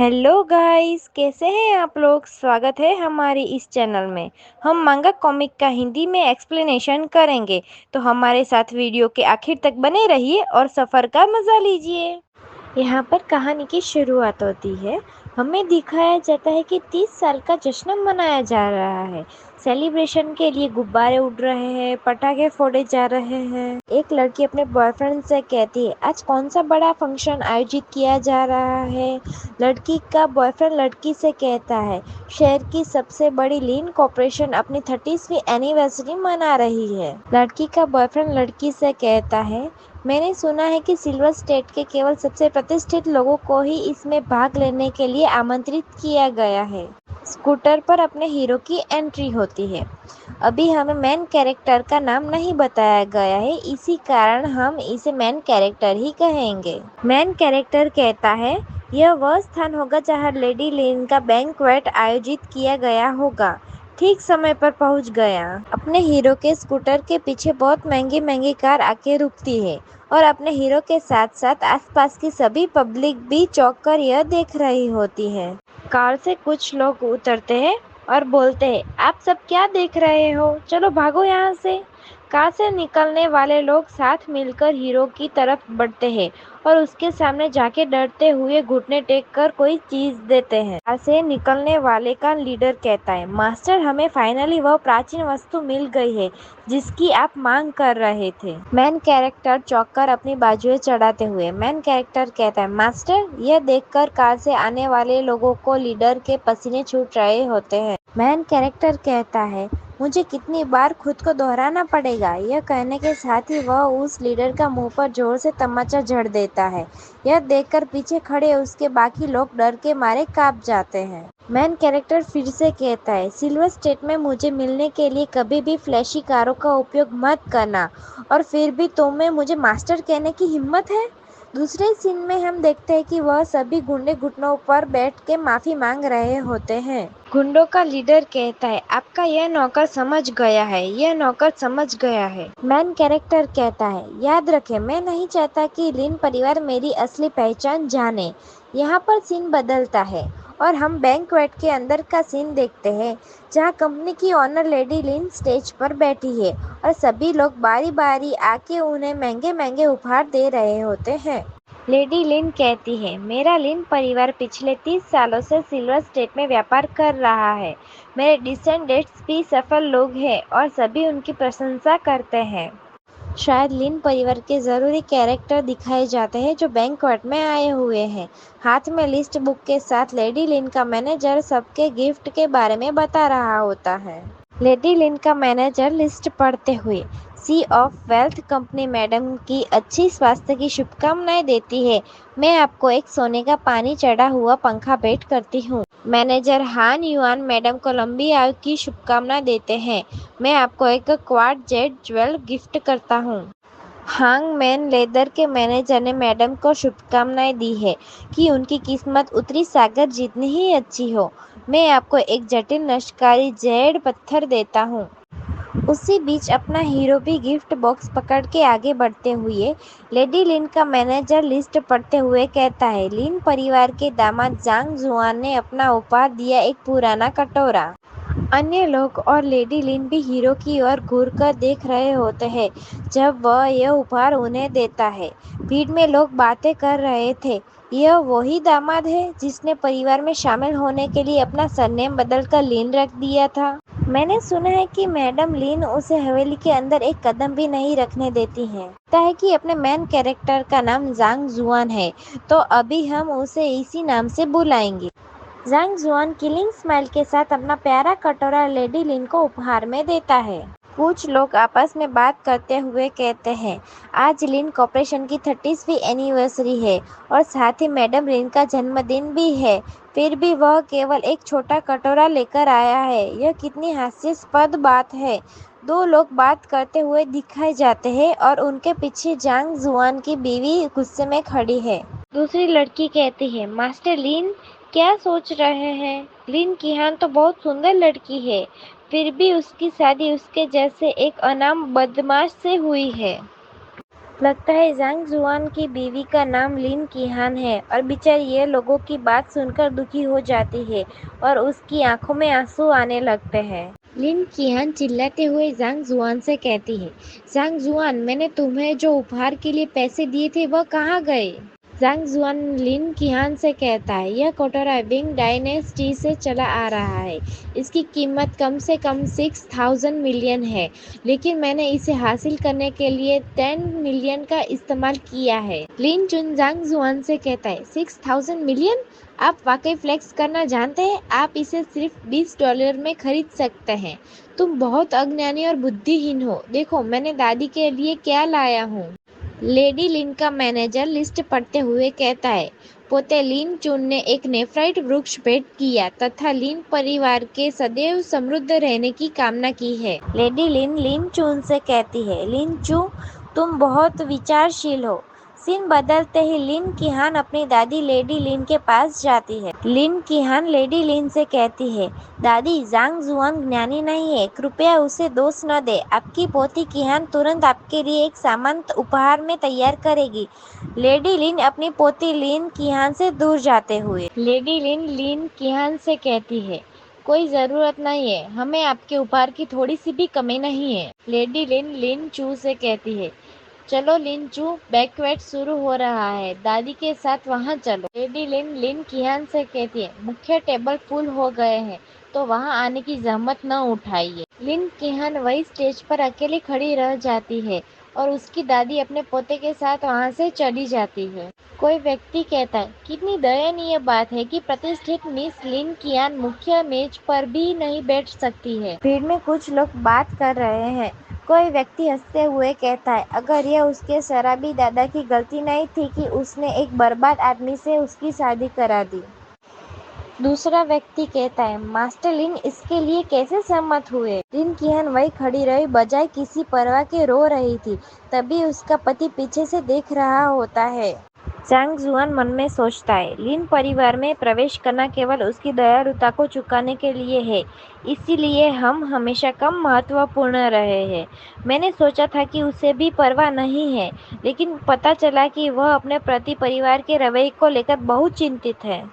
Hello guys, कैसे हैं आप लोग। स्वागत है हमारी इस चैनल में। हम मांगा कॉमिक का हिंदी में एक्सप्लेनेशन करेंगे, तो हमारे साथ वीडियो के आखिर तक बने रहिए और सफ़र का मज़ा लीजिए। यहाँ पर कहानी की शुरुआत होती है। हमें दिखाया जाता है कि 30 साल का जश्न मनाया जा रहा है। सेलिब्रेशन के लिए गुब्बारे उड़ रहे हैं, पटाखे फोड़े जा रहे हैं। एक लड़की अपने बॉयफ्रेंड से कहती है, आज कौन सा बड़ा फंक्शन आयोजित किया जा रहा है। लड़की का बॉयफ्रेंड लड़की से कहता है, शहर की सबसे बड़ी लीन कॉर्पोरेशन अपनी 30वीं एनिवर्सरी मना रही है। लड़की का बॉयफ्रेंड लड़की से कहता है, मैंने सुना है कि सिल्वर स्टेट के केवल सबसे प्रतिष्ठित लोगों को ही इसमें भाग लेने के लिए आमंत्रित किया गया है। स्कूटर पर अपने हीरो की एंट्री होती है। अभी हमें मेन कैरेक्टर का नाम नहीं बताया गया है, इसी कारण हम इसे मेन कैरेक्टर ही कहेंगे। मेन कैरेक्टर कहता है, यह वह स्थान होगा जहां लेडी लिन का बैंक्वेट आयोजित किया गया होगा। ठीक समय पर पहुंच गया। अपने हीरो के स्कूटर के पीछे बहुत महंगी महंगी कार आके रुकती है और अपने हीरो के साथ साथ आसपास की सभी पब्लिक भी चौंक कर यह देख रही होती है। कार से कुछ लोग उतरते हैं और बोलते हैं, आप सब क्या देख रहे हो, चलो भागो यहाँ से। कार से निकलने वाले लोग साथ मिलकर हीरो की तरफ बढ़ते हैं और उसके सामने जाके डरते हुए घुटने टेक कर कोई चीज देते हैं। कार से निकलने वाले का लीडर कहता है, मास्टर हमें फाइनली वह प्राचीन वस्तु मिल गई है जिसकी आप मांग कर रहे थे। मेन कैरेक्टर चौंक कर अपनी बाजुएं चढ़ाते हुए मेन कैरेक्टर कहता है, मास्टर। यह देखकर कार से आने वाले लोगों को लीडर के पसीने छूट रहे होते हैं। मेन कैरेक्टर कहता है, मुझे कितनी बार खुद को दोहराना पड़ेगा। यह कहने के साथ ही वह उस लीडर का मुंह पर जोर से तमाचा जड़ देता है। यह देखकर पीछे खड़े उसके बाकी लोग डर के मारे कांप जाते हैं। मेन कैरेक्टर फिर से कहता है, सिल्वर स्टेट में मुझे मिलने के लिए कभी भी फ्लैशी कारों का उपयोग मत करना, और फिर भी तुम्हें मुझे मास्टर कहने की हिम्मत है। दूसरे सीन में हम देखते हैं कि वह सभी गुंडे घुटनों पर बैठ के माफी मांग रहे होते हैं। गुंडों का लीडर कहता है, आपका यह नौकर समझ गया है, यह नौकर समझ गया है। मेन कैरेक्टर कहता है, याद रखें, मैं नहीं चाहता कि लिन परिवार मेरी असली पहचान जाने। यहाँ पर सीन बदलता है और हम बैंक्वेट के अंदर का सीन देखते हैं, जहाँ कंपनी की ऑनर लेडी लिन स्टेज पर बैठी है और सभी लोग बारी बारी आके उन्हें महंगे महंगे उपहार दे रहे होते हैं। लेडी लिन कहती है, मेरा लिन परिवार पिछले 30 सालों से सिल्वर स्टेट में व्यापार कर रहा है। मेरे डिसेंडेंट्स भी सफल लोग हैं और सभी उनकी प्रशंसा करते हैं। शायद लिन परिवार के जरूरी कैरेक्टर दिखाए जाते हैं जो बैंक्वेट में आए हुए हैं। हाथ में लिस्ट बुक के साथ लेडी लिन का मैनेजर सबके गिफ्ट के बारे में बता रहा होता है। लेडी लिन का मैनेजर लिस्ट पढ़ते हुए, सी ऑफ वेल्थ कंपनी मैडम की अच्छी स्वास्थ्य की शुभकामनाएं देती है। मैं आपको एक सोने का पानी चढ़ा हुआ पंखा भेंट करती हूँ। मैनेजर हान युआन मैडम को लंबी आयु की शुभकामना देते हैं। मैं आपको एक क्वाड जेट ज्वेल गिफ्ट करता हूँ। हांग मैन लेदर के मैनेजर ने मैडम को शुभकामनाएं दी है कि उनकी किस्मत उत्तरी सागर जितनी ही अच्छी हो। मैं आपको एक जटिल नशकारी जेड पत्थर देता हूँ। उसी बीच अपना हीरो भी गिफ्ट बॉक्स पकड़ के आगे बढ़ते हुए लेडी लिन का मैनेजर लिस्ट पढ़ते हुए कहता है, लिन परिवार के दामाद जांग जुआन ने अपना उपहार दिया एक पुराना कटोरा। अन्य लोग और लेडी लिन भी हीरो की ओर घूरकर देख रहे होते हैं जब वह यह उपहार उन्हें देता है। भीड़ में लोग बातें कर रहे थे, यह वही दामाद है जिसने परिवार में शामिल होने के लिए अपना सरनेम बदलकर लिन रख दिया था। मैंने सुना है कि मैडम लिन उसे हवेली के अंदर एक कदम भी नहीं रखने देती हैं। लगता है कि अपने मेन कैरेक्टर का नाम जांग जुआन है, तो अभी हम उसे इसी नाम से बुलाएंगे। जांग जुआन किलिंग स्माइल के साथ अपना प्यारा कटोरा लेडी लिन को उपहार में देता है। कुछ लोग आपस में बात करते हुए कहते हैं, आज लिन कॉर्पोरेशन की 30वीं एनिवर्सरी है और साथ ही मैडम लिन का जन्मदिन भी है, फिर भी वह केवल एक छोटा कटोरा लेकर आया है। यह कितनी हास्यास्पद बात है। दो लोग बात करते हुए दिखाए जाते हैं और उनके पीछे जांग जुआन की बीवी गुस्से में खड़ी है। दूसरी लड़की कहती है, मास्टर लिन क्या सोच रहे हैं। लिन किहान तो बहुत सुंदर लड़की है, फिर भी उसकी शादी उसके जैसे एक अनाम बदमाश से हुई है। लगता है जांग जुआन की बीवी का नाम लिन कीहान है और बेचारी ये लोगों की बात सुनकर दुखी हो जाती है और उसकी आंखों में आंसू आने लगते हैं। लिन कीहान चिल्लाते हुए जांग जुआन से कहती है, जांग जुआन, मैंने तुम्हें जो उपहार के लिए पैसे दिए थे वह कहाँ गए? जांग जुआन लिन कीहान से कहता है, यह कटोरा विंग डायनेस्टी से चला आ रहा है। इसकी कीमत कम से कम 6000 मिलियन है, लेकिन मैंने इसे हासिल करने के लिए 10 मिलियन का इस्तेमाल किया है। लिन चुन जांग जुआन से कहता है, 6000 मिलियन? आप वाकई फ्लेक्स करना जानते हैं? आप इसे सिर्फ $20 में खरीद सकते हैं। तुम बहुत अज्ञानी और बुद्धिहीन हो। देखो मैंने दादी के लिए क्या लाया हूँ। लेडी लिन का मैनेजर लिस्ट पढ़ते हुए कहता है, पोते लिन चुन ने एक नेफ्राइट वृक्ष भेंट किया तथा लिन परिवार के सदैव समृद्ध रहने की कामना की है। लेडी लिन लिन चुन से कहती है, लिन चू, तुम बहुत विचारशील हो। सीन बदलते ही लिन कीहान अपनी दादी लेडी लिन के पास जाती है। लिन कीहान लेडी लिन से कहती है, दादी, जांग जुआन ज्ञानी नहीं है, कृपया उसे दोष न दे। आपकी पोती कीहान तुरंत आपके लिए एक सामान उपहार में तैयार करेगी। लेडी लिन अपनी पोती लिन कीहान से दूर जाते हुए लेडी लिन लिन कीहान से कहती है, कोई ज़रूरत नहीं है, हमें आपके उपहार की थोड़ी सी भी कमी नहीं है। लेडी लिन लिन चू से कहती है, चलो लिन चू, बैंक्वेट शुरू हो रहा है, दादी के साथ वहाँ चलो। लेडी लिन लिन कीहान से कहती है, मुख्य टेबल फुल हो गए हैं, तो वहाँ आने की जहमत न उठाइए। लिन कीहान वही स्टेज पर अकेली खड़ी रह जाती है और उसकी दादी अपने पोते के साथ वहाँ से चली जाती है। कोई व्यक्ति कहता है, कितनी दयनीय बात है कि प्रतिष्ठित मिस लिन कीहान मुख्य मेज पर भी नहीं बैठ सकती है। भीड़ में कुछ लोग बात कर रहे हैं। कोई व्यक्ति हंसते हुए कहता है, अगर यह उसके शराबी दादा की गलती नहीं थी कि उसने एक बर्बाद आदमी से उसकी शादी करा दी। दूसरा व्यक्ति कहता है, मास्टर लिन इसके लिए कैसे सहमत हुए? लिन कीहान वही खड़ी रही, बजाय किसी परवाह के रो रही थी। तभी उसका पति पीछे से देख रहा होता है। जांग जुआन मन में सोचता है, लिन परिवार में प्रवेश करना केवल उसकी दयालुता को चुकाने के लिए है, इसीलिए हम हमेशा कम महत्वपूर्ण रहे हैं। मैंने सोचा था कि उसे भी परवाह नहीं है, लेकिन पता चला कि वह अपने प्रति परिवार के रवैये को लेकर बहुत चिंतित है।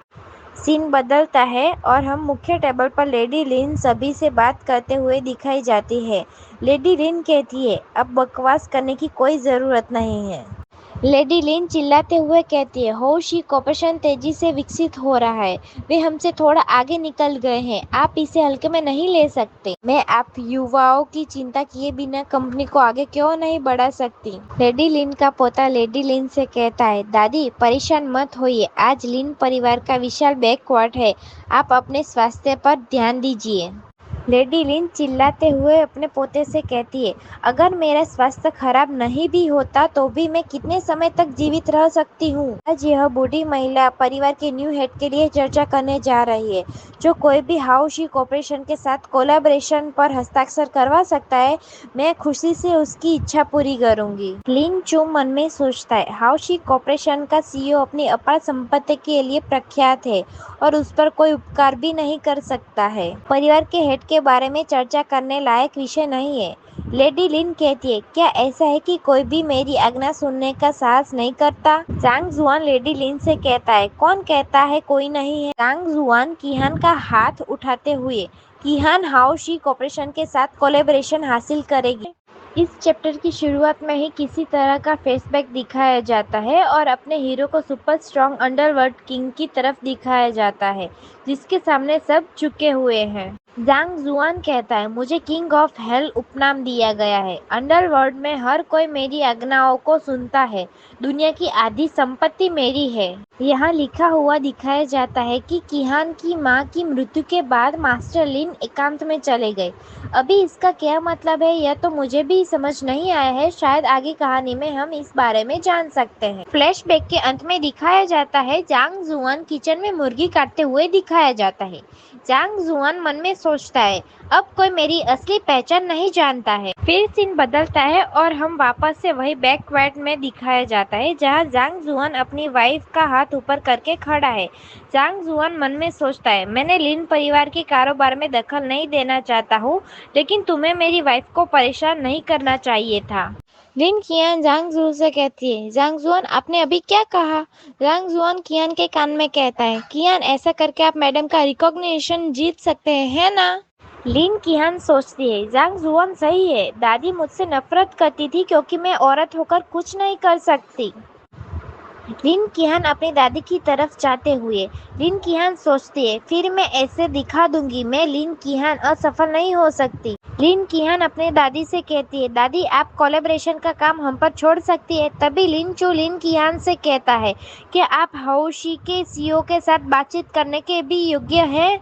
सीन बदलता है और हम मुख्य टेबल पर लेडी लिन सभी से बात करते हुए दिखाई जाती है। लेडी लिन कहती है, अब बकवास करने की कोई ज़रूरत नहीं है। लेडी लिन चिल्लाते हुए कहती है, होशी कॉर्पोरेशन तेजी से विकसित हो रहा है, वे हमसे थोड़ा आगे निकल गए हैं, आप इसे हल्के में नहीं ले सकते। मैं आप युवाओं की चिंता किए बिना कंपनी को आगे क्यों नहीं बढ़ा सकती? लेडी लिन का पोता लेडी लिन से कहता है, दादी परेशान मत होइए, आज लिन परिवार का विशाल बैकवाट है, आप अपने स्वास्थ्य पर ध्यान दीजिए। लेडी लिन चिल्लाते हुए अपने पोते से कहती है, अगर मेरा स्वास्थ्य खराब नहीं भी होता तो भी मैं कितने समय तक जीवित रह सकती हूँ। आज यह बूढ़ी महिला परिवार के न्यू हेड के लिए चर्चा करने जा रही है, जो कोई भी हाउशी कॉर्पोरेशन के साथ कोलैबोरेशन पर हस्ताक्षर करवा सकता है। मैं खुशी से उसकी इच्छा पूरी करूंगी। लिन चू मन में सोचता है, हाउशी कॉर्पोरेशन का सीईओ अपनी अपार संपत्ति के लिए प्रख्यात है और उस पर कोई उपकार भी नहीं कर सकता है। परिवार के हेड के बारे में चर्चा करने लायक विषय नहीं है। लेडी लिन कहती है, क्या ऐसा है कि कोई भी मेरी आज्ञा सुनने का साहस नहीं करता? जांग जुआन लेडी लिन से कहता है, कौन कहता है कोई नहीं है? जांग जुआन कीहान का हाथ उठाते हुए, कीहान हाउशी कॉर्पोरेशन के साथ कोलैबोरेशन हासिल करेगी। इस चैप्टर की शुरुआत में ही किसी तरह का फ्लैशबैक दिखाया जाता है और अपने हीरो को सुपर स्ट्रॉन्ग अंडरवर्ल्ड किंग की तरफ दिखाया जाता है, जिसके सामने सब झुके हुए हैं। जांग जुआन कहता है, मुझे किंग ऑफ हेल उपनाम दिया गया है। अंडरवर्ल्ड में हर कोई मेरी आज्ञाओं को सुनता है। दुनिया की आधी संपत्ति मेरी है। यहाँ लिखा हुआ दिखाया जाता है कि कीहान की माँ की मृत्यु के बाद मास्टर लिन एकांत में चले गए। अभी इसका क्या मतलब है यह तो मुझे भी समझ नहीं आया है। शायद आगे कहानी में हम इस बारे में जान सकते हैं। फ्लैशबैक के अंत में दिखाया जाता है, जांग जुआन किचन में मुर्गी काटते हुए दिखाया जाता है। जांग जुआन मन में सोचता है, अब कोई मेरी असली पहचान नहीं जानता है। फिर सीन बदलता है और हम वापस से वही बैकवाट में दिखाया जाता है, जहाँ जांग जुआन अपनी वाइफ का हाथ ऊपर करके खड़ा है। जांग जुआन मन में सोचता है, मैंने लिन परिवार के कारोबार में दखल नहीं देना चाहता हूँ, लेकिन तुम्हें मेरी वाइफ को परेशान नहीं करना चाहिए था। लिन कियान जांग जू से कहती है, जांग जुआन आपने अभी क्या कहा? जांग जुआन कियान के कान में कहता है, कियान ऐसा करके आप मैडम का रिकॉग्निशन जीत सकते हैं, है ना? लिन कियान सोचती है, जांग जुआन सही है, दादी मुझसे नफरत करती थी क्योंकि मैं औरत होकर कुछ नहीं कर सकती। लिन किहान अपनी दादी की तरफ जाते हुए, लिन किहान सोचती है, फिर मैं ऐसे दिखा दूंगी मैं लिन किहान असफल नहीं हो सकती। लिन किहान अपने दादी से कहती है, दादी आप कोलैबोरेशन का काम हम पर छोड़ सकती है। तभी लिन चू लिन किहान से कहता है कि आप हाउशी के सीईओ के साथ बातचीत करने के भी योग्य हैं।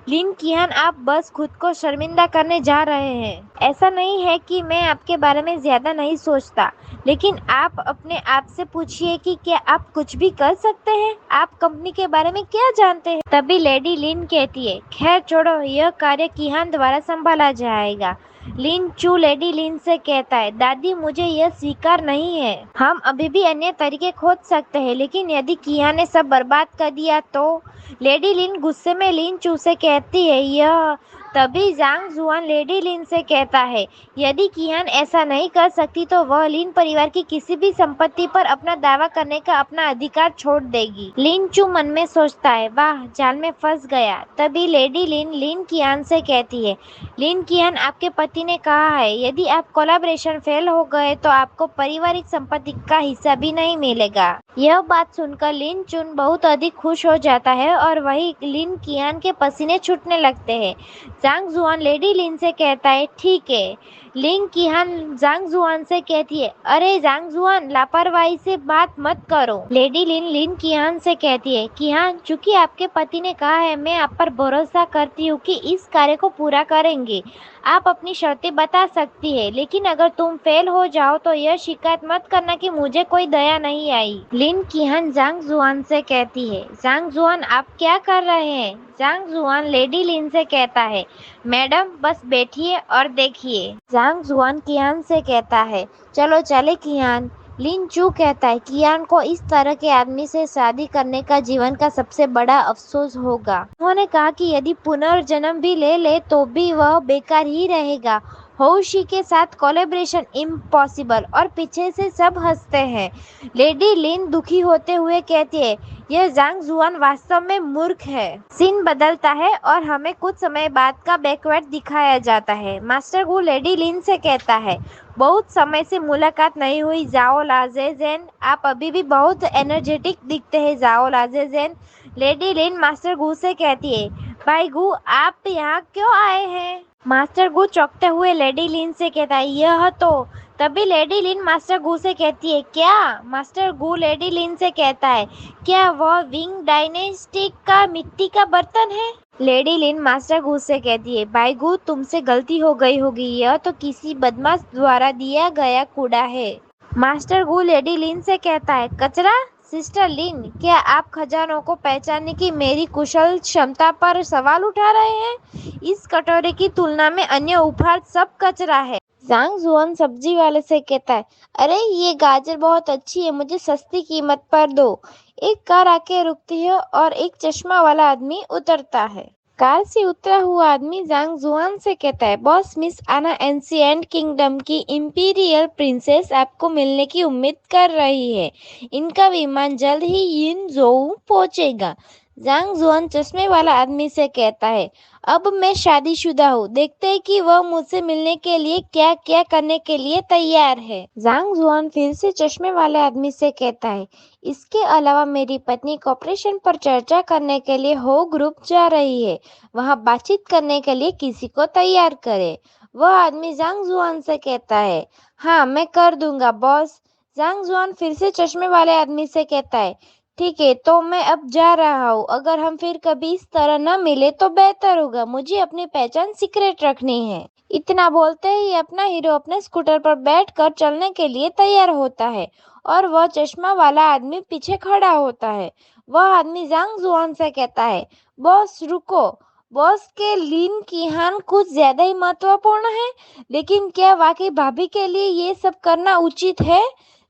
लिन किहान आप बस खुद को शर्मिंदा करने जा रहे हैं। ऐसा नहीं है कि मैं आपके बारे में ज्यादा नहीं सोचता, लेकिन आप अपने आप से पूछिए कि क्या आप कुछ भी कर सकते हैं? आप कंपनी के बारे में क्या जानते हैं? तभी लेडी लिन कहती है, खैर छोड़ो, यह कार्य किहान द्वारा संभाला जाएगा। लिन चू लेडी लिन से कहता है, दादी मुझे यह स्वीकार नहीं है। हम अभी भी अन्य तरीके खोज सकते हैं, लेकिन यदि किहान ने सब बर्बाद कर दिया तो? लेडी लिन गुस्से में लिन चू से कहती है, यह तभी जांग जुआन लेडी लिन से कहता है, यदि किहान ऐसा नहीं कर सकती तो वह लिन परिवार की किसी भी संपत्ति पर अपना दावा करने का अपना अधिकार छोड़ देगी। लिन चू मन में सोचता है, वाह जाल में फंस गया। तभी लेडी लिन लिन किहान से कहती है, लिन किहान आपके पति ने कहा है यदि आप कोलैबोरेशन फेल हो गए तो आपको पारिवारिक संपत्ति का हिस्सा भी नहीं मिलेगा। यह बात सुनकर लिन चुन बहुत अधिक खुश हो जाता है और वही लिन किहान के पसीने छूटने लगते हैं। जांग जुआन लेडी लिन से कहता है, ठीक है। लिन किहान जांग जुआन से कहती है, अरे जांग जुआन लापरवाही से बात मत करो। लेडी लिन लिन किहान से कहती है, किहान चूंकि आपके पति ने कहा है मैं आप पर भरोसा करती हूँ कि इस कार्य को पूरा करेंगे। आप अपनी शर्तें बता सकती है, लेकिन अगर तुम फेल हो जाओ तो यह शिकायत मत करना कि मुझे कोई दया नहीं आई। लिन किहान जांग जुआन से कहती है, जांग जुआन आप क्या कर रहे हैं? जांग जुआन लेडी लिन से कहता है, मैडम बस बैठिए और देखिए। जांग जुआन किहान से कहता है, चलो चले किहान। लिन चू कहता है, कियान को इस तरह के आदमी से शादी करने का जीवन का सबसे बड़ा अफसोस होगा। उन्होंने कहा कि यदि पुनर्जन्म भी ले ले तो भी वह बेकार ही रहेगा। होशी के साथ कोलैबोरेशन इम्पॉसिबल। और पीछे से सब हंसते हैं। लेडी लिन दुखी होते हुए कहती है, यह जांग जुआन वास्तव में मूर्ख है। सीन बदलता है और हमें कुछ समय बाद का बैकवर्ड दिखाया जाता है। मास्टर गु लेडी लिन से कहता है, बहुत समय से मुलाकात नहीं हुई जाओ लाजेजेन, आप अभी भी बहुत एनर्जेटिक दिखते हैं जाओ लाजेजेन। लेडी लिन मास्टर गु से कहती है, भाई गु आप यहाँ क्यों आए हैं? मास्टर गु चौंकते हुए लेडी लिन से कहता है, यह तो। तभी लेडी लिन मास्टर गु से कहती है, क्या? मास्टर गु लेडी लिन से कहता है, क्या वह विंग डायनेस्टी का मिट्टी का बर्तन है? लेडी लिन मास्टर गु से कहती है, भाई गु तुमसे गलती हो गई होगी, यह तो किसी बदमाश द्वारा दिया गया कूड़ा है। मास्टर गु लेडी लिन से कहता है, कचरा? सिस्टर लिन, क्या आप खजानों को पहचानने की मेरी कुशल क्षमता पर सवाल उठा रहे हैं? इस कटोरे की तुलना में अन्य उपहार सब कचरा है। जांग जुआन सब्जी वाले से कहता है, अरे ये गाजर बहुत अच्छी है, मुझे सस्ती कीमत पर दो। एक कार आके रुकती है और एक चश्मा वाला आदमी उतरता है। कार से उतरा हुआ आदमी जांग जुआन से कहता है, बॉस मिस आना एंशिएंट किंगडम की इंपीरियल प्रिंसेस आपको मिलने की उम्मीद कर रही है। इनका विमान जल्द ही यिनजोउ पहुंचेगा। जांग जुआन चश्मे वाला आदमी से कहता है, अब मैं शादीशुदा हूँ, देखते हैं कि वह मुझसे मिलने के लिए क्या क्या करने के लिए तैयार है। जांग जुआन फिर से चश्मे वाले आदमी से कहता है, इसके अलावा मेरी पत्नी कॉपरेशन पर चर्चा करने के लिए हो ग्रुप जा रही है, वहाँ बातचीत करने के लिए किसी को तैयार करे। वह आदमी जांग जुआन से कहता है, हाँ मैं कर दूंगा बॉस। जांग जुआन फिर से चश्मे वाले आदमी से कहता है, ठीक है तो मैं अब जा रहा हूँ, अगर हम फिर कभी इस तरह न मिले तो बेहतर होगा, मुझे अपनी पहचान सीक्रेट रखनी है। इतना बोलते ही अपना हीरो अपने स्कूटर पर बैठकर चलने के लिए तैयार होता है और वह चश्मा वाला आदमी पीछे खड़ा होता है। वह आदमी जांग जुआन से कहता है, बॉस रुको, बॉस के लिन किहान कुछ ज्यादा ही महत्वपूर्ण है, लेकिन क्या वाकई भाभी के लिए ये सब करना उचित है?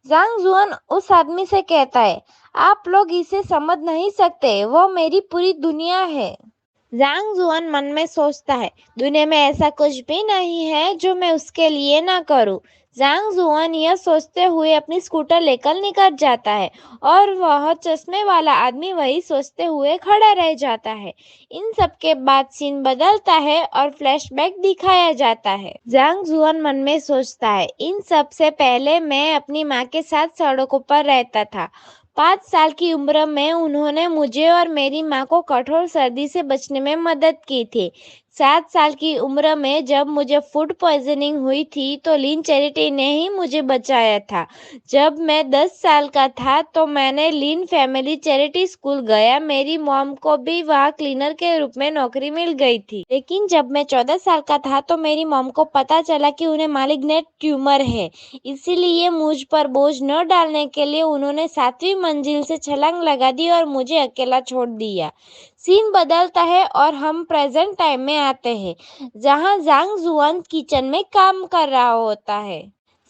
जांग जुआन उस आदमी से कहता है, आप लोग इसे समझ नहीं सकते, वो मेरी पूरी दुनिया है। जांग जुआन मन में सोचता है, दुनिया में ऐसा कुछ भी नहीं है जो मैं उसके लिए ना करूं। जांग जुआन यह सोचते हुए अपनी स्कूटर लेकर निकल जाता है और वह चश्मे वाला आदमी वही सोचते हुए खड़ा रह जाता है। इन सब के बाद सीन बदलता है और फ्लैशबैक दिखाया जाता है। जांग जुआन मन में सोचता है, इन सब से पहले मैं अपनी माँ के साथ सड़कों पर रहता था। 5 साल की उम्र में उन्होंने मुझे और मेरी माँ को कठोर सर्दी से बचने में मदद की थी। 7 साल की उम्र में जब मुझे फूड पॉइजनिंग हुई थी तो लीन चैरिटी ने ही मुझे बचाया था। जब मैं 10 साल का था तो मैंने लीन फैमिली चैरिटी स्कूल गया। मेरी मॉम को भी वहाँ क्लीनर के रूप में नौकरी मिल गई थी। लेकिन जब मैं 14 साल का था तो मेरी मॉम को पता चला कि उन्हें मालिग्नेंट ट्यूमर है। इसीलिए मुझ पर बोझ न डालने के लिए उन्होंने 7वीं मंजिल से छलांग लगा दी और मुझे अकेला छोड़ दिया। सीन बदलता है और हम प्रेजेंट टाइम में आते हैं, जहां जांग जुआन किचन में काम कर रहा होता है।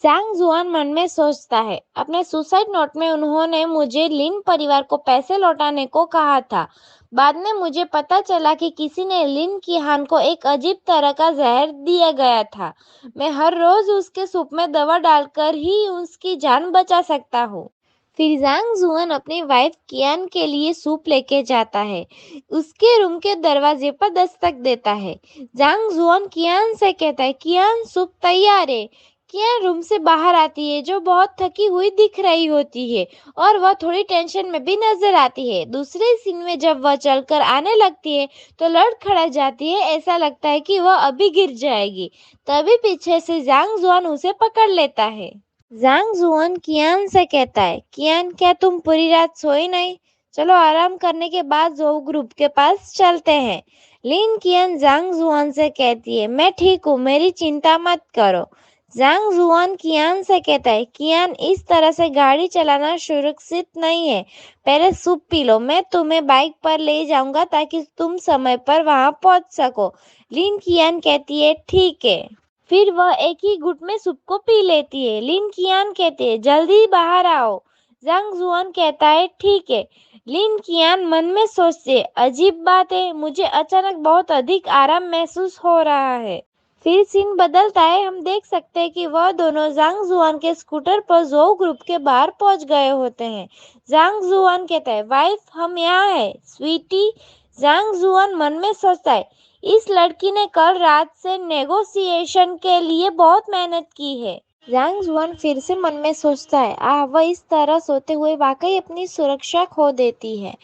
जांग जुआन मन में सोचता है, अपने सुसाइड नोट में उन्होंने मुझे लिन परिवार को पैसे लौटाने को कहा था। बाद में मुझे पता चला कि किसी ने लिन किहान को एक अजीब तरह का जहर दिया गया था। मैं हर रोज उसके सूप में दवा डालकर ही उसकी जान बचा सकता हूँ। फिर जांग जुआन अपनी वाइफ कियान के लिए सूप लेके जाता है। उसके रूम के दरवाजे पर दस्तक देता है। जांग जुआन कियान से कहता है, कियान सूप तैयार है। कियान रूम से बाहर आती है, जो बहुत थकी हुई दिख रही होती है और वह थोड़ी टेंशन में भी नजर आती है। दूसरे सीन में जब वह चलकर आने लगती है तो लड़खड़ा जाती है, ऐसा लगता है कि वह अभी गिर जाएगी। तभी पीछे से जांग जुआन उसे पकड़ लेता है। जांग जुआन कियान से कहता है, कियान क्या तुम पूरी रात सोई नहीं? चलो आराम करने के बाद जो ग्रुप के पास चलते हैं। लिन कियान जांग जुआन से कहती है, मैं ठीक हूँ, मेरी चिंता मत करो। जांग जुआन कियान से कहता है, कियान इस तरह से गाड़ी चलाना सुरक्षित नहीं है। पहले सूप पी लो, मैं तुम्हें बाइक पर ले जाऊंगा ताकि तुम समय पर वहां पहुंच सको। लिन कियान कहती है, ठीक है। फिर वह एक ही घुट में सूप को पी लेती है। लिन कियान कहते हैं, जल्दी बाहर आओ। जांग जुआन कहता है, ठीक है। लिन कियान मन में सोचते, अजीब बात है, मुझे अचानक बहुत अधिक आराम महसूस हो रहा है। फिर सीन बदलता है, हम देख सकते हैं कि वह दोनों जांग जुआन के स्कूटर पर जो ग्रुप के बाहर पहुंच गए होते हैं। जांग जुआन कहता है, वाइफ हम यहाँ है स्वीटी। जांग जुआन मन में सोचता है, इस लड़की ने कल रात से नेगोशिएशन के लिए बहुत मेहनत की है। जांग जुआन फिर से मन में सोचता है, वह इस तरह सोते हुए वाकई अपनी सुरक्षा खो देती है।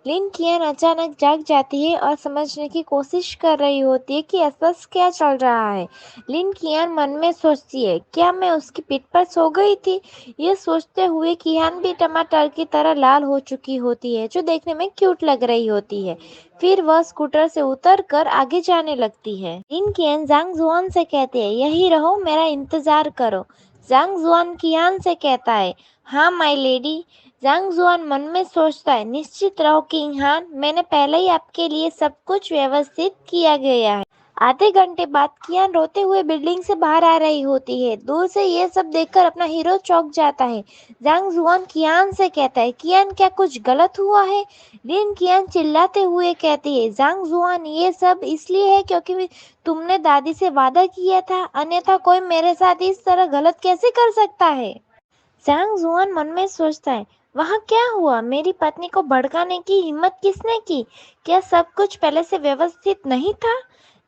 लिन कियान अचानक जाग जाती है और समझने की कोशिश कर रही होती है कि ऐसा क्या चल रहा है। लिन कियान मन में सोचती है, क्या मैं उसकी पीठ पर सो गई थी? ये सोचते हुए कियान भी टमाटर की तरह लाल हो चुकी होती है, जो देखने में क्यूट लग रही होती है। फिर वह स्कूटर से उतरकर आगे जाने लगती है। लिन कियान जांग जुआन से कहते हैं, यही रहो, मेरा इंतजार करो। जांग जुआन कियान से कहता है, हाँ माय लेडी। जांग जुआन मन में सोचता है, निश्चित रहो किंग हान, मैंने पहले ही आपके लिए सब कुछ व्यवस्थित किया गया है। आधे घंटे बाद कियान रोते हुए बिल्डिंग से बाहर आ रही होती है। दूर से ये सब देखकर अपना हीरो चौंक जाता है। जांग जुआन कियान से कहता है, कियान क्या कुछ गलत हुआ है? लिन कियान चिल्लाते हुए कहती है, जांग जुआन ये सब इसलिए है क्योंकि तुमने दादी से वादा किया था, अन्यथा कोई मेरे साथ इस तरह गलत कैसे कर सकता है? जांग जुआन मन में सोचता है, वहाँ क्या हुआ? मेरी पत्नी को भड़काने की हिम्मत किसने की? क्या सब कुछ पहले से व्यवस्थित नहीं था?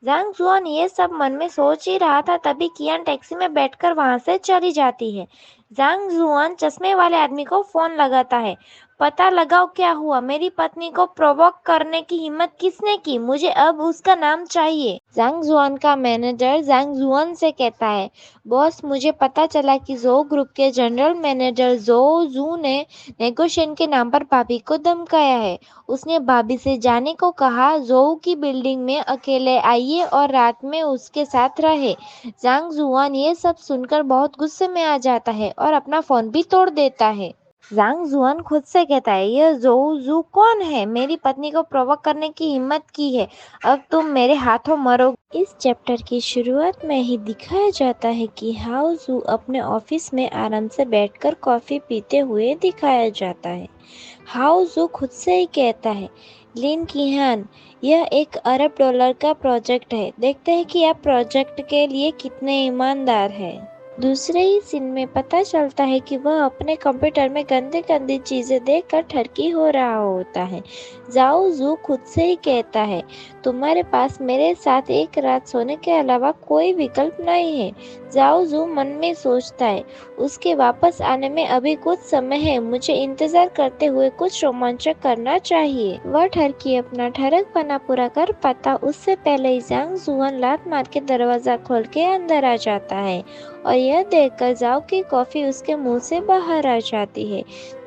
जांग जुआन ये सब मन में सोच ही रहा था, तभी कियान टैक्सी में बैठकर वहां से चली जाती है। जांग जुआन चश्मे वाले आदमी को फोन लगाता है, पता लगाओ क्या हुआ, मेरी पत्नी को प्रोवोक करने की हिम्मत किसने की, मुझे अब उसका नाम चाहिए। जांग जुआन का मैनेजर जांग जुआन से कहता है, बॉस मुझे पता चला कि जो ग्रुप के जनरल मैनेजर जो जू ने नेगोशिएशन के नाम पर भाभी को धमकाया है। उसने भाभी से जाने को कहा, जोऊ की बिल्डिंग में अकेले आइए और रात में उसके साथ रहे। जांग जुआन ये सब सुनकर बहुत गुस्से में आ जाता है और अपना फोन भी तोड़ देता है। जांग जुआन खुद से कहता है, यह जोऊ जू कौन है? मेरी पत्नी को प्रोवोक करने की हिम्मत की है, अब तुम मेरे हाथों मरोगे। इस चैप्टर की शुरुआत में ही दिखाया जाता है कि हाउ जू अपने ऑफिस में आराम से बैठकर कॉफी पीते हुए दिखाया जाता है। हाउ जू खुद से ही कहता है, लिन किहान यह $1 अरब का प्रोजेक्ट है, देखते हैं कि आप प्रोजेक्ट के लिए कितने ईमानदार हैं। दूसरे ही सीन में पता चलता है कि वह अपने कंप्यूटर में गंदी गंदी चीजें देखकर ठरकी हो रहा होता है। जाओ जू खुद से ही कहता है, तुम्हारे पास मेरे साथ एक रात सोने के अलावा कोई विकल्प नहीं है। जाओ जू मन में सोचता है, उसके वापस आने में अभी कुछ समय है, मुझे इंतजार करते हुए कुछ रोमांचक करना चाहिए। वह ठरकी अपना ठरकपना पूरा कर पाता उससे पहले ही जांग जुआन लात मार के दरवाजा खोल के अंदर आ जाता है और यह देखकर जाओ की कॉफी उसके मुंह से बाहर आ जाती है।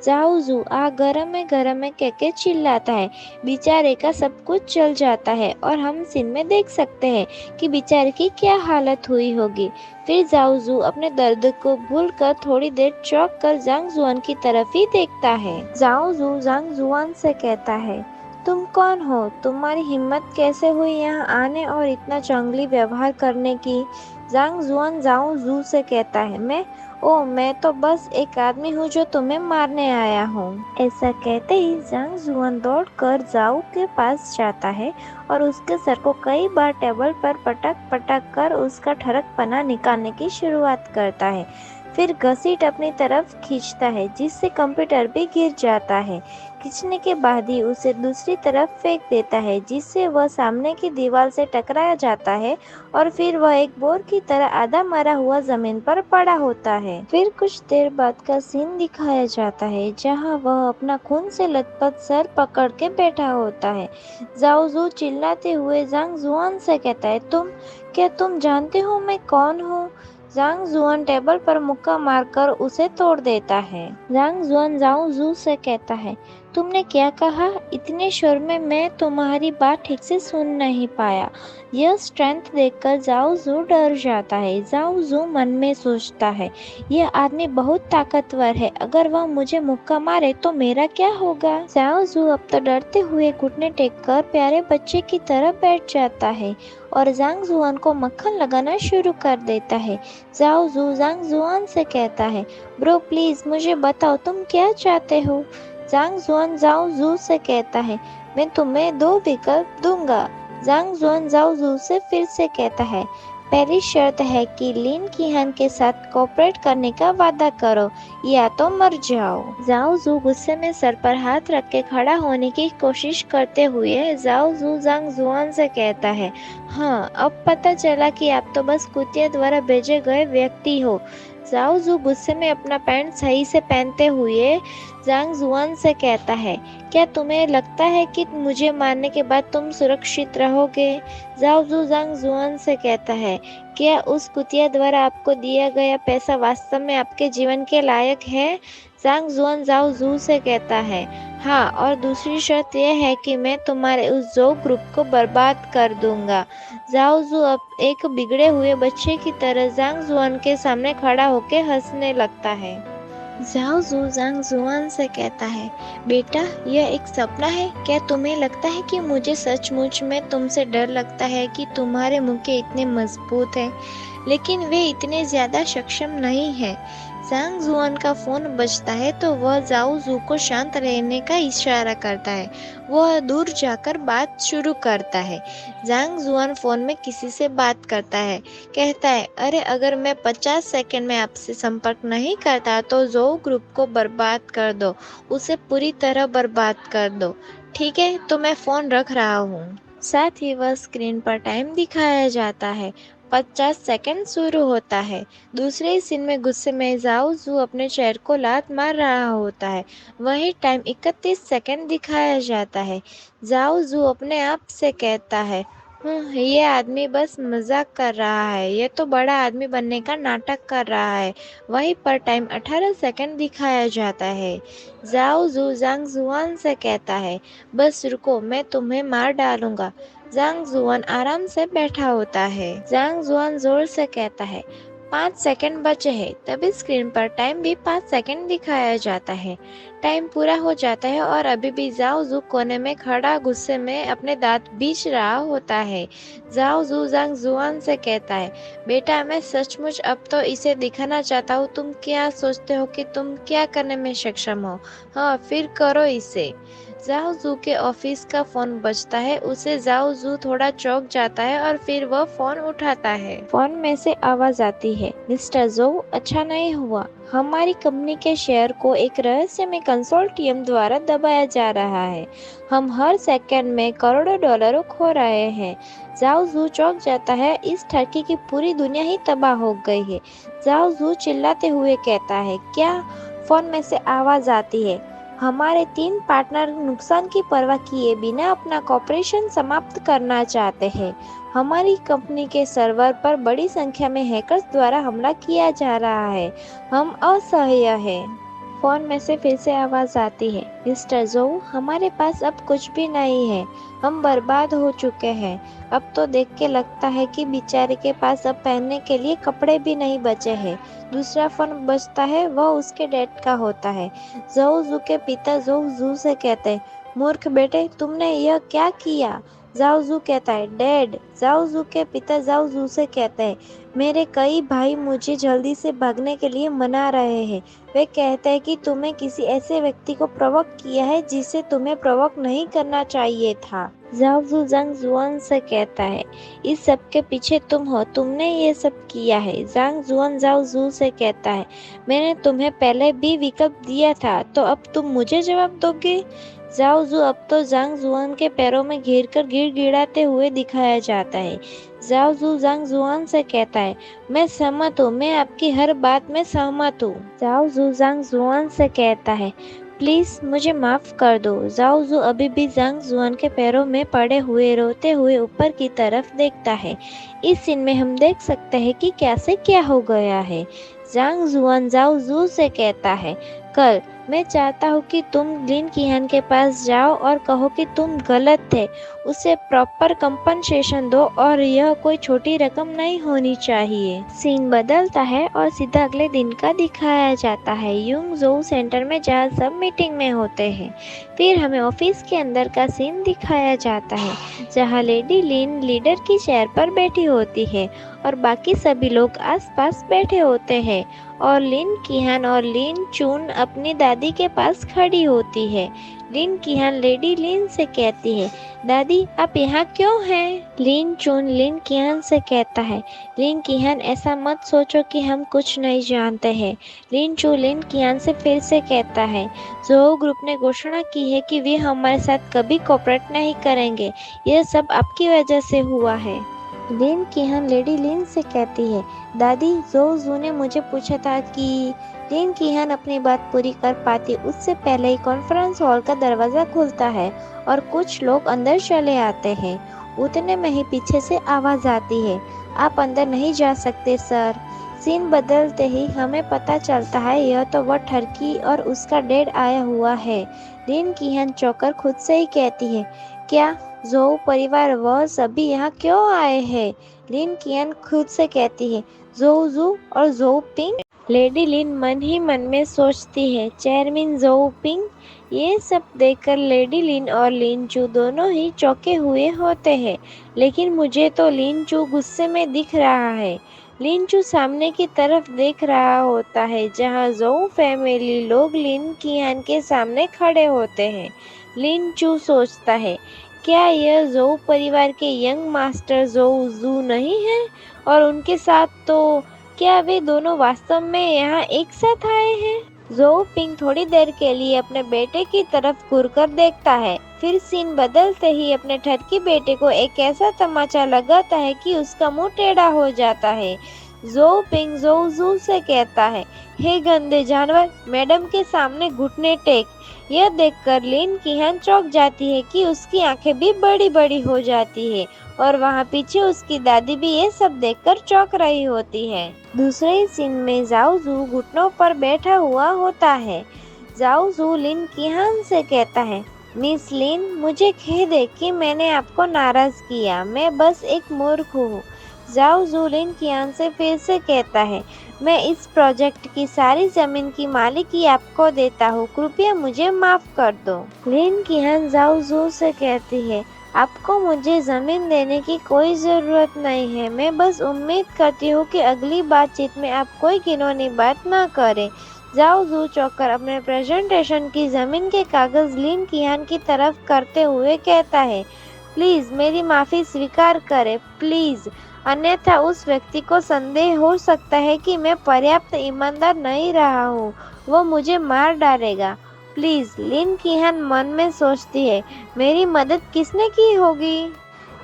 जाओ जू आ गरम है कह के चिल्लाता है। बेचारे का सब कुछ चल जाता है और हम सीन में देख सकते हैं कि बेचारे की क्या हालत हुई होगी। फिर जाओ जू अपने दर्द को भूलकर थोड़ी देर चौंक कर जांग जुआन की तरफ ही देखता है। जाओ जू जांग जुआन से कहता है, तुम कौन हो? तुम्हारी हिम्मत कैसे हुई यहाँ आने और इतना जंगली व्यवहार करने की? जांग जुआन जाओ जू से कहता है, मैं तो बस एक आदमी हूँ जो तुम्हें मारने आया हूँ। ऐसा कहते ही जांग जुआन दौड़कर जाओ के पास जाता है और उसके सर को कई बार टेबल पर पटक पटक कर उसका ठरकपना निकालने की शुरुआत करता है। फिर घसीट अपनी तरफ खींचता है जिससे कंप्यूटर भी गिर जाता है। खींचने के बाद ही उसे दूसरी तरफ फेंक देता है जिससे वह सामने की दीवार से टकराया जाता है और फिर वह एक बोर की तरह आधा मरा हुआ जमीन पर पड़ा होता है। फिर कुछ देर बाद का सीन दिखाया जाता है जहां वह अपना खून से लथपथ सर पकड़ के बैठा होता है। जाओ जू चिल्लाते हुए जांग जुआन से कहता है, क्या तुम जानते हो मैं कौन हूँ? जांग जुआन टेबल पर मुक्का मारकर उसे तोड़ देता है। जांग जुआन जाओ जू से कहता है, तुमने क्या कहा? इतने शोर में मैं तुम्हारी बात ठीक से सुन नहीं पाया। यह स्ट्रेंथ देखकर जाओ जू डर जाता है। जाओ जू मन में सोचता है, यह आदमी बहुत ताकतवर है, अगर वह मुझे मुक्का मारे तो मेरा क्या होगा? जाओ जू अब तो डरते हुए घुटने टेक कर प्यारे बच्चे की तरह बैठ जाता है और जांग जुआन को मक्खन लगाना शुरू कर देता है। जाओ जू जांग जुआन से कहता है, ब्रो प्लीज मुझे बताओ तुम क्या चाहते हो? जांग जुआन जाओ जू से कहता है, मैं तुम्हें 2 विकल्प दूंगा। जांग जुआन जाओ जू से फिर से कहता है, पहली शर्त है कि लिन कीहान के साथ कोऑपरेट करने का वादा करो या तो मर जाओ। जाओ जू गुस्से में सर पर हाथ रख के खड़ा होने की कोशिश करते हुए जाओ जू जांग जुआन से कहता है, हाँ अब पता चला कि आप तो बस कुतिया द्वारा भेजे गए व्यक्ति हो। जाओ जू गुस्से में अपना पैंट सही से पहनते हुए जांग जुआन से कहता है, क्या तुम्हें लगता है कि मुझे मारने के बाद तुम सुरक्षित रहोगे? जाओ जू जांग जुआन से कहता है, क्या उस कुतिया द्वारा आपको दिया गया पैसा वास्तव में आपके जीवन के लायक है? जांग जुआन जाओ जू से कहता है, हाँ, और दूसरी शर्त यह है कि मैं तुम्हारे उस जो ग्रुप को बर्बाद कर दूंगा। जाओ जू अब एक बिगड़े हुए बच्चे की तरह जांग जुआन के सामने खड़ा होकर हंसने लगता है। जाओ जू जांग जुआन से कहता है, बेटा यह एक सपना है? क्या तुम्हें लगता है कि मुझे सचमुच में तुमसे डर लगता है कि तुम्हारे मुक्के इतने मजबूत हैं, लेकिन वे इतने ज्यादा सक्षम नहीं हैं। जांग जुआन का फोन बजता है तो वह जाओ जू को शांत रहने का इशारा करता है। वह दूर जाकर बात शुरू करता है। जांग जुआन फोन में किसी से बात करता है, कहता है, अरे अगर मैं 50 सेकंड में आपसे संपर्क नहीं करता तो जो ग्रुप को बर्बाद कर दो, उसे पूरी तरह बर्बाद कर दो। ठीक है, तो मैं फोन रख रहा हूँ। साथ ही वह स्क्रीन पर टाइम दिखाया जाता है। 50 सेकंड शुरू होता है। दूसरे सीन में गुस्से में जाओ जू अपने चेयर को लात मार रहा होता है। वही टाइम 31 सेकंड दिखाया जाता है। जाओ जू अपने आप से कहता है, ये आदमी बस मजाक कर रहा है, ये तो बड़ा आदमी बनने का नाटक कर रहा है। वहीं पर टाइम 18 सेकंड दिखाया जाता है। जाओ जू जांग जुआन से कहता है, बस रुको, मैं तुम्हें मार डालूंगा। जांग जुआन आराम से बैठा होता है। जांग जुआन जोर से कहता है, 5 सेकंड बचे हैं। तभी स्क्रीन पर टाइम भी 5 सेकंड दिखाया जाता है। टाइम पूरा हो जाता है और अभी भी जाओ जू कोने में खड़ा गुस्से में अपने दांत बीच रहा होता है। जाओ जू जांग जुआन से कहता है, बेटा मैं सचमुच अब तो इसे दिखाना चाहता हूँ, तुम क्या सोचते हो कि तुम क्या करने में सक्षम हो? हाँ, फिर करो इसे। जाओ जू के ऑफिस का फोन बजता है। उसे जाओ जू थोड़ा चौंक जाता है और फिर वह फोन उठाता है। फोन में से आवाज आती है, मिस्टर जो, अच्छा नहीं हुआ। हमारी कंपनी के शेयर को एक रहस्यमय कंसोर्टियम द्वारा दबाया जा रहा है। हम हर सेकंड में करोड़ों डॉलरों खो रहे हैं। जाओ जू चौंक जाता है। इस ठगी की पूरी दुनिया ही तबाह हो गई है। जाओ जू चिल्लाते हुए कहता है, क्या? फोन में से आवाज आती है, हमारे 3 पार्टनर नुकसान की परवाह किए बिना अपना कॉपरेशन समाप्त करना चाहते हैं। हमारी कंपनी के सर्वर पर बड़ी संख्या में हैकर्स द्वारा हमला किया जा रहा है। हम असह्य हैं। फोन में से फिर से आवाज आती है, मिस्टर जो, हमारे पास अब कुछ भी नहीं है। हम बर्बाद हो चुके हैं। अब तो देख के लगता है कि बेचारे के पास अब पहनने के लिए कपड़े भी नहीं बचे हैं। दूसरा फोन बजता है, वह उसके डैड का होता है। जो जू के पिता जो जू से कहते हैं, मूर्ख बेटे, तुमने यह क्या किया? जाओ जू कहता है, डैड। जाओ जू के पिता जाओ जू से कहते हैं, मेरे कई भाई मुझे जल्दी से भागने के लिए मना रहे हैं। वे कहते हैं कि तुमने किसी ऐसे व्यक्ति को प्रोवोक किया है जिसे तुम्हें प्रोवोक नहीं करना चाहिए था। जाओ जू जांग जुआन से कहता है, इस सब के पीछे तुम हो, तुमने ये सब किया है। जांग जुआन जाओ जू से कहता है, मैंने तुम्हें पहले भी विकल्प दिया था, तो अब तुम मुझे जवाब दोगे? जाओ जू अब तो जांग जुआन के पैरों में घिरकर गिड़गिड़ाते हुए दिखाया जाता है। जाओ जू जांग जुआन से कहता है, मैं सहमत हूँ, मैं आपकी हर बात में सहमत हूँ। जाओ जू जांग जुआन से कहता है, प्लीज मुझे माफ कर दो। जाओ जू अभी भी जांग जुआन के पैरों में पड़े हुए रोते हुए ऊपर की तरफ देखता है। इस सीन में हम देख सकते हैं कि कैसे क्या हो गया है। जांग जुआन जाओ जू से कहता है, कल मैं चाहता हूँ कि तुम लिन किहान के पास जाओ और कहो कि तुम गलत थे। उसे प्रॉपर कंपनसेशन दो और यह कोई छोटी रकम नहीं होनी चाहिए। सीन बदलता है और सीधा अगले दिन का दिखाया जाता है। युंग जो सेंटर में जहाँ सब मीटिंग में होते हैं। फिर हमें ऑफिस के अंदर का सीन दिखाया जाता है, जहाँ लेडी लिन लीडर की चेयर पर बैठी होती है और बाकी सभी लोग आसपास बैठे होते हैं और लिन किहान और लिन चुन अपनी दादी के पास खड़ी होती है। लिन किहान लेडी लिन से कहती है, दादी आप यहाँ क्यों हैं? लिन चुन लिन किहान से कहता है, लिन किहान ऐसा मत सोचो कि हम कुछ नहीं जानते हैं। लिन चू लिन किहान से फिर से कहता है, जो ग्रुप ने घोषणा की है कि वे हमारे साथ कभी कोऑपरेट नहीं करेंगे। यह सब आपकी वजह से हुआ है। लिन किहान लेडी लिन से कहती है, दादी जो जू ने मुझे पूछा था कि लिन किहान अपनी बात पूरी कर पाती उससे पहले ही कॉन्फ्रेंस हॉल का दरवाजा खुलता है और कुछ लोग अंदर चले आते हैं। उतने में ही पीछे से आवाज आती है, आप अंदर नहीं जा सकते सर। सीन बदलते ही हमें पता चलता है यह तो वह ठरकी और उसका डैड आया हुआ है। लिन किहान चौंकर खुद से ही कहती है, क्या जोऊ परिवार वह सभी यहाँ क्यों आए हैं? लिन किहान खुद से कहती है, जोऊ जू और जोऊ पिंग। लेडी लिन मन ही मन में सोचती है, चेयरमैन जोऊ पिंग। ये सब देखकर लेडी लिन और लिन चू दोनों ही चौंके हुए होते हैं, लेकिन मुझे तो लिन चू गुस्से में दिख रहा है। लिन चू सामने की तरफ देख रहा होता है, जहाँ जोऊ फैमिली लोग लिन किहान के सामने खड़े होते हैं। लिन चू सोचता है, क्या यह जोऊ परिवार के यंग मास्टर जोऊ जू नहीं है? और उनके साथ तो क्या वे दोनों वास्तव में यहाँ एक साथ आए हैं? जोऊ पिंग थोड़ी देर के लिए अपने बेटे की तरफ घूरकर देखता है, फिर सीन बदलते ही अपने ठरकी बेटे को एक ऐसा तमाचा लगाता है कि उसका मुंह टेढ़ा हो जाता है। जोऊ पिंग जोऊ जू से कहता है, हे गंदे जानवर, मैडम के सामने घुटने टेक। यह देखकर लिन किहान चौंक जाती है कि उसकी आंखें भी बड़ी बड़ी हो जाती है और वहाँ पीछे उसकी दादी भी ये सब देखकर चौंक रही होती है। दूसरे सीन में जाओ जू घुटनों पर बैठा हुआ होता है। जाओ जू लिन किहान से कहता है, मिस लिन, मुझे खेद है कि मैंने आपको नाराज किया, मैं बस एक मूर्ख हूँ। जाओ जू लिन किहान से फिर से कहता है, मैं इस प्रोजेक्ट की सारी जमीन की मालिकी आपको देता हूँ, कृपया मुझे माफ कर दो। लिन किहान जाओ जू से कहती है, आपको मुझे जमीन देने की कोई जरूरत नहीं है, मैं बस उम्मीद करती हूँ कि अगली बातचीत में आप कोई घिनौनी बात ना करें। जाओ जू चौकर अपने प्रेजेंटेशन की जमीन के कागज लिन किहान की तरफ करते हुए कहता है, प्लीज मेरी माफी स्वीकार करें प्लीज, अन्यथा उस व्यक्ति को संदेह हो सकता है कि मैं पर्याप्त ईमानदार नहीं रहा हूँ, वो मुझे मार डालेगा। प्लीज। लिन किहान मन में सोचती है, मेरी मदद किसने की होगी।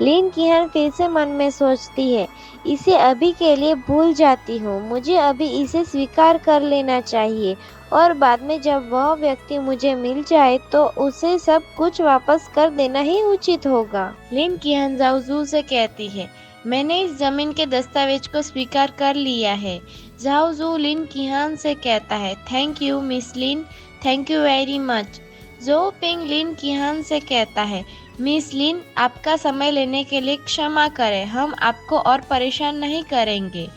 लिन किहान फिर से मन में सोचती है, इसे अभी के लिए भूल जाती हूँ, मुझे अभी इसे स्वीकार कर लेना चाहिए और बाद में जब वह व्यक्ति मुझे मिल जाए तो उसे सब कुछ वापस कर देना ही उचित होगा। लिन किहान जाओजू से कहती है, मैंने इस जमीन के दस्तावेज को स्वीकार कर लिया है। जाओजू लिन किहान से कहता है, thank you Miss Lin, thank you very much. जो पिंग लिन किहान से कहता है, मिस लिन आपका समय लेने के लिए क्षमा करें, हम आपको और परेशान नहीं करेंगे।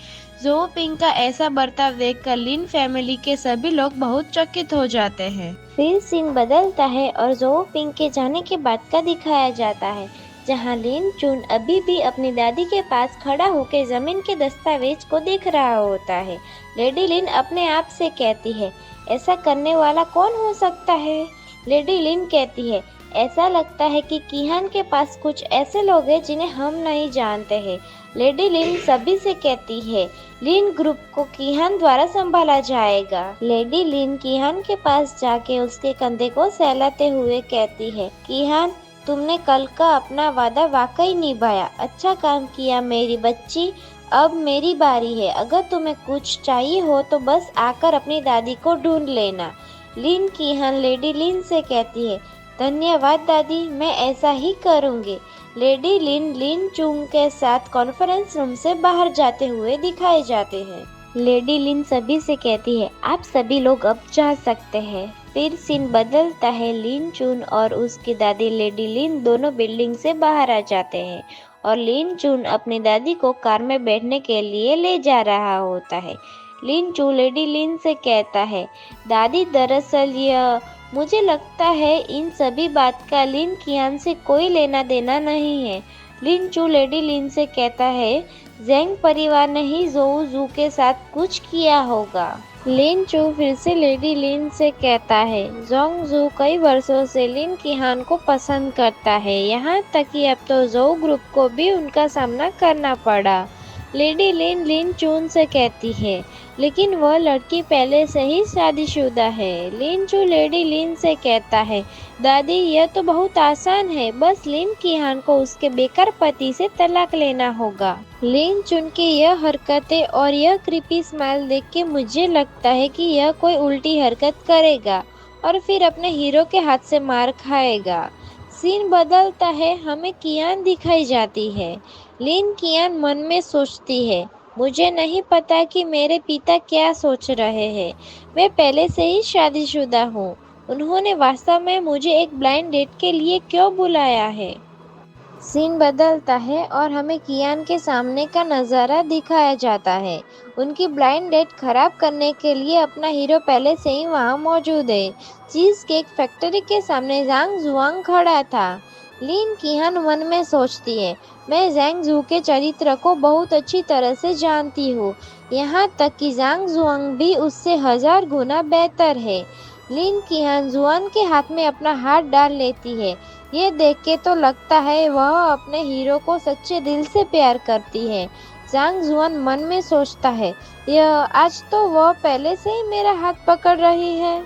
जो पिंग का ऐसा बर्ताव देखकर लिन फैमिली के सभी लोग बहुत चकित हो जाते हैं। फिर सीन बदलता है और जो पिंग के जाने के बाद का दिखाया जाता है, जहां लिन चुन अभी भी अपनी दादी के पास खड़ा होकर जमीन के दस्तावेज को देख रहा होता है। लेडी लिन अपने आप से कहती है, ऐसा करने वाला कौन हो सकता है। लेडी लिन कहती है, ऐसा लगता है कि किहान के पास कुछ ऐसे लोग हैं जिन्हें हम नहीं जानते हैं। लेडी लिन सभी से कहती है, लिन ग्रुप को किहान द्वारा संभाला जाएगा। लेडी लिन किहान के पास जाके उसके कंधे को सहलाते हुए कहती है, किहान तुमने कल का अपना वादा वाकई निभाया, अच्छा काम किया मेरी बच्ची। अब मेरी बारी है, अगर तुम्हें कुछ चाहिए हो तो बस आकर अपनी दादी को ढूंढ लेना। लिन किहान लेडी लिन से कहती है, धन्यवाद दादी, मैं ऐसा ही करूँगी। लेडी लिन लिन चुंग के साथ कॉन्फ्रेंस रूम से बाहर जाते हुए दिखाए जाते हैं। लेडी लिन सभी से कहती है, आप सभी लोग अब जा सकते हैं। फिर सीन बदलता है, लिन चुन और उसकी दादी लेडी लिन दोनों बिल्डिंग से बाहर आ जाते हैं और लिन चुन अपनी दादी को कार में बैठने के लिए ले जा रहा होता है। लिन चू लेडी लिन से कहता है, दादी दरअसल यह मुझे लगता है इन सभी बात का लिन किहान से कोई लेना देना नहीं है। लिन चू लेडी लिन से कहता है, जेंग परिवार ने ही जोऊ जू के साथ कुछ किया होगा। लिन चू फिर से लेडी लिन से कहता है, जोंग जू कई वर्षों से लिन किहान को पसंद करता है, यहाँ तक कि अब तो जोऊ ग्रुप को भी उनका सामना करना पड़ा। लेडी लिन लिन चून से कहती है, लेकिन वह लड़की पहले से ही शादीशुदा है। लिन चू लेडी लिन से कहता है, दादी यह तो बहुत आसान है, बस लिन किहान को उसके बेकार पति से तलाक लेना होगा। लिन चुन की यह हरकतें और यह क्रीपी स्माइल देख के मुझे लगता है कि यह कोई उल्टी हरकत करेगा और फिर अपने हीरो के हाथ से मार खाएगा। सीन बदलता है, हमें कियान दिखाई जाती है। लिन कियान मन में सोचती है, मुझे नहीं पता कि मेरे पिता क्या सोच रहे हैं, मैं पहले से ही शादीशुदा हूँ, उन्होंने वास्तव में मुझे एक ब्लाइंड डेट के लिए क्यों बुलाया है। सीन बदलता है और हमें कियान के सामने का नज़ारा दिखाया जाता है। उनकी ब्लाइंड डेट खराब करने के लिए अपना हीरो पहले से ही वहाँ मौजूद है। चीज़ केक फैक्ट्री के सामने जांग जुआंग खड़ा था। लिन किहान मन में सोचती है, मैं ज़ैंग जू के चरित्र को बहुत अच्छी तरह से जानती हूँ, यहाँ तक कि ज़ांग जुआंग भी उससे 1000 गुना बेहतर है। लिन किहान जुआन के हाथ में अपना हाथ डाल लेती है। ये देख के तो लगता है वह अपने हीरो को सच्चे दिल से प्यार करती है। ज़ांग जुआन मन में सोचता है, यह आज तो वह पहले से ही मेरा हाथ पकड़ रही है।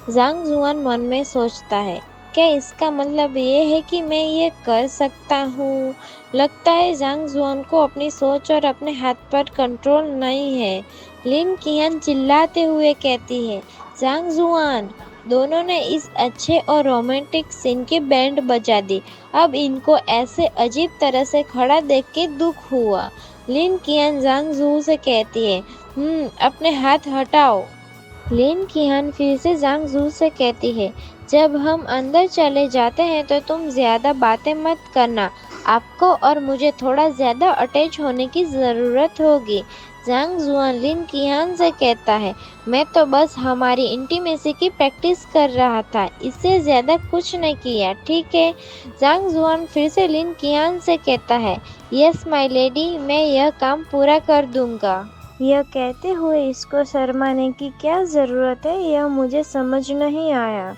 ज़ांग जुआन मन में सोचता है, क्या इसका मतलब ये है कि मैं ये कर सकता हूँ। लगता है ज़ांग जुआन को अपनी सोच और अपने हाथ पर कंट्रोल नहीं है। लिन किहान चिल्लाते हुए कहती है, ज़ांग जुआन। दोनों ने इस अच्छे और रोमांटिक सीन की बैंड बजा दी। अब इनको ऐसे अजीब तरह से खड़ा देख के दुख हुआ। लिन किहान ज़ांग जू से कहती है, अपने हाथ हटाओ। लिन किहान फिर से ज़ांग जू से कहती है, जब हम अंदर चले जाते हैं तो तुम ज़्यादा बातें मत करना, आपको और मुझे थोड़ा ज़्यादा अटैच होने की ज़रूरत होगी। ज़ांग जुआन लिन किहान से कहता है, मैं तो बस हमारी इंटीमेसी की प्रैक्टिस कर रहा था, इससे ज़्यादा कुछ नहीं किया, ठीक है। ज़ांग जुआन फिर से लिन किहान से कहता है, यस माय लेडी, मैं यह काम पूरा कर दूंगा। यह कहते हुए इसको शर्माने की क्या ज़रूरत है, यह मुझे समझ नहीं आया।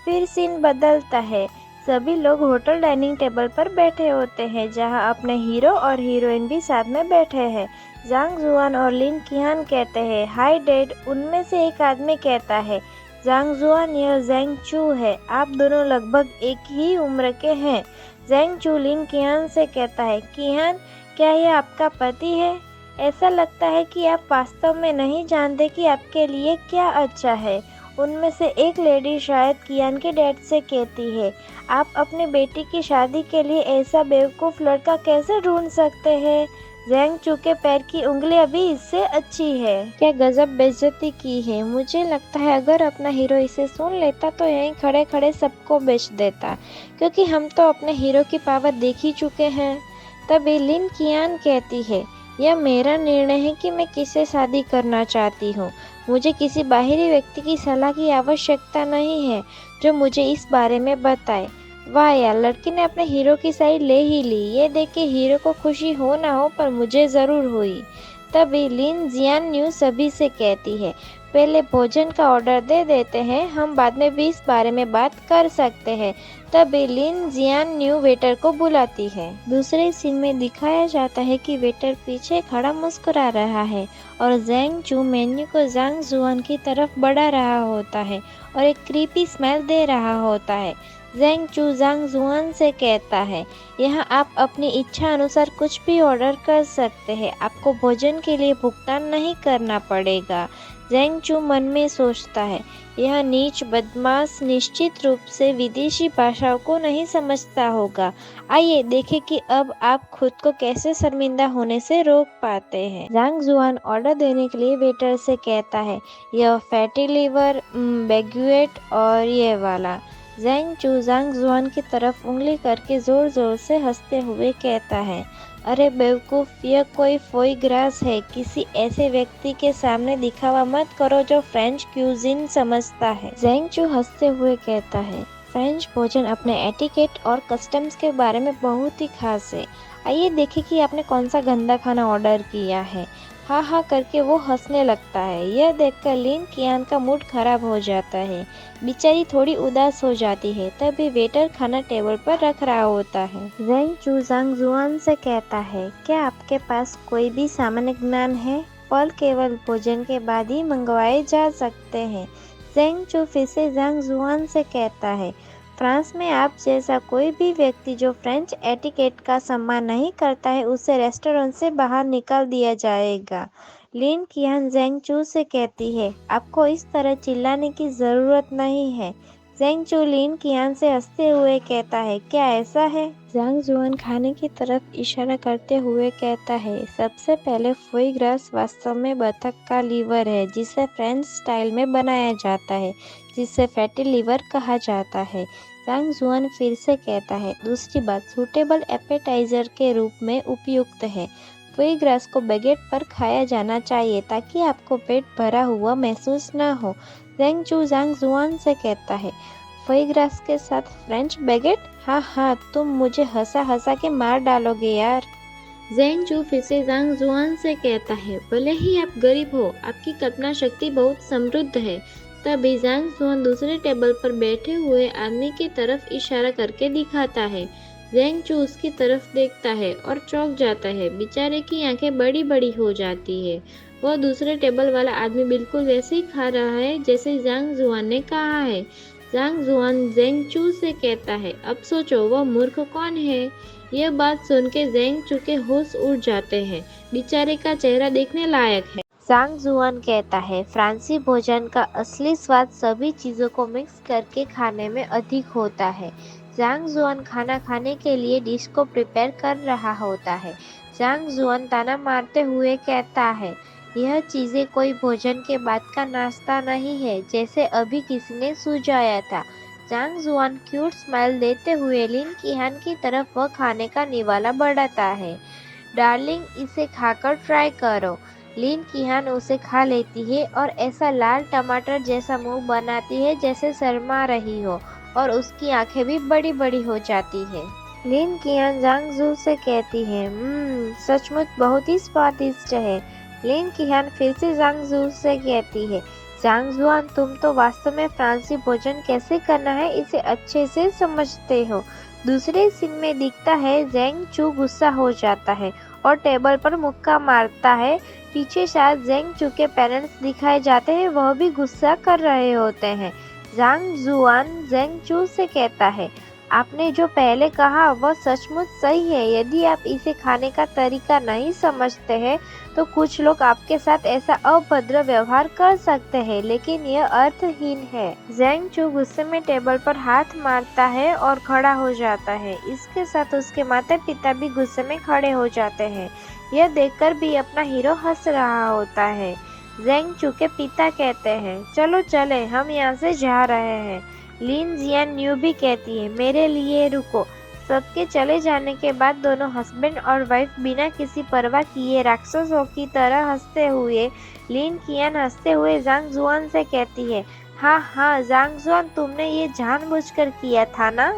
फिर सीन बदलता है। सभी लोग होटल डाइनिंग टेबल पर बैठे होते हैं, जहां अपने हीरो और हीरोइन भी साथ में बैठे हैं। जांग जुआन और लिन किहान कहते हैं, हाय डैड। उनमें से एक आदमी कहता है, जांग जुआन, यह ज़ेंग चू है, आप दोनों लगभग एक ही उम्र के हैं। ज़ेंग चू लिन किहान से कहता है, किहान, क्या यह आपका पति है? ऐसा लगता है कि आप वास्तव में नहीं जानते कि आपके लिए क्या अच्छा है। उनमें से एक लेडी शायद कियान के डैड से कहती है, आप अपनी बेटी की शादी के लिए ऐसा बेवकूफ़ लड़का कैसे ढूंढ सकते हैं? ज़ेंग चू के पैर की उंगलियां भी इससे अच्छी है। क्या गजब बेइज्जती की है। मुझे लगता है अगर अपना हीरो इसे सुन लेता तो यहीं खड़े खड़े सबको बेच देता, क्योंकि हम तो अपने हीरो की पावर देख ही चुके हैं। तभी लिन कियान कहती है, यह मेरा निर्णय है कि मैं किससे शादी करना चाहती हूँ। मुझे किसी बाहरी व्यक्ति की सलाह की आवश्यकता नहीं है जो मुझे इस बारे में बताए। वाह यार, लड़की ने अपने हीरो की साइड ले ही ली। ये देख के हीरो को खुशी हो ना हो, पर मुझे ज़रूर हुई। तभी लिन जियान न्यू सभी से कहती है, पहले भोजन का ऑर्डर दे देते हैं, हम बाद में भी इस बारे में बात कर सकते हैं। तभी लिन जियान न्यू वेटर को बुलाती है। दूसरे सीन में दिखाया जाता है कि वेटर पीछे खड़ा मुस्कुरा रहा है और ज़ेंग चू मेन्यू को जांग जुआन की तरफ बढ़ा रहा होता है और एक क्रीपी स्मेल दे रहा होता है। ज़ेंग चू जांग जुआन से कहता है, यहाँ आप अपनी इच्छा अनुसार कुछ भी ऑर्डर कर सकते हैं, आपको भोजन के लिए भुगतान नहीं करना पड़ेगा। ज़ेंग चू मन में सोचता है, यह नीच बदमाश निश्चित रूप से विदेशी भाषाओं को नहीं समझता होगा। आइए देखें कि अब आप खुद को कैसे शर्मिंदा होने से रोक पाते हैं। जांग जुआन ऑर्डर देने के लिए वेटर से कहता है, यह फैटी लिवर, बैगुएट और ये वाला। ज़ेंग चू जांग जुआन की तरफ उंगली करके जोर जोर से हंसते हुए कहता है, अरे बेवकूफ़, यह कोई फोई ग्रास है। किसी ऐसे व्यक्ति के सामने दिखावा मत करो जो फ्रेंच क्यूजिन समझता है। ज़ेंग चू हंसते हुए कहता है, फ्रेंच भोजन अपने एटिकेट और कस्टम्स के बारे में बहुत ही खास है। आइए देखें कि आपने कौन सा गंदा खाना ऑर्डर किया है। हाँ हाँ करके वो हंसने लगता है। यह देखकर लिन कियान का मूड खराब हो जाता है। बेचारी थोड़ी उदास हो जाती है। तभी वेटर खाना टेबल पर रख रहा होता है। ज़ेंग चू जांग जुआन से कहता है, क्या आपके पास कोई भी सामान्य ज्ञान है? फल केवल भोजन के बाद ही मंगवाए जा सकते हैं। ज़ेंग चू फिर से जांग जुआन से कहता है, फ्रांस में आप जैसा कोई भी व्यक्ति जो फ्रेंच एटिकेट का सम्मान नहीं करता है, उसे रेस्टोरेंट से बाहर निकाल दिया जाएगा। लिन कियान ज़ेंग चू से कहती है, आपको इस तरह चिल्लाने की ज़रूरत नहीं है। ज़ेंग चू लिन कियान से हंसते हुए कहता है, क्या ऐसा है? जांग जुआन खाने की तरफ इशारा करते हुए कहता है, सबसे पहले फोई ग्रास वास्तव में बतख का लीवर है, जिसे फ्रेंच स्टाइल में बनाया जाता है, जिसे फैटी लीवर कहा जाता है। जांग जुआन फिर से कहता है, दूसरी बात सूटेबल एपेटाइजर के रूप में उपयुक्त है। फोई ग्रास को बैगेट पर खाया जाना चाहिए ताकि आपको पेट भरा हुआ महसूस न हो। ज़ेंग चू जांग जुआन से कहता है, फोई ग्रास के साथ फ्रेंच बैगेट? हाँ हाँ, तुम मुझे हंसा हंसा के मार डालोगे यार। ज़ेंग चू फिर से जांग जुआन से कहता है, भले ही आप गरीब हो, आपकी कल्पना शक्ति बहुत समृद्ध है। तभी जांग जुआन दूसरे टेबल पर बैठे हुए आदमी की तरफ इशारा करके दिखाता है। ज़ेंग चू उसकी तरफ देखता है और चौंक जाता है। बेचारे की आंखें बड़ी बड़ी हो जाती है। वह दूसरे टेबल वाला आदमी बिल्कुल वैसे ही खा रहा है जैसे जांग जुआन ने कहा है। जांग जुआन ज़ेंग चू से कहता है, अब सोचो वह मूर्ख कौन है? यह बात सुन के ज़ेंग चू के होश उड़ जाते हैं। बेचारे का चेहरा देखने लायक है। जांग जुआन कहता है, फ्रांसी भोजन का असली स्वाद सभी चीज़ों को मिक्स करके खाने में अधिक होता है। जांग जुआन खाना खाने के लिए डिश को प्रिपेयर कर रहा होता है। जांग जुआन ताना मारते हुए कहता है, यह चीज़ें कोई भोजन के बाद का नाश्ता नहीं है, जैसे अभी किसी ने सुझाया था। जांग जुआन क्यूट स्माइल देते हुए लिन किहान की तरफ वह खाने का निवाला बढ़ाता है। डार्लिंग, इसे खाकर ट्राई करो। लिन किहान उसे खा लेती है और ऐसा लाल टमाटर जैसा मुंह बनाती है जैसे शर्मा रही हो, और उसकी आंखें भी बड़ी बड़ी हो जाती है। लिन कियान जांग जू से कहती है, सचमुच बहुत ही स्वादिष्ट है। लिन किहान फिर से जांग जू से कहती है, जांग जुआन तुम तो वास्तव में फ्रांसीसी भोजन कैसे करना है इसे अच्छे से समझते हो। दूसरे सीन में दिखता है जेंग चू गुस्सा हो जाता है और टेबल पर मुक्का मारता है। पीछे शायद जेंग चू के पेरेंट्स दिखाए जाते हैं, वह भी गुस्सा कर रहे होते हैं। जांग जुआन जेंग चू से कहता है, आपने जो पहले कहा वह सचमुच सही है। यदि आप इसे खाने का तरीका नहीं समझते हैं तो कुछ लोग आपके साथ ऐसा अभद्र व्यवहार कर सकते हैं, लेकिन यह अर्थहीन है। जेंग चू गुस्से में टेबल पर हाथ मारता है और खड़ा हो जाता है। इसके साथ उसके माता पिता भी गुस्से में खड़े हो जाते हैं। यह देखकर भी अपना हीरो हंस रहा होता है। जेंग चू के पिता कहते हैं, चलो चले, हम यहाँ से जा रहे हैं। लिन जियान न्यू भी कहती है, मेरे लिए रुको। सबके चले जाने के बाद दोनों हस्बैंड और वाइफ बिना किसी परवाह किए राक्षसों की तरह हंसते हुए, लिन कियान हंसते हुए जांग जुआन से कहती है, हाँ हाँ जांग जुआन, तुमने ये जानबूझकर किया था ना।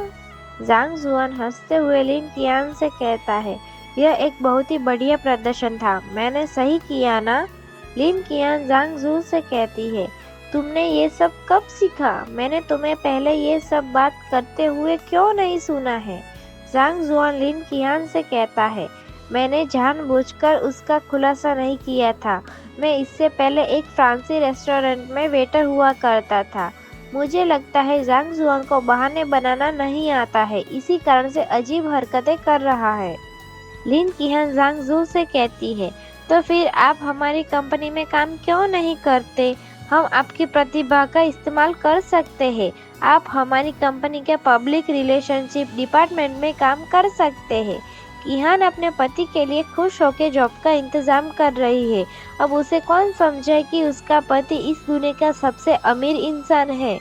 जांग जुआन हंसते हुए लिन कियान से कहता है, यह एक बहुत ही बढ़िया प्रदर्शन था, मैंने सही किया ना। लिन कियान जांग जू से कहती है, तुमने ये सब कब सीखा? मैंने तुम्हें पहले ये सब बात करते हुए क्यों नहीं सुना है? जांग जुआन लिन कियान से कहता है, मैंने जानबूझकर उसका खुलासा नहीं किया था। मैं इससे पहले एक फ्रांसीसी रेस्टोरेंट में वेटर हुआ करता था। मुझे लगता है जांग जुआन को बहाने बनाना नहीं आता है, इसी कारण से अजीब हरकतें कर रहा है। लिन कियान जांग जू से कहती है, तो फिर आप हमारी कंपनी में काम क्यों नहीं करते? हम आपकी प्रतिभा का इस्तेमाल कर सकते हैं। आप हमारी कंपनी के पब्लिक रिलेशनशिप डिपार्टमेंट में काम कर सकते हैं। किहान अपने पति के लिए खुश होकर जॉब का इंतजाम कर रही है। अब उसे कौन समझाए कि उसका पति इस दुनिया का सबसे अमीर इंसान है।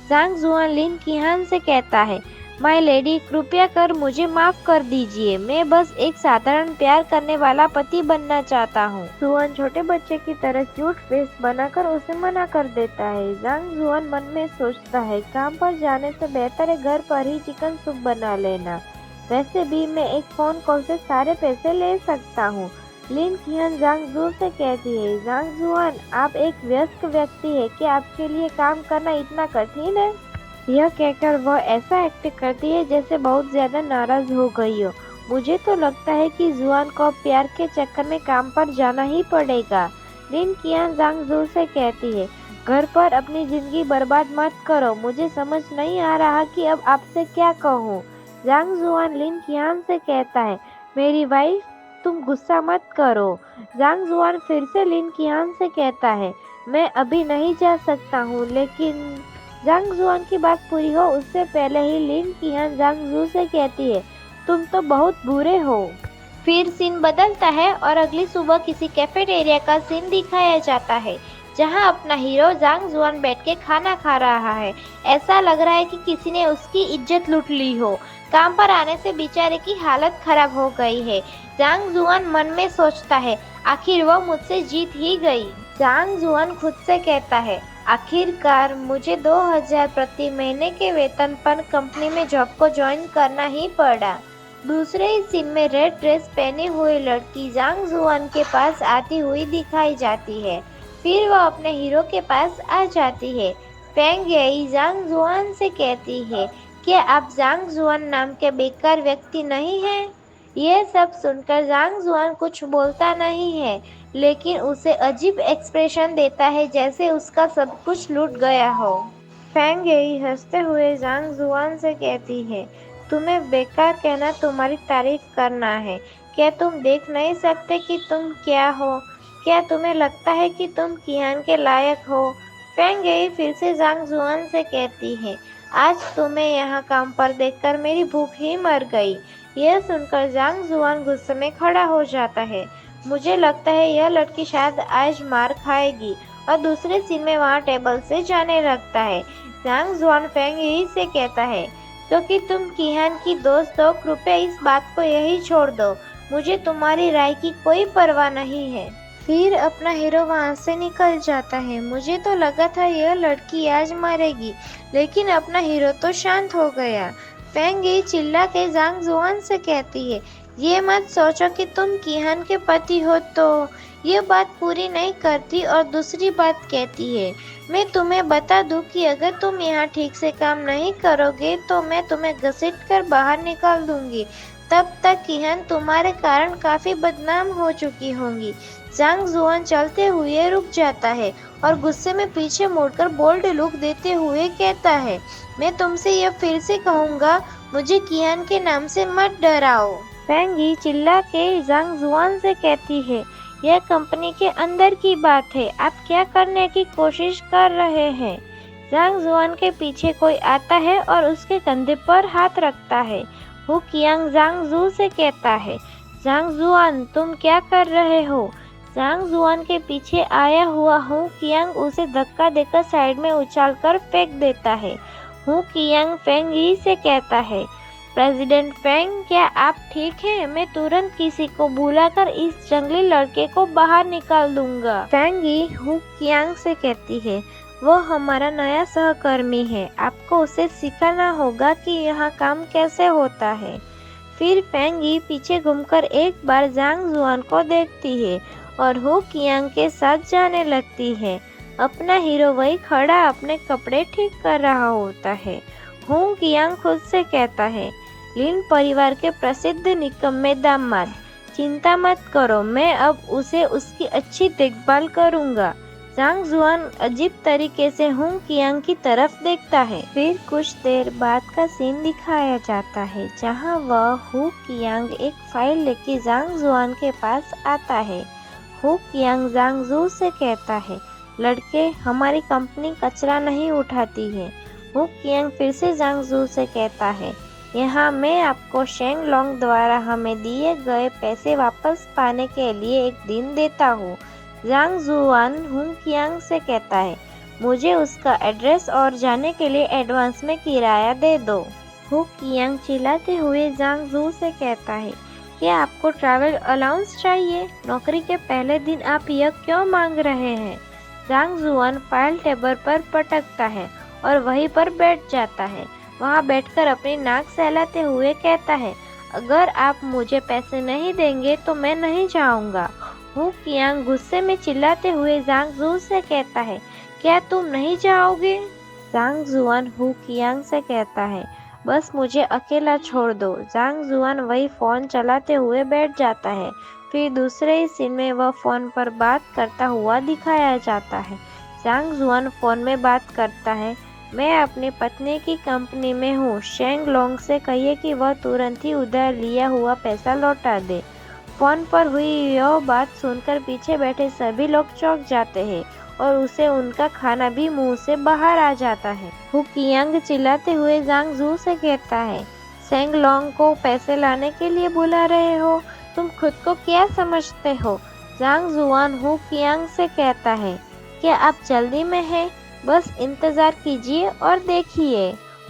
जांग जुआन लिन किहान से कहता है, माय लेडी, कृपया कर मुझे माफ कर दीजिए। मैं बस एक साधारण प्यार करने वाला पति बनना चाहता हूँ। जुआन छोटे बच्चे की तरह क्यूट फेस बनाकर उसे मना कर देता है। जांग जुआन मन में सोचता है, काम पर जाने से बेहतर है घर पर ही चिकन सूप बना लेना। वैसे भी मैं एक फोन कॉल से सारे पैसे ले सकता हूँ। लिन किहान जांग जू से कहती है, जांग जुआन, आप एक वयस्क व्यक्ति है, क्या आपके लिए काम करना इतना कठिन है? यह कहकर वह ऐसा एक्ट करती है जैसे बहुत ज्यादा नाराज हो गई हो। मुझे तो लगता है कि जुआन को प्यार के चक्कर में काम पर जाना ही पड़ेगा। लिन कियान जांग जू से कहती है, घर पर अपनी जिंदगी बर्बाद मत करो। मुझे समझ नहीं आ रहा कि अब आपसे क्या कहूँ। जांग जुआन लिन कियान से कहता है, मेरी वाइफ, तुम गुस्सा मत करो। जांग जुआन फिर से लिन कियान से कहता है, मैं अभी नहीं जा सकता हूँ, लेकिन जांग जुआन की बात पूरी हो उससे पहले ही लिन किहान जांग जू से कहती है, तुम तो बहुत बुरे हो। फिर सीन बदलता है और अगली सुबह किसी कैफेटेरिया का सीन दिखाया जाता है, जहां अपना हीरो जांग जुआन बैठ के खाना खा रहा है। ऐसा लग रहा है कि किसी ने उसकी इज्जत लूट ली हो। काम पर आने से बेचारे की हालत खराब हो गई है। जांग जुआन मन में सोचता है, आखिर वह मुझसे जीत ही गई। जांग जुआन खुद से कहता है, आखिरकार मुझे 2000 प्रति महीने के वेतन पर कंपनी में जॉब को ज्वाइन करना ही पड़ा। दूसरे ही सीन में रेड ड्रेस पहनी हुई लड़की जांग जुआन के पास आती हुई दिखाई जाती है। फिर वह अपने हीरो के पास आ जाती है। फेंग येई जांग जुआन से कहती है, क्या आप जांग जुआन नाम के बेकार व्यक्ति नहीं हैं? यह सब सुनकर जांग जुआन कुछ बोलता नहीं है, लेकिन उसे अजीब एक्सप्रेशन देता है जैसे उसका सब कुछ लूट गया हो। फेंग येई हंसते हुए जांग जुआन से कहती है, तुम्हें बेकार कहना तुम्हारी तारीफ करना है। क्या तुम देख नहीं सकते कि तुम क्या हो? क्या तुम्हें लगता है कि तुम किहान के लायक हो? फेंग येई फिर से जांग जुआन से कहती है, आज तुम्हें यहाँ काम पर देखकर मेरी भूख ही मर गई। यह सुनकर जांग जुआन गुस्से में खड़ा हो जाता है। मुझे लगता है यह लड़की शायद आज मार खाएगी, और दूसरे सीन में वहाँ टेबल से जाने लगता है। जांग जुआन फेंग येई से कहता है, क्योंकि तुम किहान की दोस्त हो, कृपया इस बात को यही छोड़ दो। मुझे तुम्हारी राय की कोई परवाह नहीं है। फिर अपना हीरो वहाँ से निकल जाता है। मुझे तो लगा था यह लड़की आज मरेगी, लेकिन अपना हीरो तो शांत हो गया। फेंग येई चिल्ला के जांग जुआन से कहती है, ये मत सोचो कि तुम किहान के पति हो तो ये बात पूरी नहीं करती और दूसरी बात कहती है, मैं तुम्हें बता दूं कि अगर तुम यहाँ ठीक से काम नहीं करोगे तो मैं तुम्हें घसीट कर बाहर निकाल दूंगी। तब तक किहन तुम्हारे कारण काफी बदनाम हो चुकी होंगी। जांग जुआन चलते हुए रुक जाता है और गुस्से में पीछे मुड़कर बोल्ड लुक देते हुए कहता है, मैं तुमसे यह फिर से कहूँगा, मुझे कियान के नाम से मत डराओ। फेंगी चिल्ला के जांग जुआन से कहती है, यह कंपनी के अंदर की बात है, आप क्या करने की कोशिश कर रहे हैं। जांग जुआन के पीछे कोई आता है और उसके कंधे पर हाथ रखता है। हु कियांग जांग जू से कहता है, जांग जुआन तुम क्या कर रहे हो। जांग जुआन के पीछे आया हुआ हु कियांग उसे धक्का देकर साइड में उछालकर फेंक देता है। हु कियांग फेंग यी से कहता है, प्रेसिडेंट फेंग क्या आप ठीक हैं? मैं तुरंत किसी को बुलाकर इस जंगली लड़के को बाहर निकाल दूंगा। फेंग यी हु कियांग से कहती है, वो हमारा नया सहकर्मी है, आपको उसे सिखाना होगा कि यहाँ काम कैसे होता है। फिर फेंग यी पीछे घूमकर एक बार जांग जुआन को देखती है और हु कियांग के साथ जाने लगती है। अपना हीरो वही खड़ा अपने कपड़े ठीक कर रहा होता है। हु कियांग खुद से कहता है, लिन परिवार के प्रसिद्ध निकम्मे दामाद, चिंता मत करो, मैं अब उसे उसकी अच्छी देखभाल करूंगा। जांग जुआन अजीब तरीके से हु कियांग की तरफ देखता है। फिर कुछ देर बाद का सीन दिखाया जाता है जहां वह हु कियांग एक फाइल लेके जांग जुआन के पास आता है। हु कियांग जांग जू से कहता है, लड़के हमारी कंपनी कचरा नहीं उठाती है। हु कियांग फिर से जांग जू से कहता है, यहाँ मैं आपको शेंग लोंग द्वारा हमें दिए गए पैसे वापस पाने के लिए एक दिन देता हूँ। जांग जुआन हु कियांग से कहता है, मुझे उसका एड्रेस और जाने के लिए एडवांस में किराया दे दो। हु कियांग चिल्लाते हुए जांग जू से कहता है, क्या आपको ट्रैवल अलाउंस चाहिए? नौकरी के पहले दिन आप यह क्यों मांग रहे हैं? जांग जुआन फाइल टेबल पर पटकता है और वहीं पर बैठ जाता है। वहां बैठकर अपनी नाक सहलाते हुए कहता है, अगर आप मुझे पैसे नहीं देंगे तो मैं नहीं जाऊंगा। हु कियांग गुस्से में चिल्लाते हुए जांग जू से कहता है, क्या तुम नहीं जाओगे? जांग जुआन हु कियांग से कहता है, बस मुझे अकेला छोड़ दो। जांग जुआन वही फोन चलाते हुए बैठ जाता है। फिर दूसरे ही सीन में वह फोन पर बात करता हुआ दिखाया जाता है। जांग जुआन फोन में बात करता है, मैं अपनी पत्नी की कंपनी में हूँ, शेंग लोंग से कहिए कि वह तुरंत ही उधार लिया हुआ पैसा लौटा दे। फोन पर हुई यह बात सुनकर पीछे बैठे सभी लोग चौंक जाते हैं और उसे उनका खाना भी मुंह से बाहर आ जाता है। हु कियांग चिल्लाते हुए जांग जू से कहता है, शेंग लोंग को पैसे लाने के लिए बुला रहे हो, तुम खुद को क्या समझते हो? जांग जुआन हु कियांग से कहता है, क्या आप जल्दी में हैं? बस इंतजार कीजिए और देखिए।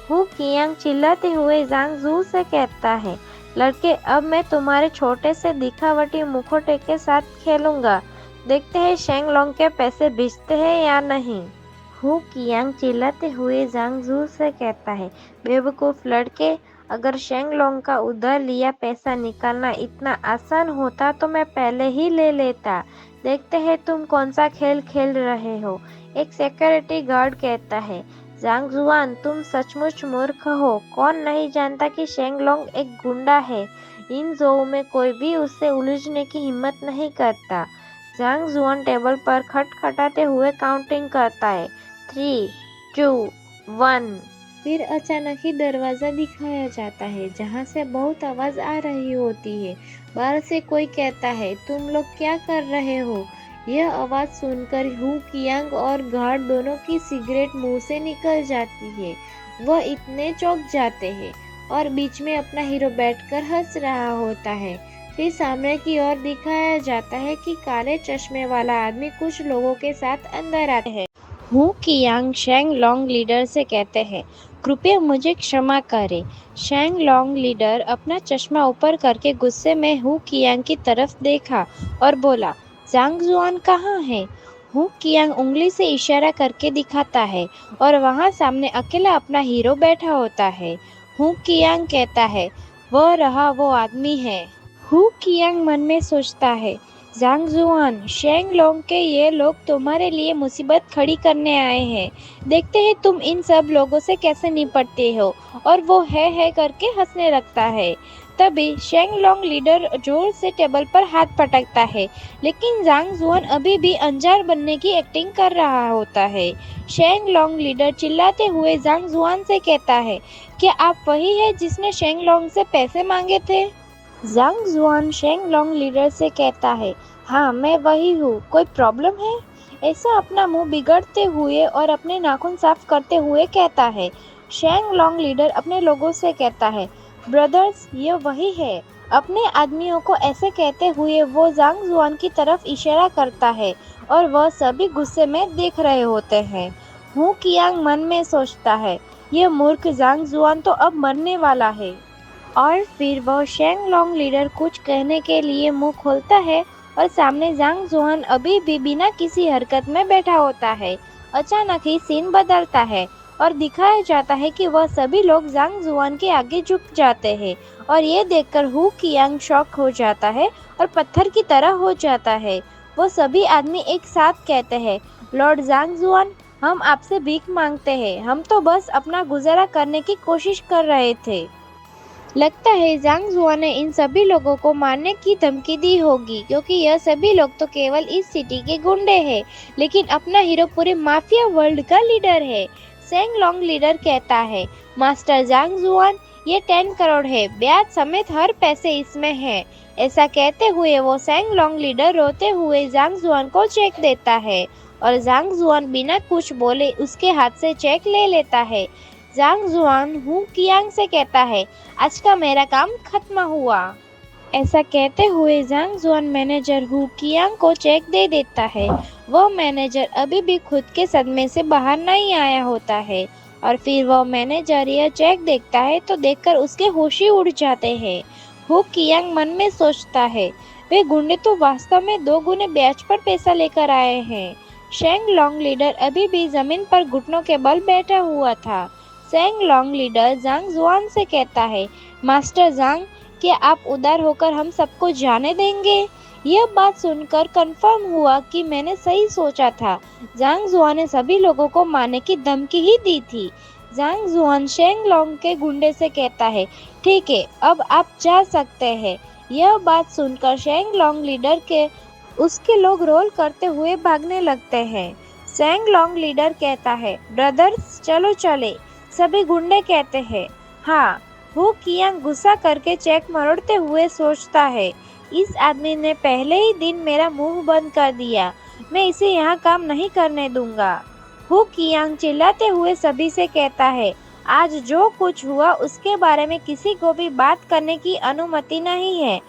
हु कियांग चिल्लाते हुए जांग जू से कहता है, लड़के अब मैं तुम्हारे छोटे से दिखावटी मुखौटे के साथ खेलूंगा, देखते हैं शेंग लोंग के पैसे भिजते हैं या नहीं। हु कियांग चिल्लाते हुए जांग जू से कहता है, बेवकूफ लड़के, अगर शेंग लोंग का उधार लिया पैसा निकालना इतना आसान होता तो मैं पहले ही ले लेता। देखते हैं तुम कौन सा खेल खेल रहे हो। एक सिक्योरिटी गार्ड कहता है, जांग जुआन तुम सचमुच मूर्ख हो, कौन नहीं जानता कि शेंग लोंग एक गुंडा है। इन जोऊ में कोई भी उससे उलझने की हिम्मत नहीं करता। जांग जुआन टेबल पर खटखटाते हुए काउंटिंग करता है, 3, 2, 1। फिर अचानक ही दरवाजा दिखाया जाता है जहाँ से बहुत आवाज आ रही होती है। बाहर से कोई कहता है, तुम लोग क्या कर रहे हो? यह आवाज सुनकर हु कियांग और गार्ड दोनों की सिगरेट मुंह से निकल जाती है। वह इतने चौंक जाते हैं और बीच में अपना हीरो बैठकर हंस रहा होता है। फिर सामने की ओर दिखाया जाता है कि काले चश्मे वाला आदमी कुछ लोगों के साथ अंदर आता है। हु कियांग शेंग लोंग लीडर से कहते हैं, कृपया मुझे क्षमा करें। शेंग लोंग लीडर अपना चश्मा ऊपर करके गुस्से में हु कियांग की तरफ देखा और बोला, जांग जुआन कहाँ है? हु कियांग उंगली से इशारा करके दिखाता है और वहाँ सामने अकेला अपना हीरो बैठा होता है। हु कियांग कहता है, वह रहा वो आदमी है। हु कियांग मन में सोचता है, जांग जुआन, शेंग लोंग के ये लोग तुम्हारे लिए मुसीबत खड़ी करने आए हैं। देखते हैं तुम इन सब लोगों से कैसे निपटते हो। और वो है करके हंसने लगता है। तभी शेंग लोंग लीडर जोर से टेबल पर हाथ पटकता है, लेकिन जांग जुआन अभी भी अनजार बनने की एक्टिंग कर रहा होता है। शेंग लोंग लीडर चिल्लाते हुए जांग जुआन से कहता है, क्या आप वही है जिसने शेंग लोंग से पैसे मांगे थे? जांग जुआन शेंग लोंग लीडर से कहता है, हाँ मैं वही हूँ, कोई प्रॉब्लम है? ऐसा अपना मुंह बिगड़ते हुए और अपने नाखून साफ करते हुए कहता है। शेंग लोंग लीडर अपने लोगों से कहता है, ब्रदर्स ये वही है। अपने आदमियों को ऐसे कहते हुए वो जांग जुआन की तरफ इशारा करता है और वह सभी गुस्से में देख रहे होते हैं। हु कियांग मन में सोचता है, ये मूर्ख जांग जुआन तो अब मरने वाला है। और फिर वह शेंग लोंग लीडर कुछ कहने के लिए मुंह खोलता है और सामने जांग जुआन अभी भी बिना किसी हरकत में बैठा होता है। अचानक ही सीन बदलता है और दिखाया जाता है कि वह सभी लोग जांग जुआन के आगे झुक जाते हैं और ये देखकर हु कियांग शॉक हो जाता है और पत्थर की तरह हो जाता है। वो सभी आदमी एक साथ कहते हैं, लॉर्ड जांग जुआन, हम आपसे भीख मांगते हैं, हम तो बस अपना गुजारा करने की कोशिश कर रहे थे। लगता है जांग जुआन ने इन सभी लोगों को मारने की धमकी दी होगी, क्योंकि यह सभी लोग तो केवल इस सिटी के गुंडे हैं, लेकिन अपना हीरो पूरे माफिया वर्ल्ड का लीडर है। शेंग लोंग लीडर कहता है, मास्टर जांग जुआन, ये 10 करोड़ है, ब्याज समेत हर पैसे इसमें है। ऐसा कहते हुए वो शेंग लोंग लीडर रोते हुए जांग जुआन को चेक देता है और जांग जुआन बिना कुछ बोले उसके हाथ से चेक ले लेता है। जांग जुआन हु कियांग से कहता है, आज का मेरा काम खत्म हुआ। ऐसा कहते हुए जांग जुआन मैनेजर हु कियांग को चेक दे देता है। वह मैनेजर अभी भी खुद के सदमे से बाहर नहीं आया होता है और फिर वह मैनेजर यह चेक देखता है तो देखकर उसके होश ही उड़ जाते हैं। हु कियांग मन में सोचता है, वे गुंडे तो वास्तव में 2 गुने ब्याज पर पैसा लेकर आए हैं। शेंग लोंग लीडर अभी भी जमीन पर घुटनों के बल बैठा हुआ था। शेंग लोंग लीडर जांग जुआन से कहता है, मास्टर जांग, क्या आप उदार होकर हम सबको जाने देंगे? यह बात सुनकर कंफर्म हुआ कि मैंने सही सोचा था। जांग जुआन ने सभी लोगों को मारने की धमकी ही दी थी। जांग जुआन शेंग लोंग के गुंडे से कहता है, ठीक है, अब आप जा सकते हैं। यह बात सुनकर शेंग लोंग लीडर के उसके लोग रोल करते हुए भागने लगते हैं। शेंग लोंग लीडर कहता है, ब्रदर्स चलो चले। सभी गुंडे कहते हैं, हाँ। हु कियांग गुस्सा करके चेक मरोड़ते हुए सोचता है, इस आदमी ने पहले ही दिन मेरा मुंह बंद कर दिया, मैं इसे यहाँ काम नहीं करने दूंगा। हु कियांग चिल्लाते हुए सभी से कहता है, आज जो कुछ हुआ उसके बारे में किसी को भी बात करने की अनुमति नहीं है।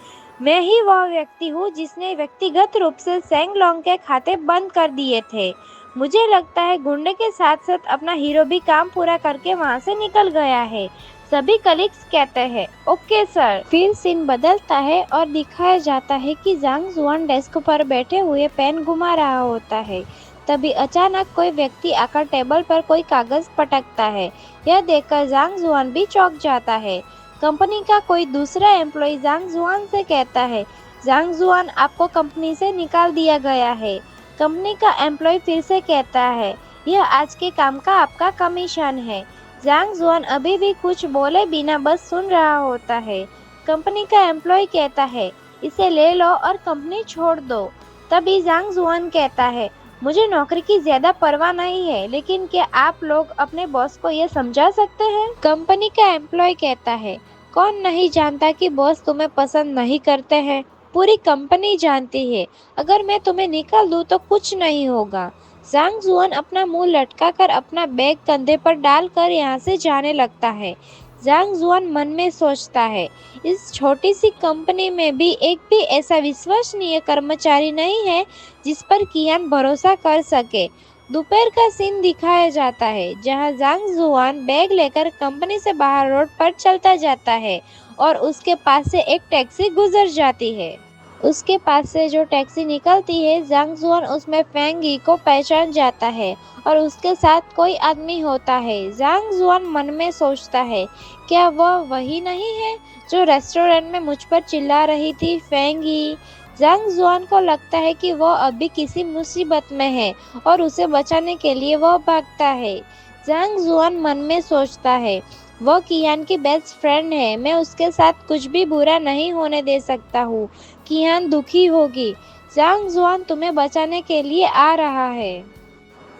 मैं ही वह व्यक्ति हूँ जिसने व्यक्तिगत रूप से शेंग लोंग के खाते बंद कर दिए थे। मुझे लगता है गुंडे के साथ साथ अपना हीरो भी काम पूरा करके वहाँ से निकल गया है। सभी कलीग्स कहते हैं, ओके सर। फिर सीन बदलता है और दिखाया जाता है कि जांग जुआन डेस्क पर बैठे हुए पेन घुमा रहा होता है। तभी अचानक कोई व्यक्ति आकर टेबल पर कोई कागज पटकता है। यह देखकर जांग जुआन भी चौंक जाता है। कंपनी का कोई दूसरा एम्प्लॉय जांग जुआन से कहता है, जांग जुआन, आपको कंपनी से निकाल दिया गया है। कंपनी का एम्प्लॉय फिर से कहता है, यह आज के काम का आपका कमीशन है। जांग जुआन अभी भी कुछ बोले बिना बस सुन रहा होता है। कंपनी का एम्प्लॉय कहता है, इसे ले लो और कंपनी छोड़ दो। तभी जांग जुआन कहता है, मुझे नौकरी की ज्यादा परवाह नहीं है, लेकिन क्या आप लोग अपने बॉस को यह समझा सकते हैं? कंपनी का एम्प्लॉय कहता है, कौन नहीं जानता कि बॉस तुम्हें पसंद नहीं करते हैं? पूरी कंपनी जानती है। अगर मैं तुम्हें निकाल दूं तो कुछ नहीं होगा। जांग जुआन अपना मुंह लटकाकर अपना बैग कंधे पर डालकर यहाँ से जाने लगता है। जांग जुआन मन में सोचता है, इस छोटी सी कंपनी में भी एक भी ऐसा विश्वसनीय कर्मचारी नहीं है जिस पर कियान भरोसा कर सके। दोपहर का सीन दिखाया जाता है, जहां जांग जुआन बैग लेकर कंपनी से बाहर रोड पर चलता जाता है और उसके पास से एक टैक्सी गुजर जाती है। उसके पास से जो टैक्सी निकलती है, जांग जुआन उसमें फेंग यी को पहचान जाता है और उसके साथ कोई आदमी होता है। जांग जुआन मन में सोचता है, क्या वह वही नहीं है जो रेस्टोरेंट में मुझ पर चिल्ला रही थी, फेंग यी? जांग जुआन को लगता है कि वह अभी किसी मुसीबत में है और उसे बचाने के लिए वह भागता है। जांग जुआन मन में सोचता है, वह कियान की बेस्ट फ्रेंड है, मैं उसके साथ कुछ भी बुरा नहीं होने दे सकता हूँ। कियान दुखी होगी। जांग जुआन तुम्हें बचाने के लिए आ रहा है।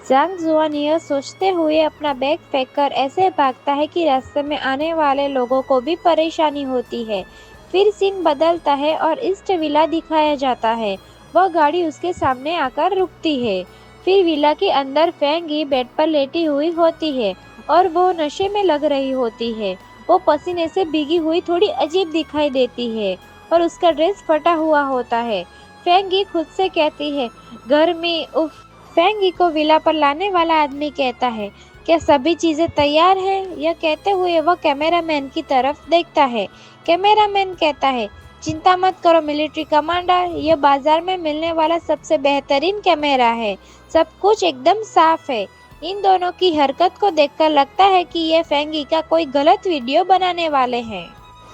जांग जुआन यह सोचते हुए अपना बैग फेंककर ऐसे भागता है कि रास्ते में आने वाले लोगों को भी परेशानी होती है। फिर सीन बदलता है और ईस्ट विला दिखाया जाता है। वह गाड़ी उसके सामने आकर रुकती है। फिर विला के अंदर फेंगी बेड पर लेटी हुई होती है और वो नशे में लग रही होती है। वो पसीने से भीगी हुई थोड़ी अजीब दिखाई देती है और उसका ड्रेस फटा हुआ होता है। फेंगी खुद से कहती है, घर में उफ। फेंगी को विला पर लाने वाला आदमी कहता है, क्या सभी चीजें तैयार हैं? यह कहते हुए वह कैमरामैन की तरफ देखता है। कैमरामैन कहता है, चिंता मत करो मिलिट्री कमांडर, यह बाजार में मिलने वाला सबसे बेहतरीन कैमरा है। सब कुछ एकदम साफ है। इन दोनों की हरकत को देखकर लगता है कि ये फेंगी का कोई गलत वीडियो बनाने वाले हैं।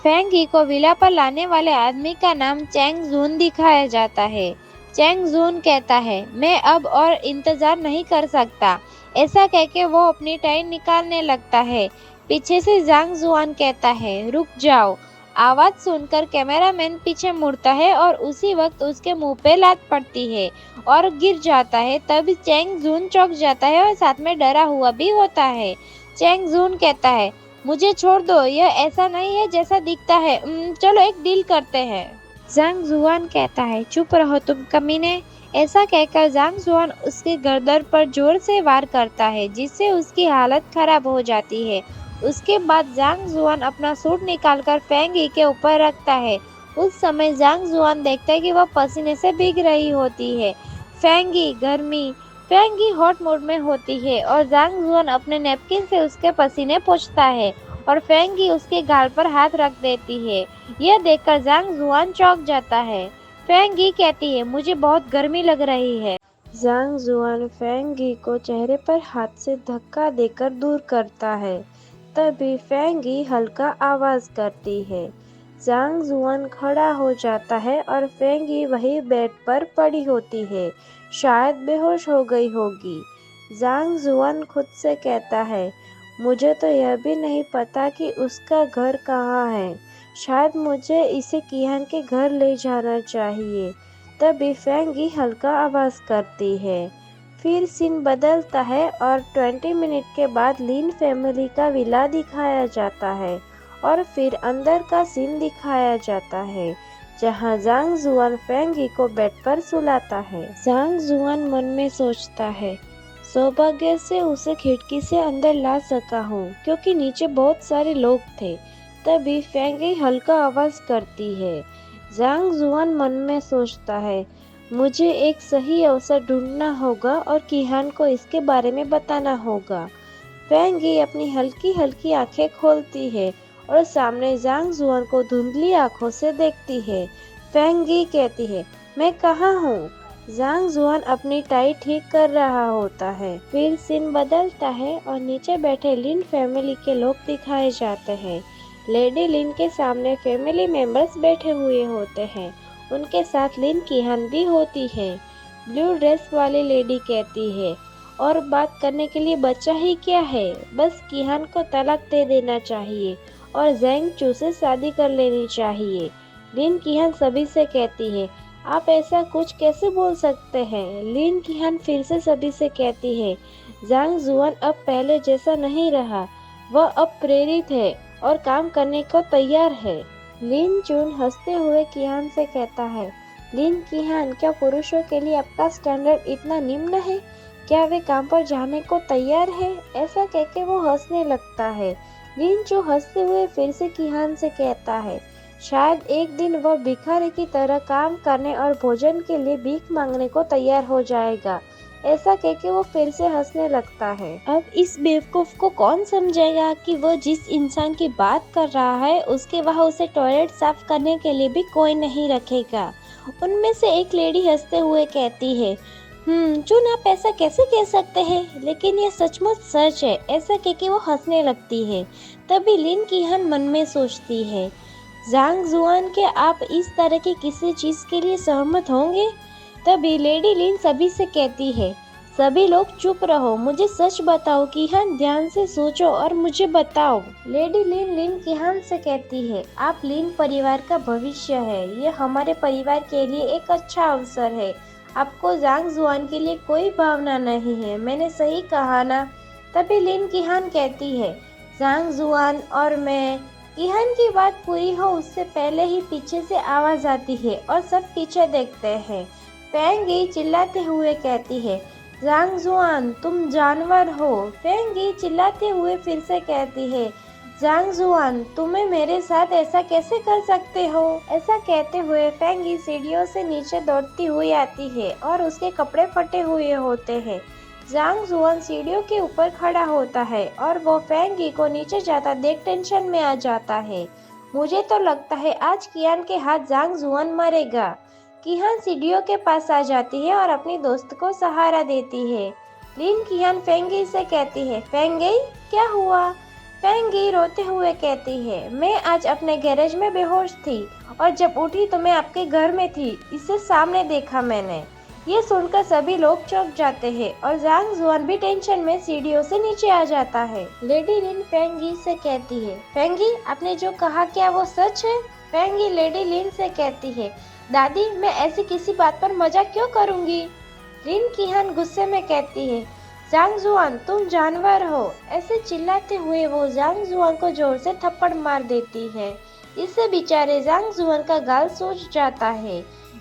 फेंगी को विला पर लाने वाले आदमी का नाम चैंग जून दिखाया जाता है। चैंग जून कहता है, मैं अब और इंतजार नहीं कर सकता। ऐसा कहके वो अपनी टाई निकालने लगता है। पीछे से जांग जुआन कहता है, रुक जाओ। आवाज सुनकर कैमरामैन पीछे मुड़ता है और उसी वक्त उसके मुंह पे लात पड़ती है और गिर जाता है। तब चैंग जून चौंक जाता है और साथ में डरा हुआ भी होता है। चैंग जून कहता है, मुझे छोड़ दो, यह ऐसा नहीं है जैसा दिखता है। चलो एक डील करते हैं। जांग जुआन कहता है, चुप रहो तुम कमीने। ऐसा कहकर जांग जुआन उसके गर्दन पर जोर से वार करता है, जिससे उसकी हालत खराब हो जाती है। उसके बाद जांग जुआन अपना सूट निकालकर फेंगी के ऊपर रखता है। उस समय जांग जुआन देखता है कि वह पसीने से भीग रही होती है। फेंगी गर्मी। फेंगी हॉट मूड में होती है और जांग जुआन अपने नैपकिन से उसके पसीने पोंछता है और फेंगी उसके गाल पर हाथ रख देती है। यह देखकर जांग जुआन चौंक जाता है। फेंगी कहती है, मुझे बहुत गर्मी लग रही है। जांग जुआन फेंगी को चेहरे पर हाथ से धक्का देकर दूर करता है। तभी फेंगी हल्का आवाज करती है। जांग जुआन खड़ा हो जाता है और फेंगी वही बेड पर पड़ी होती है, शायद बेहोश हो गई होगी। जांग जुआन खुद से कहता है, मुझे तो यह भी नहीं पता कि उसका घर कहाँ है। शायद मुझे इसे कियान के घर ले जाना चाहिए। तभी फेंगी हल्का आवाज करती है। फिर सीन बदलता है और 20 मिनट के बाद लिन फैमिली का विला दिखाया जाता है और फिर अंदर का सीन दिखाया जाता है, जहां जांग जुआन फेंगी को बेड पर सुलाता है। जांग जुआन मन में सोचता है, सौभाग्य से उसे खिड़की से अंदर ला सका हूँ, क्योंकि नीचे बहुत सारे लोग थे। तभी फेंगी हल्का आवाज करती है। जांग जुआन मन में सोचता है, मुझे एक सही अवसर ढूंढना होगा और किहान को इसके बारे में बताना होगा। फेंगी अपनी हल्की हल्की आंखें खोलती है और सामने जांग जुआन को धुंधली आंखों से देखती है। फेंगी कहती है, मैं कहाँ हूँ? जांग जुआन अपनी टाई ठीक कर रहा होता है। फिर सीन बदलता है और नीचे बैठे लिन फैमिली के लोग दिखाए जाते हैं। लेडी लिन के सामने फैमिली मेंबर्स बैठे हुए होते हैं। उनके साथ लिन किहान भी होती है। ब्लू ड्रेस वाली लेडी कहती है, और बात करने के लिए बचा ही क्या है, बस किहान को तलाक दे देना चाहिए और जैंग चू से शादी कर लेनी चाहिए। लिन किहान सभी से कहती है, आप ऐसा कुछ कैसे बोल सकते हैं? लिन किहान फिर से सभी से कहती है, जांग जुआन अब पहले जैसा नहीं रहा, वह अब प्रेरित है और काम करने को तैयार है। लिन चून हंसते हुए किहान से कहता है, लिन किहान, क्या पुरुषों के लिए आपका स्टैंडर्ड इतना निम्न है? क्या वे काम पर जाने को तैयार है? ऐसा कहकर वो हंसने लगता है। लिन चू हंसते हुए फिर से किहान से कहता है, शायद एक दिन वह भिखारी की तरह काम करने और भोजन के लिए भीख मांगने को तैयार हो जाएगा। ऐसा कहके वो फिर से हंसने लगता है। अब इस बेवकूफ को कौन समझेगा कि वो जिस इंसान की बात कर रहा है उसके वहाँ उसे टॉयलेट साफ करने के लिए भी कोई नहीं रखेगा। उनमें से एक लेडी हंसते हुए कहती है, चुन आप ऐसा कैसे कह सकते हैं, लेकिन यह सचमुच सच है। ऐसा कहके वो हंसने लगती है। तभी लिन किहान मन में सोचती है, जांग जुआन, क्या आप इस तरह की किसी चीज़ के लिए सहमत होंगे? तभी लेडी लिन सभी से कहती है, सभी लोग चुप रहो, मुझे सच बताओ किहान, ध्यान से सोचो और मुझे बताओ। लेडी लिन लिन किहान से कहती है, आप लिन परिवार का भविष्य है, ये हमारे परिवार के लिए एक अच्छा अवसर है। आपको जांग जुआन के लिए कोई भावना नहीं है, मैंने सही कहा ना? तभी लिन किहान कहती है, जांग जुआन और मैं। किहान की बात पूरी हो उससे पहले ही पीछे से आवाज आती है और सब पीछे देखते हैं। फेंगी चिल्लाते हुए कहती है, जांग जुआन तुम जानवर हो। फेंगी चिल्लाते हुए फिर से कहती है, जांग जुआन तुम्हें मेरे साथ ऐसा कैसे कर सकते हो? ऐसा कहते हुए फेंगी सीढ़ियों से नीचे दौड़ती हुई आती है और उसके कपड़े फटे हुए होते हैं। जांग जुआन सीढ़ियों के ऊपर खड़ा होता है और वो फेंगी को नीचे जाता देख टेंशन में आ जाता है। मुझे तो लगता है आज कियान के हाथ जांग जुआन मरेगा। किहान सीढ़ियों के पास आ जाती है और अपनी दोस्त को सहारा देती है। लिन किहान फेंगी से कहती है, फेंगी क्या हुआ? फेंगी रोते हुए कहती है, मैं आज अपने गैरेज में बेहोश थी और जब उठी तो मैं आपके घर में थी, इसे सामने देखा मैंने। ये सुनकर सभी लोग चौंक जाते हैं और जांग जुआन भी टेंशन में सीढ़ियों से नीचे आ जाता है। लेडी लिन फेंगी से कहती है, फेंगी आपने जो कहा क्या वो सच है? फेंगी लेडी लिन से कहती है, दादी मैं ऐसी किसी बात पर मजाक क्यों करूंगी? लिन किहान गुस्से में कहती है, जांग जुआन तुम जानवर हो। ऐसे चिल्लाते हुए वो जांग जुआन को जोर से थप्पड़ मार देती है। इससे बेचारे जांग जुआन का गाल सूज जाता है।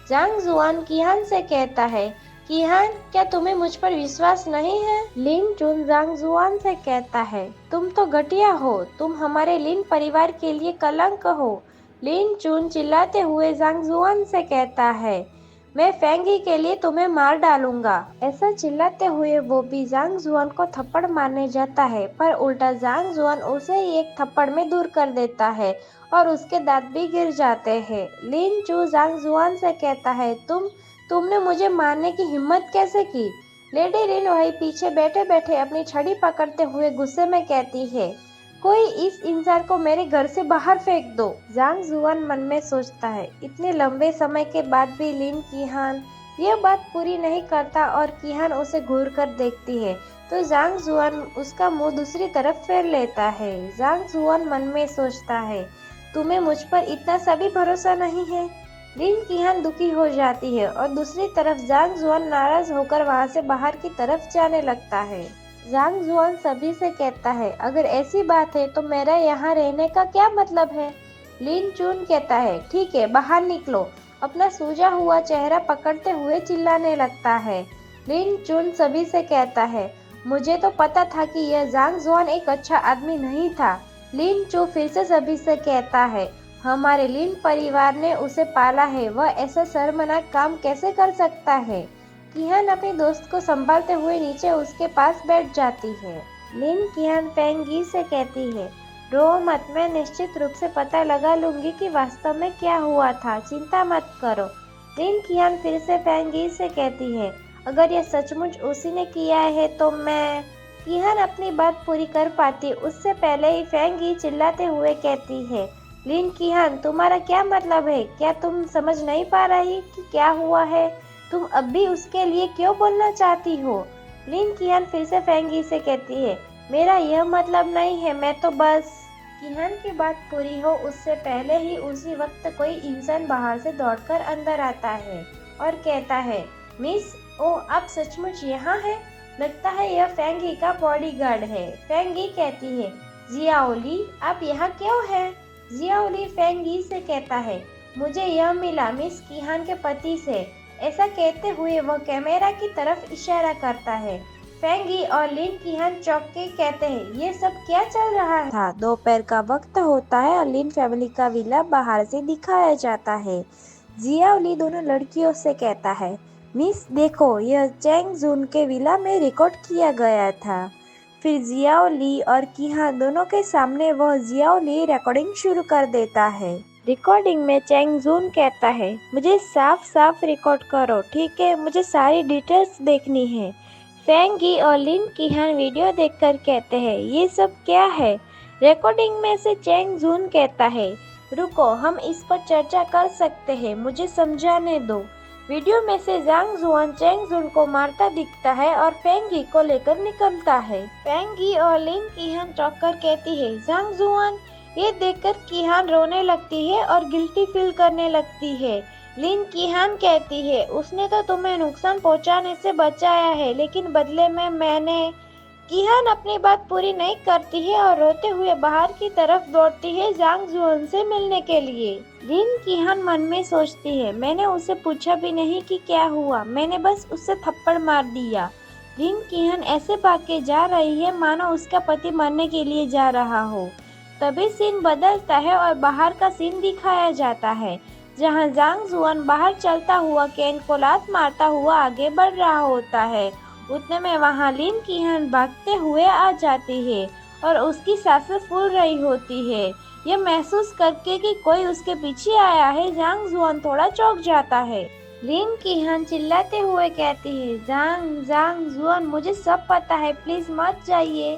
जांग जुआन किहान से कहता है, किहान क्या तुम्हें मुझ पर विश्वास नहीं है? लिन चुन जांग जुआन से कहता है, तुम तो घटिया हो, तुम हमारे लिन परिवार के लिए कलंक हो। लिन चुन चिल्लाते हुए जांग जुआन से कहता है, मैं फेंगी के लिए तुम्हें मार डालूंगा। ऐसा चिल्लाते हुए वो भी जांग जुआन को थप्पड़ मारने जाता है, पर उल्टा जांग जुआन उसे ही एक थप्पड़ में दूर कर देता है और उसके दांत भी गिर जाते हैं। लिन चू जांग जुआन से कहता है, तुमने मुझे मारने की हिम्मत कैसे की? लेडी लिन वही पीछे बैठे बैठे अपनी छड़ी पकड़ते हुए गुस्से में कहती है, कोई इस इंसान को मेरे घर से बाहर फेंक दो। जांग जुआन मन में सोचता है, इतने लंबे समय के बाद भी लिन किहान यह बात पूरी नहीं करता और किहान उसे घूर कर देखती है तो जांग जुआन उसका मुंह दूसरी तरफ फेर लेता है। जांग जुआन मन में सोचता है, तुम्हें मुझ पर इतना सा भी भरोसा नहीं है? लिन किहान दुखी हो जाती है और दूसरी तरफ जांग जुआन नाराज होकर वहां से बाहर की तरफ जाने लगता है। जांग जुआन सभी से कहता है, अगर ऐसी बात है तो मेरा यहाँ रहने का क्या मतलब है? लिन चुन कहता है, ठीक है बाहर निकलो। अपना सूजा हुआ चेहरा पकड़ते हुए चिल्लाने लगता है। लिन चुन सभी से कहता है, मुझे तो पता था कि यह जांग जुआन एक अच्छा आदमी नहीं था। लिन चू फिर से सभी से कहता है, हमारे लिन परिवार ने उसे पाला है, वह ऐसा शर्मनाक काम कैसे कर सकता है? किहान अपने दोस्त को संभालते हुए नीचे उसके पास बैठ जाती है। लिन किहान फेंगी से कहती है, रो मत, मैं निश्चित रूप से पता लगा लूंगी कि वास्तव में क्या हुआ था, चिंता मत करो। लिन किहान फिर से फेंगी से कहती है, अगर यह सचमुच उसी ने किया है तो मैं। किहान अपनी बात पूरी कर पाती उससे पहले ही फेंगी चिल्लाते हुए कहती है, लिन किहान तुम्हारा क्या मतलब है? क्या तुम समझ नहीं पा रही कि क्या हुआ है? तुम अब भी उसके लिए क्यों बोलना चाहती हो? लिन किहान फिर से फेंगी से कहती है, मेरा यह मतलब नहीं है, मैं तो बस। किहान की बात पूरी हो उससे पहले ही उसी वक्त कोई इंसान बाहर से दौड़कर अंदर आता है और कहता है, मिस ओ आप सचमुच यहाँ हैं? लगता है यह फेंगी का बॉडीगार्ड है। फेंगी कहती है, जियाओली आप यहाँ क्यों हैं? जियाओली फेंगी से कहता है, मुझे यह मिला मिस किहान के पति से। ऐसा कहते हुए वह कैमरा की तरफ इशारा करता है। फेंगी और लिन किहान चौंक के कहते हैं, ये सब क्या चल रहा था? दोपहर का वक्त होता है और लिन फैमिली का विला बाहर से दिखाया जाता है। जियाओली दोनों लड़कियों से कहता है, मिस देखो यह चैंग जून के विला में रिकॉर्ड किया गया था। फिर जियाओली और किहान दोनों के सामने वह जियाओली रिकॉर्डिंग शुरू कर देता है। रिकॉर्डिंग में चैंग जून कहता है, मुझे साफ साफ रिकॉर्ड करो, ठीक है, मुझे सारी डिटेल्स देखनी है। फेंगी और लिन किहान वीडियो देखकर कहते हैं, ये सब क्या है? रिकॉर्डिंग में से चैंग जून कहता है, रुको, हम इस पर चर्चा कर सकते हैं, मुझे समझाने दो। वीडियो में से जांग जुआन चेंग जुन को मारता दिखता है और फेंग ही को लेकर निकलता है। फेंग ही और लिन कीहान चौंक कर कहती है, जांग जुआन। ये देखकर कीहान रोने लगती है और गिल्टी फील करने लगती है। लिन कीहान कहती है, उसने तो तुम्हें नुकसान पहुंचाने से बचाया है, लेकिन बदले में मैंने। कीहान अपनी बात पूरी नहीं करती है और रोते हुए बाहर की तरफ दौड़ती है जांग जुआन से मिलने के लिए। लिन कीहान मन में सोचती है, मैंने उसे पूछा भी नहीं कि क्या हुआ, मैंने बस उससे थप्पड़ मार दिया। लिन कीहान ऐसे भाग के जा रही है मानो उसका पति मरने के लिए जा रहा हो। तभी सीन बदलता है और बाहर का सीन दिखाया जाता है, जहां जांग जुआन बाहर चलता हुआ केन को लात मारता हुआ आगे बढ़ रहा होता है। उतने में वहां लिन कीहान भागते हुए आ जाती है और उसकी सांसें फूल रही होती है। यह महसूस करके कि कोई उसके पीछे आया है, जांग जुआन थोड़ा चौंक जाता है। लिन कीहान चिल्लाते हुए कहती है, जांग जांग जुआन, मुझे सब पता है, प्लीज मत जाइए।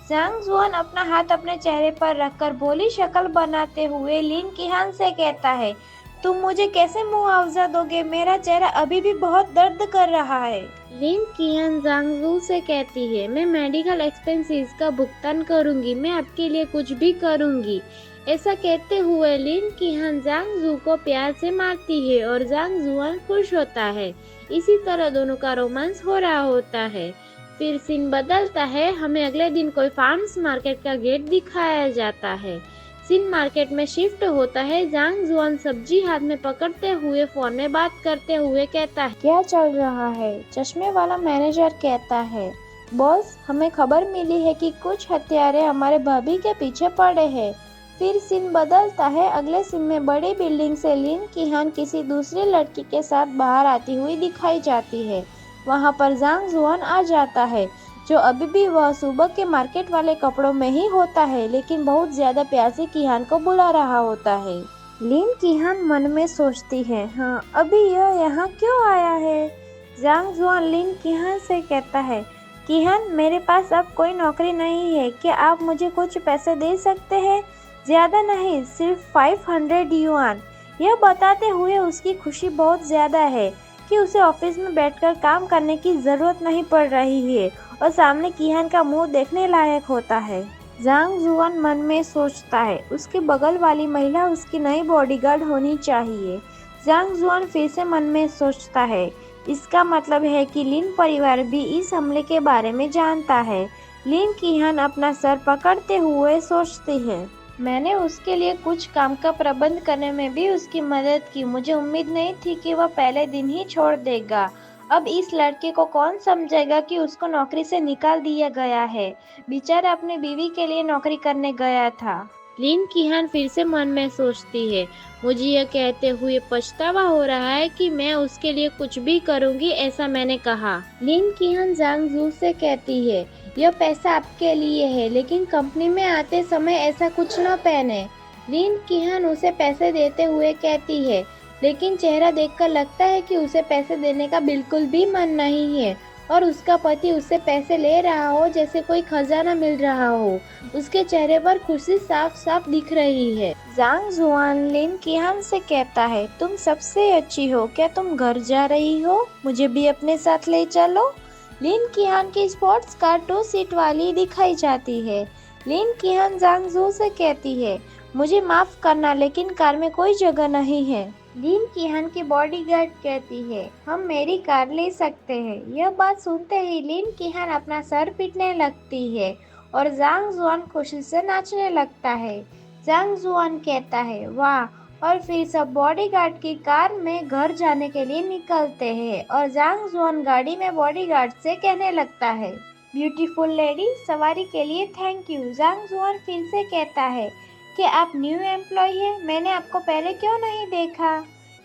जांग जुआन अपना हाथ अपने चेहरे पर रखकर भोली शक्ल बनाते हुए लिन कीहान से कहता है, तुम मुझे कैसे मुआवजा दोगे, मेरा चेहरा अभी भी बहुत दर्द कर रहा है। लिन कीहान जांगजू से कहती है, मैं मेडिकल एक्सपेंसेस का भुगतान करूंगी, मैं आपके लिए कुछ भी करूंगी। ऐसा कहते हुए लिन कीहान जांगजू को प्यार से मारती है और जांग जुआन खुश होता है। इसी तरह दोनों का रोमांस हो रहा होता है। फिर सीन बदलता है, हमें अगले दिन कोई फार्म्स मार्केट का गेट दिखाया जाता है। सीन मार्केट में शिफ्ट होता है। जांग जुआन सब्जी हाथ में पकड़ते हुए फोन में बात करते हुए कहता है, क्या चल रहा है? चश्मे वाला मैनेजर कहता है, बॉस, हमें खबर मिली है कि कुछ हत्यारे हमारे भाभी के पीछे पड़े हैं। फिर सीन बदलता है। अगले सीन में बड़ी बिल्डिंग से लिन कीहान किसी दूसरी लड़की के साथ बाहर आती हुई दिखाई जाती है। वहां पर जांग जुआन आ जाता है, जो अभी भी वह सुबह के मार्केट वाले कपड़ों में ही होता है, लेकिन बहुत ज्यादा प्यार से कीहान को बुला रहा होता है। लिन कीहान मन में सोचती है, हाँ, अभी यह यहाँ क्यों आया है? जांग जुआन लिन कीहान से कहता है, कीहान, मेरे पास अब कोई नौकरी नहीं है, क्या आप मुझे कुछ पैसे दे सकते हैं? ज्यादा नहीं, सिर्फ 500 युआन। यह बताते हुए उसकी खुशी बहुत ज्यादा है कि उसे ऑफिस में बैठकर काम करने की जरूरत नहीं पड़ रही है और सामने कीहान का मुंह देखने लायक होता है। जांग जुआन मन में सोचता है, उसके बगल वाली महिला उसकी नई बॉडीगार्ड होनी चाहिए। जांग जुआन फिर से मन में सोचता है, इसका मतलब है कि लिन परिवार भी इस हमले के बारे में जानता है। लिन कीहान अपना सर पकड़ते हुए सोचती है, मैंने उसके लिए कुछ काम का प्रबंध करने में भी उसकी मदद की, मुझे उम्मीद नहीं थी कि वह पहले दिन ही छोड़ देगा। अब इस लड़के को कौन समझेगा कि उसको नौकरी से निकाल दिया गया है? बेचारा अपनी बीवी के लिए नौकरी करने गया था। लिन कीहान फिर से मन में सोचती है, मुझे यह कहते हुए पछतावा हो रहा है कि मैं उसके लिए कुछ भी करूंगी, ऐसा मैंने कहा। लिन कीहान जांग जू से कहती है, यह पैसा आपके लिए है, लेकिन कंपनी में आते समय ऐसा कुछ न पहने। लिन कीहान उसे पैसे देते हुए कहती है, लेकिन चेहरा देखकर लगता है कि उसे पैसे देने का बिल्कुल भी मन नहीं है और उसका पति उससे पैसे ले रहा हो जैसे कोई खजाना मिल रहा हो। उसके चेहरे पर खुशी साफ साफ दिख रही है। जांग जुआन लिन कीहान से कहता है, तुम सबसे अच्छी हो, क्या तुम घर जा रही हो? मुझे भी अपने साथ ले चलो। लिन कीहान की स्पोर्ट्स कार 2 सीट वाली दिखाई जाती है। लिन कीहान जांग जू से कहती है, मुझे माफ करना, लेकिन कार में कोई जगह नहीं है। लिन कीहान की बॉडीगार्ड कहती है, हम मेरी कार ले सकते हैं। यह बात सुनते ही लिन कीहान अपना सर पीटने लगती है और जांग जुआन खुशी से नाचने लगता है। जांग जुआन कहता है, वाह, और फिर सब बॉडीगार्ड की कार में घर जाने के लिए निकलते हैं और जांग जुआन गाड़ी में बॉडीगार्ड से कहने लगता है, ब्यूटीफुल लेडी, सवारी के लिए थैंक यू। जांग जुआन फिर से कहता है कि आप न्यू एम्प्लॉय हैं, मैंने आपको पहले क्यों नहीं देखा?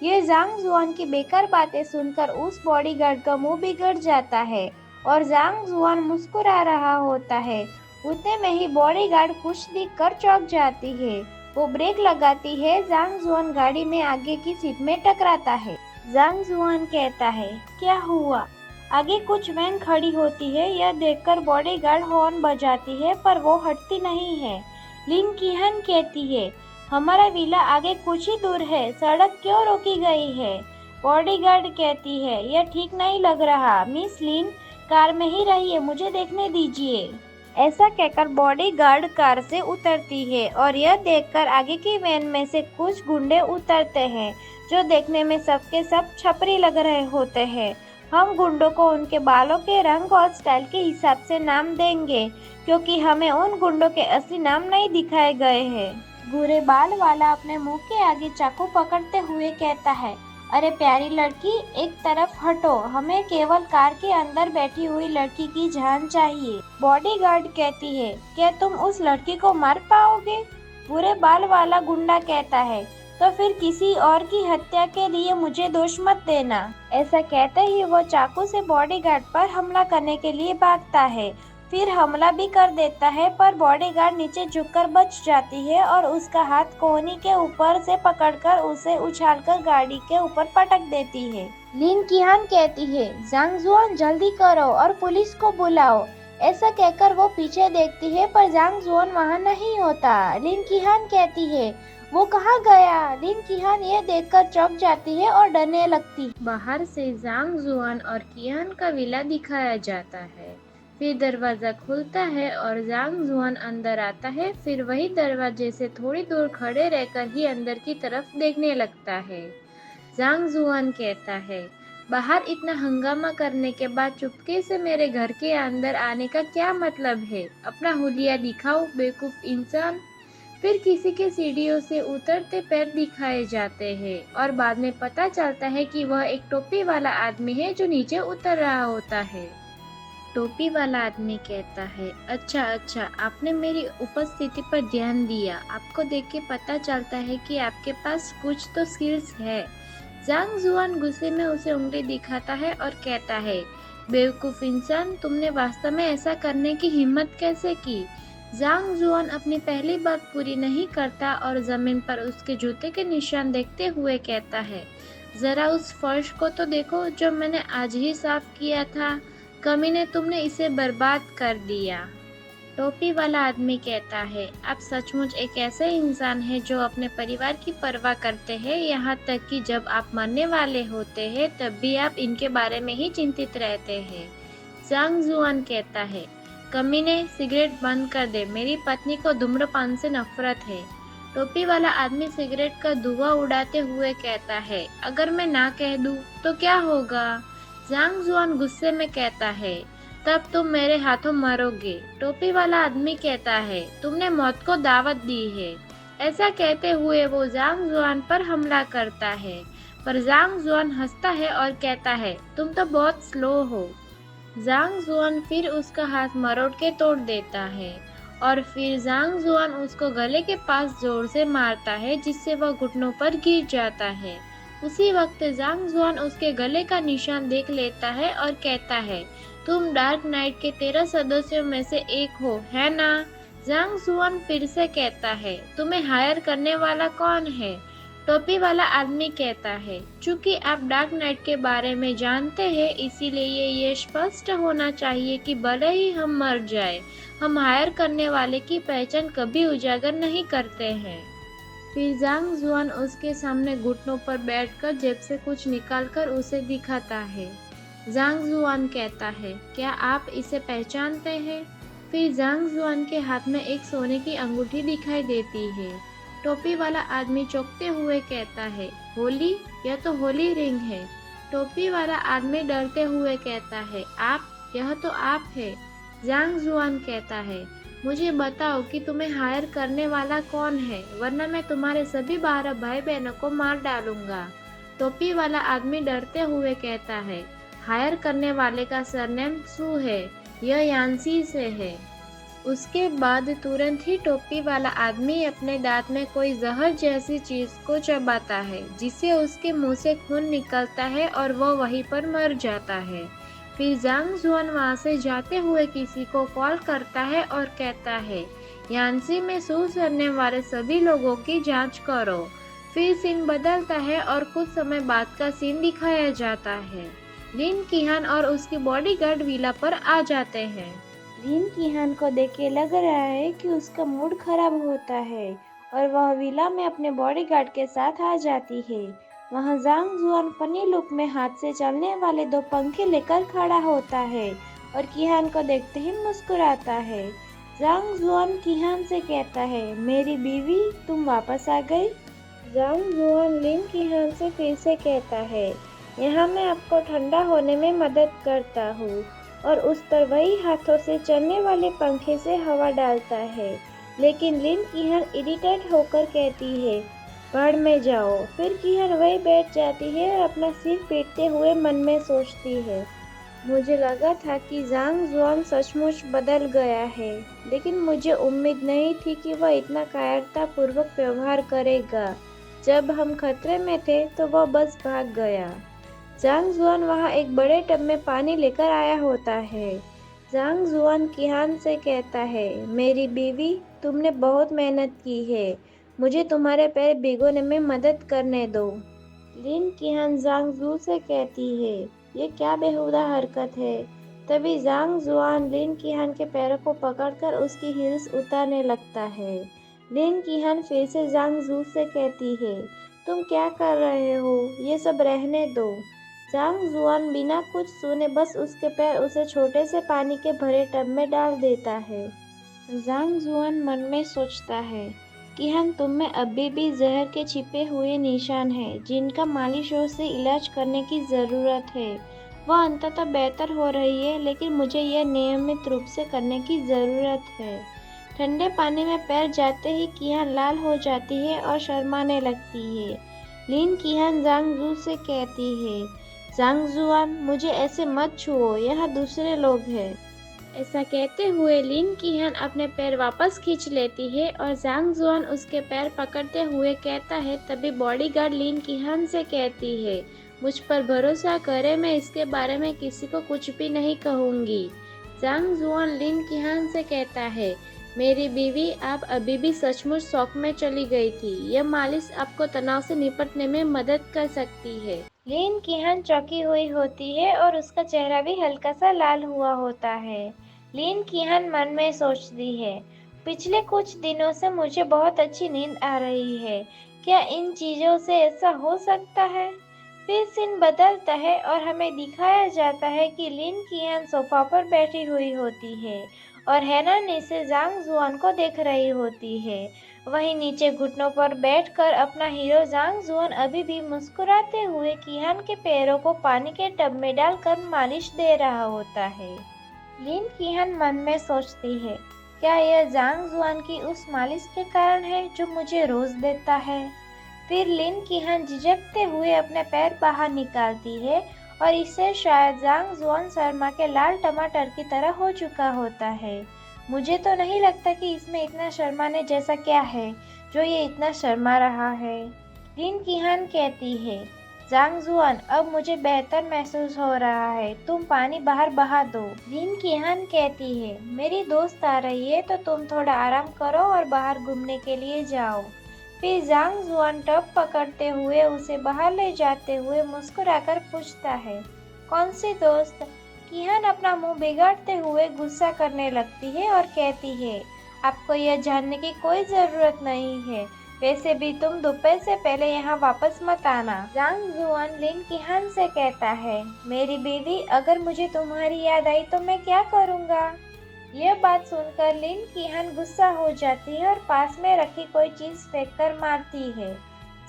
ये जांग जुआन की बेकार बातें सुनकर उस बॉडीगार्ड का मुंह बिगड़ जाता है और जांग जुआन मुस्कुरा रहा होता है। उतने में ही बॉडीगार्ड खुश दिखकर चौंक जाती है। वो ब्रेक लगाती है। जांग जुआन गाड़ी में आगे की सीट में टकराता है। जांग जुआन कहता है, क्या हुआ? आगे कुछ वैन खड़ी होती है। यह देखकर बॉडीगार्ड हॉर्न बजाती है, पर वो हटती नहीं है। लिन कीहान कहती है, हमारा विला आगे कुछ ही दूर है, सड़क क्यों रोकी गई है? बॉडीगार्ड कहती है, यह ठीक नहीं लग रहा। मिस लिन, कार में ही रहिए, मुझे देखने दीजिए। ऐसा कहकर बॉडीगार्ड कार से उतरती है और यह देखकर आगे की वैन में से कुछ गुंडे उतरते हैं, जो देखने में सबके सब छपरी लग रहे होते हैं। हम गुंडों को उनके बालों के रंग और स्टाइल के हिसाब से नाम देंगे, क्योंकि हमें उन गुंडों के असली नाम नहीं दिखाए गए हैं। भूरे बाल वाला अपने मुंह के आगे चाकू पकड़ते हुए कहता है, अरे प्यारी लड़की, एक तरफ हटो, हमें केवल कार के अंदर बैठी हुई लड़की की जान चाहिए। बॉडीगार्ड कहती है, क्या तुम उस लड़की को मार पाओगे? भूरे बाल वाला गुंडा कहता है, तो फिर किसी और की हत्या के लिए मुझे दोष मत देना। ऐसा कहते ही वो चाकू से बॉडीगार्ड पर हमला करने के लिए भागता है, फिर हमला भी कर देता है, पर बॉडीगार्ड नीचे झुककर बच जाती है और उसका हाथ कोहनी के ऊपर से पकड़कर उसे उछालकर गाड़ी के ऊपर पटक देती है। लिन कीहान कहती है, जांग जुआन जल्दी करो और पुलिस को बुलाओ। ऐसा कहकर वो पीछे देखती है, पर जांग जुआन वहाँ नहीं होता। लिन कीहान कहती है, वो कहाँ गया? लिन कीहान ये देखकर चौंक जाती है और डरने लगती। बाहर से जांग जुआन और कीहान का विला दिखाया जाता है। फिर दरवाजा खुलता है और जांग जुआन अंदर आता है। फिर वही दरवाजे से थोड़ी दूर खड़े रहकर ही अंदर की तरफ देखने लगता है। जांग जुआन कहता है, बाहर इतना हंगामा करने के बाद चुपके से मेरे घर के अंदर आने का क्या मतलब है? अपना हुलिया दिखाओ, बेवकूफ इंसान। फिर किसी के सीढ़ियों से उतरते पैर दिखाए जाते हैं और बाद में पता चलता है कि वह एक टोपी वाला आदमी है जो नीचे उतर रहा होता है। टोपी वाला आदमी कहता है, अच्छा अच्छा, आपने मेरी उपस्थिति पर ध्यान दिया। आपको देख के पता चलता है कि आपके पास कुछ तो स्किल्स है। जांग जुआन गुस्से में उसे उंगली दिखाता है और कहता है, बेवकूफ इंसान, तुमने वास्तव में ऐसा करने की हिम्मत कैसे की? जांग जुआन अपनी पहली बात पूरी नहीं करता और जमीन पर उसके जूते के निशान देखते हुए कहता है, जरा उस फर्श को तो देखो जो मैंने आज ही साफ किया था। कमीने, तुमने इसे बर्बाद कर दिया। टोपी वाला आदमी कहता है, आप सचमुच एक ऐसे इंसान हैं जो अपने परिवार की परवाह करते हैं, यहाँ तक कि जब आप मरने वाले होते हैं तब भी आप इनके बारे में ही चिंतित रहते हैं। जांग जुआन कहता है, कमीने, सिगरेट बंद कर दे, मेरी पत्नी को धूम्रपान से नफरत है। टोपी वाला आदमी सिगरेट का धुआं उड़ाते हुए कहता है, अगर मैं ना कह दूं तो क्या होगा? जांग जुआन गुस्से में कहता है, तब तुम मेरे हाथों मरोगे। टोपी वाला आदमी कहता है, तुमने मौत को दावत दी है। ऐसा कहते हुए वो जांग जुआन पर हमला करता है, पर जांग जुआन हंसता है और कहता है, तुम तो बहुत स्लो हो। जांग जुआन फिर उसका हाथ मरोड़ के तोड़ देता है और फिर जांग जुआन उसको गले के पास जोर से मारता है, जिससे वह घुटनों पर गिर जाता है। उसी वक्त जांग जुआन उसके गले का निशान देख लेता है और कहता है, तुम डार्क नाइट के 13 सदस्यों में से एक हो, है ना? जांग जुआन फिर से कहता है, तुम्हें हायर करने वाला कौन है? टोपी वाला आदमी कहता है, चूंकि आप डार्क नाइट के बारे में जानते हैं, इसीलिए ये स्पष्ट होना चाहिए कि भले ही हम मर जाए, हम हायर करने वाले की पहचान कभी उजागर नहीं करते हैं। फिर जांग जुआन उसके सामने घुटनों पर बैठकर जेब से कुछ निकालकर उसे दिखाता है। जांग जुआन कहता है, क्या आप इसे पहचानते हैं? फिर जांग जुआन के हाथ में एक सोने की अंगूठी दिखाई देती है। टोपी वाला आदमी चौंकते हुए कहता है, होली, यह तो होली रिंग है। टोपी वाला आदमी डरते हुए कहता है, आप, यह तो आप है। जांग जुआन कहता है, मुझे बताओ कि तुम्हें हायर करने वाला कौन है, वरना मैं तुम्हारे सभी 12 भाई बहनों को मार डालूंगा। टोपी वाला आदमी डरते हुए कहता है, हायर करने वाले का सरनेम सू है, यह यान्सी से है। उसके बाद तुरंत ही टोपी वाला आदमी अपने दांत में कोई जहर जैसी चीज को चबाता है, जिससे उसके मुंह से खून निकलता है और वो वहीं पर मर जाता है। फिर जांग जुआन वहां से जाते हुए किसी को कॉल करता है और कहता है, यान्सी में सू सरनेम वाले सभी लोगों की जांच करो। फिर सीन बदलता है और कुछ समय बाद का सीन दिखाया जाता है। लिन कीहान और उसकी बॉडीगार्ड विला पर आ जाते हैं। लिन कीहान को देख के लग रहा है कि उसका मूड खराब होता है और वह विला में अपने बॉडीगार्ड के साथ आ जाती है। वहाँ जांग जुआन फनी लुक में हाथ से चलने वाले दो पंखे लेकर खड़ा होता है और किहान को देखते ही मुस्कुराता है। जांग जुआन किहान से कहता है, मेरी बीवी तुम वापस आ गई। जांग जुआन लिन किहान से फिर से कहता है, यहाँ मैं आपको ठंडा होने में मदद करता हूँ, और उस पर वही हाथों से चलने वाले पंखे से हवा डालता है। लेकिन लिन किहान इरिटेट होकर कहती है, भाड़ में जाओ। फिर किहान वही बैठ जाती है और अपना सिर पीटते हुए मन में सोचती है, मुझे लगा था कि जांग जुआन सचमुच बदल गया है, लेकिन मुझे उम्मीद नहीं थी कि वह इतना कायरतापूर्वक व्यवहार करेगा। जब हम खतरे में थे तो वह बस भाग गया। जांग जुआन वहाँ एक बड़े टब में पानी लेकर आया होता है। जांग जुआन किहान से कहता है, मेरी बीवी तुमने बहुत मेहनत की है, मुझे तुम्हारे पैर भिगोने में मदद करने दो। लिन किहान जांग जू से कहती है, ये क्या बेहुदा हरकत है। तभी जांग जुआन लिन किहान के पैरों को पकड़कर उसकी हील्स उतारने लगता है। लिन किहान फिर से जांग जू से कहती है, तुम क्या कर रहे हो, ये सब रहने दो। जांग जुआन बिना कुछ सुने बस उसके पैर उसे छोटे से पानी के भरे टब में डाल देता है। जांग जुआन मन में सोचता है, किहान तुम में अभी भी जहर के छिपे हुए निशान हैं, जिनका मालिशों से इलाज करने की ज़रूरत है। वह अंततः बेहतर हो रही है, लेकिन मुझे यह नियमित रूप से करने की ज़रूरत है। ठंडे पानी में पैर जाते ही किहान लाल हो जाती है और शर्माने लगती है। लिन किहान जांग जू से कहती है, जांग जुआन मुझे ऐसे मत छुओ, यहाँ दूसरे लोग हैं। ऐसा कहते हुए लिन किहान अपने पैर वापस खींच लेती है और जांग जुआन उसके पैर पकड़ते हुए कहता है। तभी बॉडीगार्ड लिन किहान से कहती है, मुझ पर भरोसा करे, मैं इसके बारे में किसी को कुछ भी नहीं कहूँगी। जांग जुआन लिन किहान से कहता है, मेरी बीवी आप अभी भी सचमुच शौक में चली गई थी, यह मालिश आपको तनाव से निपटने में मदद कर सकती है। लिन किहान चौंकी हुई होती है और उसका चेहरा भी हल्का सा लाल हुआ होता है। लिन किहान मन में सोचती है, पिछले कुछ दिनों से मुझे बहुत अच्छी नींद आ रही है, क्या इन चीज़ों से ऐसा हो सकता है। फिर सीन बदलता है और हमें दिखाया जाता है कि लिन किहान सोफा पर बैठी हुई होती है और हैरानी से जांग जुआन को देख रही होती है। वहीं नीचे घुटनों पर बैठकर अपना हीरो जांग जुआन अभी भी मुस्कुराते हुए किहान के पैरों को पानी के टब में डालकर मालिश दे रहा होता है। लिन किहान मन में सोचती है, क्या यह जांग जुआन की उस मालिश के कारण है जो मुझे रोज देता है। फिर लिन किहान झिझकते हुए अपने पैर बाहर निकालती है और इससे शायद जांग जुआन शर्मा के लाल टमाटर की तरह हो चुका होता है। मुझे तो नहीं लगता कि इसमें इतना शर्माने जैसा क्या है जो ये इतना शर्मा रहा है। लिन किहान कहती है, जांग जुआन अब मुझे बेहतर महसूस हो रहा है, तुम पानी बाहर बहा दो। लिन किहान कहती है, मेरी दोस्त आ रही है तो तुम थोड़ा आराम करो और बाहर घूमने के लिए जाओ। फिर जांग जुआन टब पकड़ते हुए उसे बाहर ले जाते हुए मुस्कुराकर पूछता है, कौन सी दोस्त। किहान अपना मुंह बिगाड़ते हुए गुस्सा करने लगती है और कहती है, आपको यह जानने की कोई ज़रूरत नहीं है, वैसे भी तुम दोपहर से पहले यहाँ वापस मत आना। जांग जुआन लिन किहान से कहता है, मेरी बीवी अगर मुझे तुम्हारी याद आई तो मैं क्या करूँगा। यह बात सुनकर लिन किहान गुस्सा हो जाती है और पास में रखी कोई चीज़ फेंककर मारती है।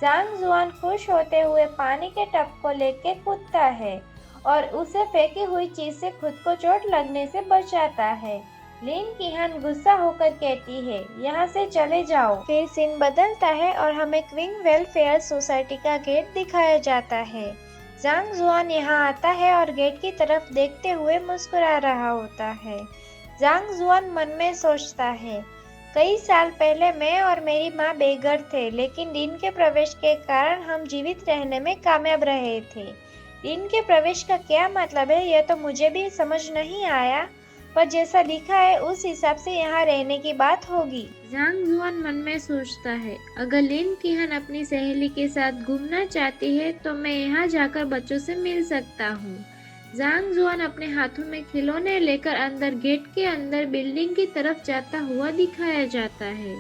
जांग जुआन खुश होते हुए पानी के टब को लेके कूदता है और उसे फेंकी हुई चीज से खुद को चोट लगने से बचाता है। लिन किहान गुस्सा होकर कहती है, यहाँ से चले जाओ। फिर सीन बदलता है और हमें क्विंग वेलफेयर सोसाइटी का गेट दिखाया जाता है। जांग जुआन यहाँ आता है और गेट की तरफ देखते हुए मुस्कुरा रहा होता है। जांग जुआन मन में सोचता है, कई साल पहले मैं और मेरी माँ बेघर थे, लेकिन दिन के प्रवेश के कारण हम जीवित रहने में कामयाब रहे थे। दिन के प्रवेश का क्या मतलब है यह तो मुझे भी समझ नहीं आया, पर जैसा लिखा है उस हिसाब से यहाँ रहने की बात होगी। जांग जुआन मन में सोचता है, अगर लिन किहान अपनी सहेली के साथ घूमना चाहती है तो मैं यहाँ जाकर बच्चों से मिल सकता हूँ। जांग जुआन अपने हाथों में खिलौने लेकर अंदर गेट के अंदर बिल्डिंग की तरफ जाता हुआ दिखाया जाता है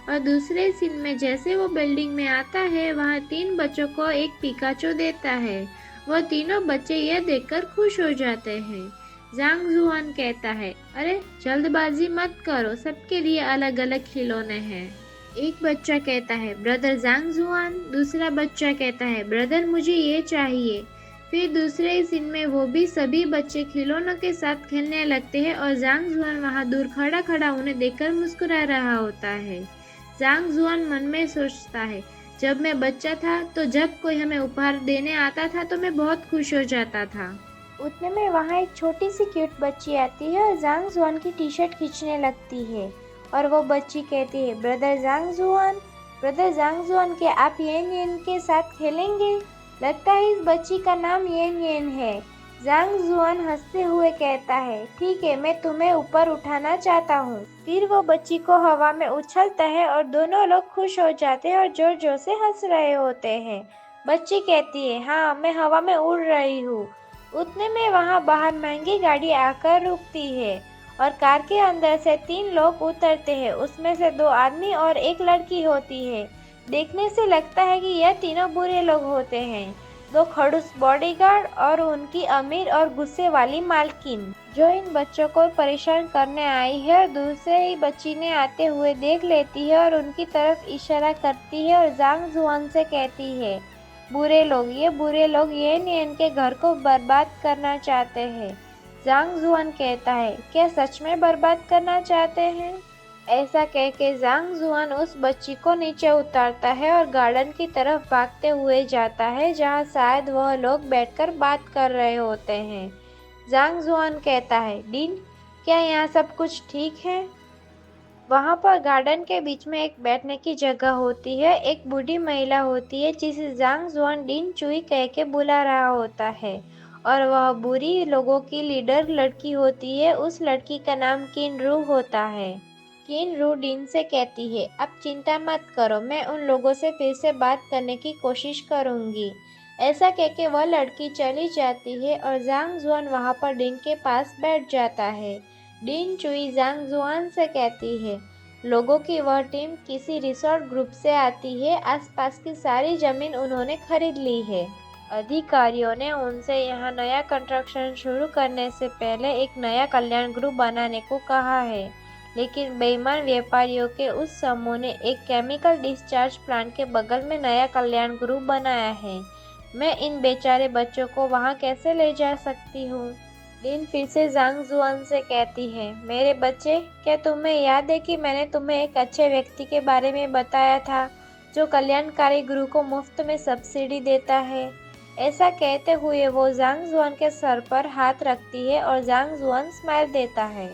और दूसरे सीन में जैसे वो बिल्डिंग में आता है, वहाँ 3 बच्चों को एक पिकाचो देता है। वो तीनों बच्चे यह देखकर खुश हो जाते हैं। जांग जुआन कहता है, अरे जल्दबाजी मत करो, सबके लिए अलग अलग खिलौने हैं। एक बच्चा कहता है, ब्रदर जांग जुआन। दूसरा बच्चा कहता है, ब्रदर मुझे ये चाहिए। फिर दूसरे सीन में वो भी सभी बच्चे खिलौनों के साथ खेलने लगते हैं और जांग जुआन वहाँ दूर खड़ा खड़ा उन्हें देखकर मुस्कुरा रहा होता है। जांग जुआन मन में सोचता है, जब मैं बच्चा था तो जब कोई हमें उपहार देने आता था तो मैं बहुत खुश हो जाता था। उतने में वहाँ एक छोटी सी क्यूट बच्ची आती है और जांग जुआन की टी शर्ट खींचने लगती है और वो बच्ची कहती है, ब्रदर जांग जुआन के आप येन येन के साथ खेलेंगे? लगता है इस बच्ची का नाम येन येन है। जांग जुआन हंसते हुए कहता है, ठीक है, मैं तुम्हें ऊपर उठाना चाहता हूँ। फिर वो बच्ची को हवा में उछलता है और दोनों लोग खुश हो जाते हैं और जोर जोर से हंस रहे होते हैं। बच्ची कहती है, हाँ मैं हवा में उड़ रही हूँ। उतने में वहाँ बाहर महंगी गाड़ी आकर रुकती है और कार के अंदर से 3 लोग उतरते हैं। उसमें से 2 आदमी और एक लड़की होती है। देखने से लगता है कि यह तीनों बुरे लोग होते हैं। 2 खड़ूस बॉडीगार्ड और उनकी अमीर और गुस्से वाली मालकिन, जो इन बच्चों को परेशान करने आई है और दूसरे ही बच्ची ने आते हुए देख लेती है और उनकी तरफ इशारा करती है और जांग जुआन से कहती है, ये बुरे लोग येन के घर को बर्बाद करना चाहते हैं। जांग जुआन कहता है, क्या सच में बर्बाद करना चाहते हैं? ऐसा कह के जांग जुआन उस बच्ची को नीचे उतारता है और गार्डन की तरफ भागते हुए जाता है, जहाँ शायद वह लोग बैठकर बात कर रहे होते हैं। जांग जुआन कहता है, डीन, क्या यहाँ सब कुछ ठीक है? वहाँ पर गार्डन के बीच में एक बैठने की जगह होती है। एक बूढ़ी महिला होती है जिसे जांग जुआन डीन चुई कह के बुला रहा होता है और वह बुरी लोगों की लीडर लड़की होती है। उस लड़की का नाम किन रू होता है। किन रू डीन से कहती है, अब चिंता मत करो, मैं उन लोगों से फिर से बात करने की कोशिश करूंगी। ऐसा कह के वह लड़की चली जाती है और जांग जुआन वहाँ पर डीन के पास बैठ जाता है। डीन चुई जांग जुआन से कहती है, लोगों की वह टीम किसी रिसोर्ट ग्रुप से आती है। आसपास की सारी जमीन उन्होंने खरीद ली है। अधिकारियों ने उनसे यहाँ नया कंस्ट्रक्शन शुरू करने से पहले एक नया कल्याण ग्रुप बनाने को कहा है, लेकिन बेईमान व्यापारियों के उस समूह ने एक केमिकल डिस्चार्ज प्लांट के बगल में नया कल्याण ग्रुप बनाया है। मैं इन बेचारे बच्चों को वहाँ कैसे ले जा सकती हूँ? डीन फिर से जांग जुआन से कहती है, मेरे बच्चे, क्या तुम्हें याद है कि मैंने तुम्हें एक अच्छे व्यक्ति के बारे में बताया था जो कल्याणकारी गुरु को मुफ्त में सब्सिडी देता है? ऐसा कहते हुए वो जांग जुआन के सर पर हाथ रखती है और जांग जुआन स्माइल देता है।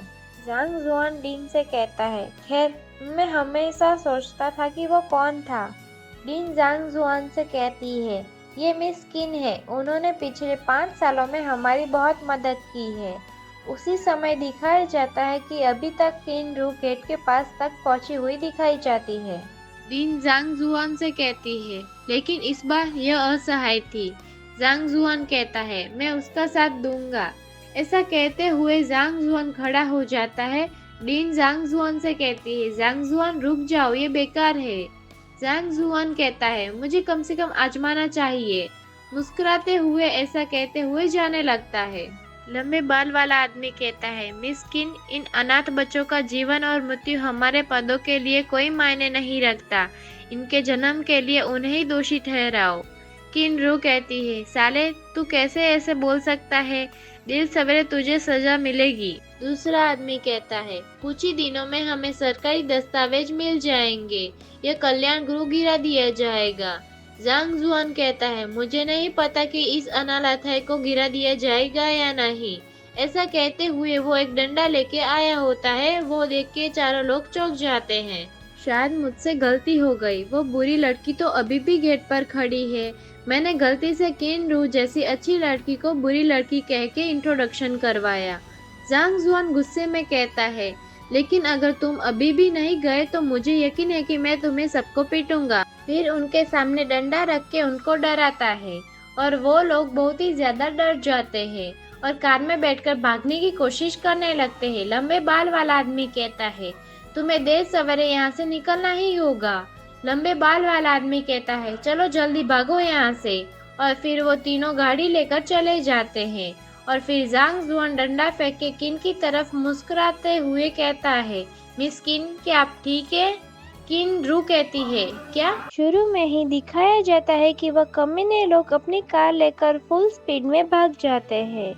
जांग जुआन डीन से कहता है, खैर, मैं हमेशा सोचता था कि वो कौन था। डीन जांग जुआन से कहती है, ये मिस किन है, उन्होंने पिछले 5 सालों में हमारी बहुत मदद की है। उसी समय दिखाया जाता है कि अभी तक किन रू गेट के पास तक पहुंची हुई दिखाई जाती है। डीन जांग जुआन से कहती है, लेकिन इस बार यह असहाय थी। जांग जुआन कहता है, मैं उसका साथ दूंगा। ऐसा कहते हुए जांग जुआन खड़ा हो जाता है। डीन जांग जुआन से कहती है, जांग जुआन रुक जाओ, ये बेकार है। जांग जुआन कहता है, मुझे कम से कम आजमाना चाहिए। मुस्कुराते हुए ऐसा कहते हुए जाने लगता है। लंबे बाल वाला आदमी कहता है, मिस किन, इन अनाथ बच्चों का जीवन और मृत्यु हमारे पदों के लिए कोई मायने नहीं रखता। इनके जन्म के लिए उन्हें ही दोषी ठहराओ। किन रू कहती है, साले, तू कैसे ऐसे बोल सकता है? दिल सवेरे तुझे सजा मिलेगी। दूसरा आदमी कहता है, कुछ ही दिनों में हमें सरकारी दस्तावेज मिल जाएंगे। यह कल्याण गृह गिरा दिया जाएगा। जांग जुआन कहता है, मुझे नहीं पता कि इस अनाथालय को गिरा दिया जाएगा या नहीं। ऐसा कहते हुए वो एक डंडा लेके आया होता है। वो देख के चारों लोग चौंक जाते हैं। शायद मुझसे गलती हो गई, वो बुरी लड़की तो अभी भी गेट पर खड़ी है। मैंने गलती से किन रू जैसी अच्छी लड़की को बुरी लड़की कह के इंट्रोडक्शन करवाया। जांग जुआन गुस्से में कहता है, लेकिन अगर तुम अभी भी नहीं गए तो मुझे यकीन है कि मैं तुम्हें सबको पीटूंगा। फिर उनके सामने डंडा रख के उनको डराता है और वो लोग बहुत ही ज्यादा डर जाते हैं और कार में बैठकर भागने की कोशिश करने लगते हैं। लंबे बाल वाला आदमी कहता है, तुम्हें देर सवेरे यहाँ से निकलना ही होगा। लंबे बाल वाला आदमी कहता है, चलो जल्दी भागो यहाँ से। और फिर वो तीनों गाड़ी लेकर चले जाते हैं। और फिर जांग जुआन डंडा फेंक के किन की तरफ मुस्कुराते हुए कहता है, मिस किन, क्या आप ठीक है? किन रू कहती है, क्या? शुरू में ही दिखाया जाता है कि वह कमीने लोग अपनी कार लेकर फुल स्पीड में भाग जाते हैं।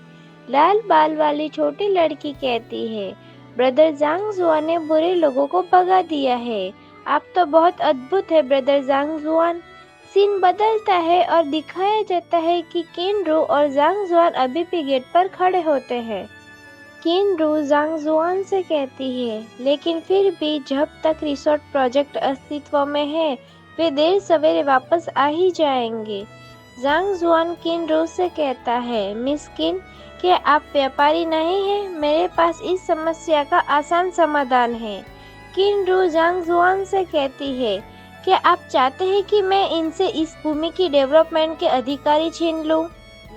लाल बाल वाली छोटी लड़की कहती है, ब्रदर जांग जुआन ने बुरे लोगों को भगा दिया है। आप तो बहुत अद्भुत है ब्रदर जांग जुआन। सीन बदलता है और दिखाया जाता है कि किन रू और जांग जुआन अभी भी गेट पर खड़े होते हैं। किन रू जांग जुआन से कहती है, लेकिन फिर भी जब तक रिसोर्ट प्रोजेक्ट अस्तित्व में है वे देर सवेरे वापस आ ही जाएंगे। जांग जुआन किन रू से कहता है, मिस किन, क्या आप व्यापारी नहीं हैं? मेरे पास इस समस्या का आसान समाधान है। किन रू जांग जुआन से कहती है, क्या आप चाहते हैं कि मैं इनसे इस भूमि की डेवलपमेंट के अधिकारी छीन लूं?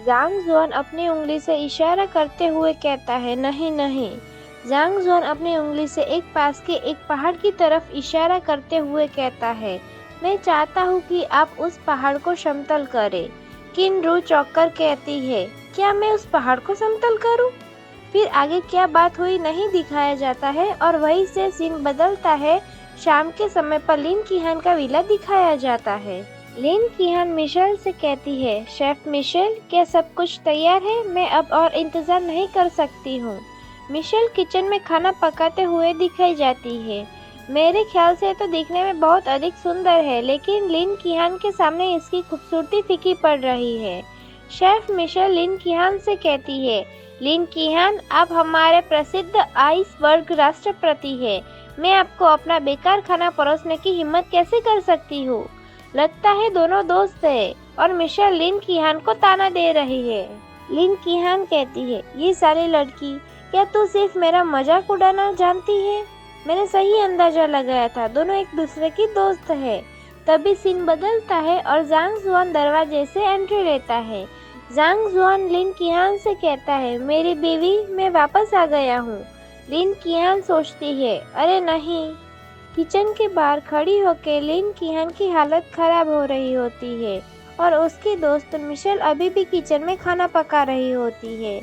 जांग जुआन अपनी उंगली से इशारा करते हुए कहता है, नहीं नहीं। जांग जुआन अपनी उंगली से एक पास के एक पहाड़ की तरफ इशारा करते हुए कहता है, मैं चाहता हूँ कि आप उस पहाड़ को समतल करें। किन रू चौंककर कहती है, क्या मैं उस पहाड़ को समतल करूं? फिर आगे क्या बात हुई नहीं दिखाया जाता है और वहीं से सीन बदलता है। शाम के समय पर लिन कीहान का विला दिखाया जाता है। लिन कीहान मिशेल से कहती है, शेफ मिशेल, क्या सब कुछ तैयार है? मैं अब और इंतजार नहीं कर सकती हूँ। मिशेल किचन में खाना पकाते हुए दिखाई जाती है। मेरे ख्याल से तो दिखने में बहुत अधिक सुंदर है, लेकिन लिन कीहान के सामने इसकी खूबसूरती फीकी पड़ रही है। शेफ मिशेल लिन कीहान से कहती है, लिन कीहान, आप हमारे प्रसिद्ध आइसबर्ग राष्ट्रपति हैं। मैं आपको अपना बेकार खाना परोसने की हिम्मत कैसे कर सकती हूँ? लगता है दोनों दोस्त है। और मिशेल लिन कीहान को ताना दे रही है। लिन कीहान कहती है, ये सारी लड़की, क्या तू सिर्फ मेरा मजाक उड़ाना जानती है? मैंने सही अंदाजा लगाया था, दोनों एक दूसरे की दोस्त है। तभी सीन बदलता है और जांग जुआन दरवाजे से एंट्री लेता है। जांग जुआन लिन कीहान से कहता है, मेरी बीवी, मैं वापस आ गया हूँ। लिन कीहान सोचती है, अरे नहीं। किचन के बाहर खड़ी होकर लिन कीहान की हालत खराब हो रही होती है और उसकी दोस्त मिशेल अभी भी किचन में खाना पका रही होती है।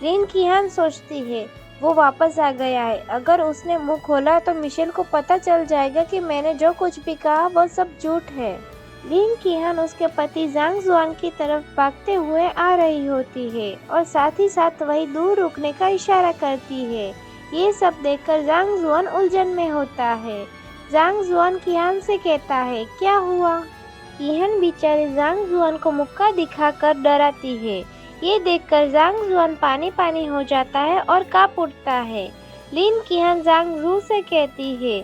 लिन कीहान सोचती है, वो वापस आ गया है। अगर उसने मुंह खोला तो मिशेल को पता चल जाएगा कि मैंने जो कुछ भी कहा वो सब झूठ है। लिन कीहान उसके पति जांग जुआन की तरफ भागते हुए आ रही होती है और साथ ही साथ वही दूर रुकने का इशारा करती है। ये सब देखकर जांग जुआन उलझन में होता है। जांग जुआन कीहान से कहता है, क्या हुआ? कीहान बेचारे जांग जुआन को मुक्का दिखाकर डराती है। ये देखकर जांग जुआन पानी पानी हो जाता है और कांप उठता है। लिन कीहान जांग जू से कहती है,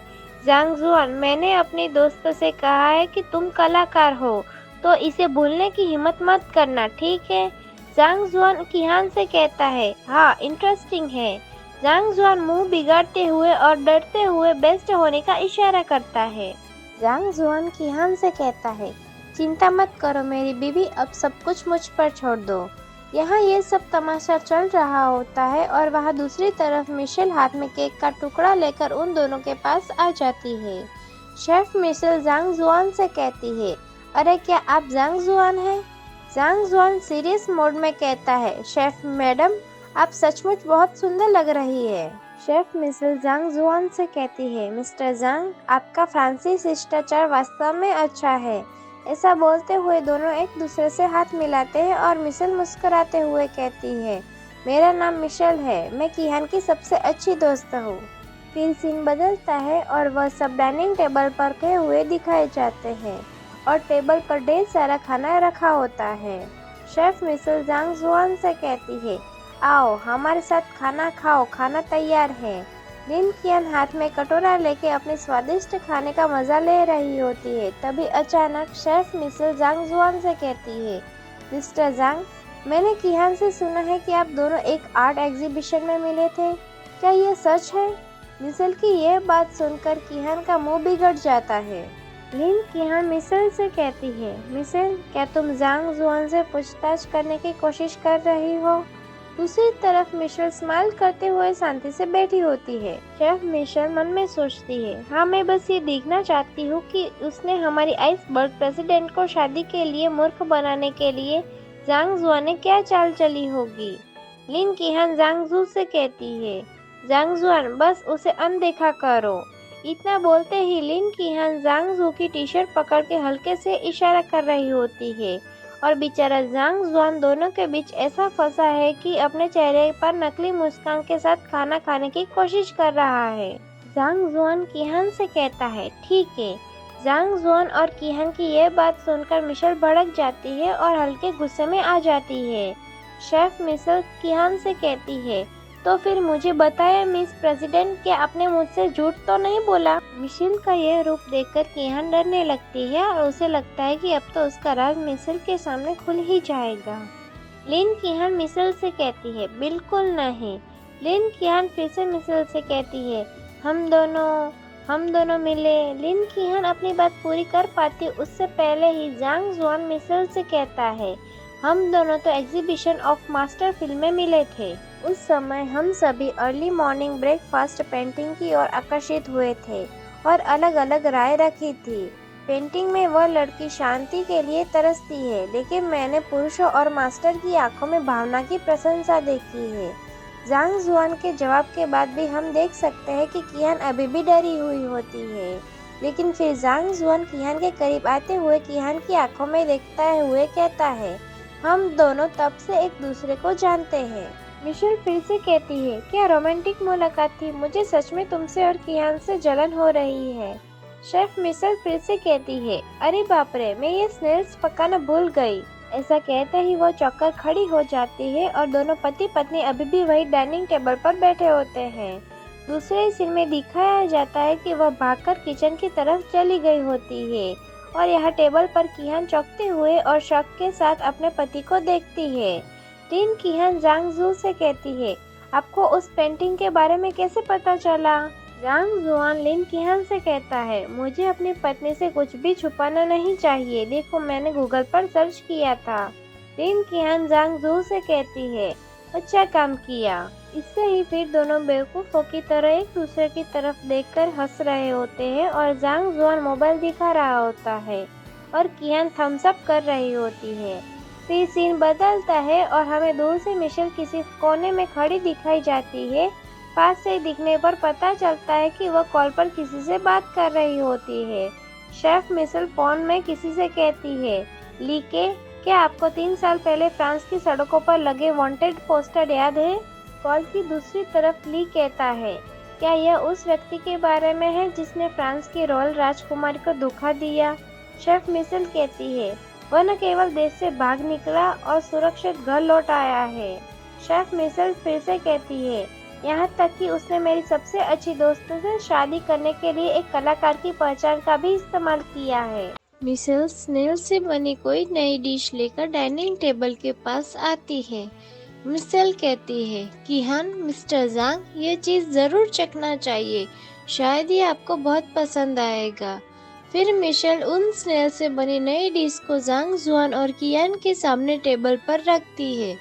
जांग जुआन, मैंने अपने दोस्तों से कहा है कि तुम कलाकार हो, तो इसे भूलने की हिम्मत मत करना, ठीक है? जांग जुआन कीहान से कहता है, हाँ, इंटरेस्टिंग है। जांग जुआन मुंह बिगाड़ते हुए और डरते हुए बेस्ट होने का इशारा करता है। जांग जुआन कीहान से कहता है, चिंता मत करो मेरी बीवी, अब सब कुछ मुझ पर छोड़ दो। यहाँ ये सब तमाशा चल रहा होता है और वहाँ दूसरी तरफ मिशेल हाथ में केक का टुकड़ा लेकर उन दोनों के पास आ जाती है। शेफ मिशेल जांग जुआन से कहती है, अरे क्या आप जांग जुआन हैं? जांग जुआन सीरियस मोड में कहता है, शेफ मैडम, आप सचमुच बहुत सुंदर लग रही है। शेफ मिशेल जांग जुआन से कहती है, मिस्टर जांग, आपका फ्रांसीसी शिष्टाचार वास्तव में अच्छा है। ऐसा बोलते हुए दोनों एक दूसरे से हाथ मिलाते हैं और मिशेल मुस्कुराते हुए कहती है, मेरा नाम मिशेल है, मैं कीहान की सबसे अच्छी दोस्त हूँ। फिर सीन बदलता है और वह सब डाइनिंग टेबल पर रखे हुए दिखाए जाते हैं और टेबल पर ढेर सारा खाना रखा होता है। शेफ मिशेल जांग जुआन से कहती है, आओ हमारे साथ खाना खाओ, खाना तैयार है। लिन कीहान हाथ में कटोरा लेके अपने स्वादिष्ट खाने का मजा ले रही होती है। तभी अचानक शेफ मिशेल जांग जुआन से कहती है, मिस्टर जांग, मैंने कीहान से सुना है कि आप दोनों एक आर्ट एग्जीबिशन में मिले थे, क्या यह सच है? मिशेल की यह बात सुनकर कीहान का मुंह बिगड़ जाता है। लिन कीहान मिशेल से कहती है, मिशेल, क्या तुम जांग जुआन से पूछताछ करने की कोशिश कर रही हो? दूसरी तरफ मिशेल स्माइल करते हुए शांति से बैठी होती है। शेफ मिशेल मन में सोचती है, हाँ मैं बस ये देखना चाहती हूँ कि उसने हमारी आइसबर्ग प्रेसिडेंट को शादी के लिए मूर्ख बनाने के लिए जांग जुआन ने क्या चाल चली होगी। लिन कीहान जांग जू से कहती है, जांग जुआन बस उसे अनदेखा करो। इतना बोलते ही लिन कीहान जांग जू की टी शर्ट पकड़ के हल्के से इशारा कर रही होती है और बेचारा जांग जुआन दोनों के बीच ऐसा फंसा है कि अपने चेहरे पर नकली मुस्कान के साथ खाना खाने की कोशिश कर रहा है। जांग जुआन कीहान से कहता है, ठीक है। जांग जुआन और कीहान की यह बात सुनकर मिशेल भड़क जाती है और हल्के गुस्से में आ जाती है। शेफ मिशेल कीहान से कहती है, तो फिर मुझे बताया मिस प्रेसिडेंट, क्या आपने मुझसे झूठ तो नहीं बोला। मिशेल का यह रूप देखकर कीहान डरने लगती है और उसे लगता है कि अब तो उसका राज मिशेल के सामने खुल ही जाएगा। लिन कीहान मिशेल से कहती है, बिल्कुल नहीं। लिन कीहान फिर से मिशेल से कहती है, हम दोनों मिले। लिन कीहान अपनी बात पूरी कर पाती उससे पहले ही जांग जुआन मिशेल से कहता है, हम दोनों तो एग्जीबिशन ऑफ मास्टर फिल्म में मिले थे। उस समय हम सभी अर्ली मॉर्निंग ब्रेकफास्ट पेंटिंग की ओर आकर्षित हुए थे और अलग अलग राय रखी थी। पेंटिंग में वह लड़की शांति के लिए तरसती है, लेकिन मैंने पुरुषों और मास्टर की आंखों में भावना की प्रशंसा देखी है। जांग जुआन के जवाब के बाद भी हम देख सकते हैं कि कीहान अभी भी डरी हुई होती है, लेकिन फिर जांग जुआन कीहान के करीब आते हुए कीहान की आंखों में देखते हुए कहता है, हम दोनों तब से एक दूसरे को जानते हैं। मिशेल फिर से कहती है, क्या रोमांटिक मुलाकात थी, मुझे सच में तुमसे और कीहान से जलन हो रही है। शेफ मिशेल फिर से कहती है, अरे बाप रे, मैं ये स्नेल्स पकाना भूल गई। ऐसा कहते ही वो चौंकर खड़ी हो जाती है और दोनों पति पत्नी अभी भी वही डाइनिंग टेबल पर बैठे होते हैं। दूसरे सीन में दिखाया जाता है कि वह भागकर किचन की तरफ चली गई होती है और यहाँ टेबल पर कीहान चौंकते हुए और शक के साथ अपने पति को देखती है। लिन कीहान जांग जू से कहती है, आपको उस पेंटिंग के बारे में कैसे पता चला। जांग जुआन लिन कीहान से कहता है, मुझे अपनी पत्नी से कुछ भी छुपाना नहीं चाहिए, देखो मैंने गूगल पर सर्च किया था। लिन कीहान जांग जू से कहती है, अच्छा काम किया। इससे ही फिर दोनों बेवकूफ़ों की तरह एक दूसरे की तरफ देखकर हंस रहे होते हैं और जांग जुआन मोबाइल दिखा रहा होता है और कीहान थम्स अप कर रही होती है। फिर सीन बदलता है और हमें दूर से मिशेल किसी कोने में खड़ी दिखाई जाती है। पास से दिखने पर पता चलता है कि वह कॉल पर किसी से बात कर रही होती है। शेफ मिशेल फोन में किसी से कहती है, लीके, क्या आपको 3 साल पहले फ्रांस की सड़कों पर लगे वांटेड पोस्टर याद है। कॉल की दूसरी तरफ ली कहता है, क्या यह उस व्यक्ति के बारे में है जिसने फ्रांस की रॉयल राजकुमारी को धोखा दिया। शेफ मिशेल कहती है, वह न केवल देश से भाग निकला और सुरक्षित घर लौट आया है। शेफ मिशेल फिर से कहती है, यहाँ तक कि उसने मेरी सबसे अच्छी दोस्त से शादी करने के लिए एक कलाकार की पहचान का भी इस्तेमाल किया है। मिशेल स्नेल से बनी कोई नई डिश लेकर डाइनिंग टेबल के पास आती है। मिशेल कहती है, कीहान, मिस्टर जांग, ये चीज़ ज़रूर चखना चाहिए, शायद ये आपको बहुत पसंद आएगा। फिर मिशेल उन स्नेल से बनी नई डिश को जांग जुआन और कीहान के सामने टेबल पर रखती है।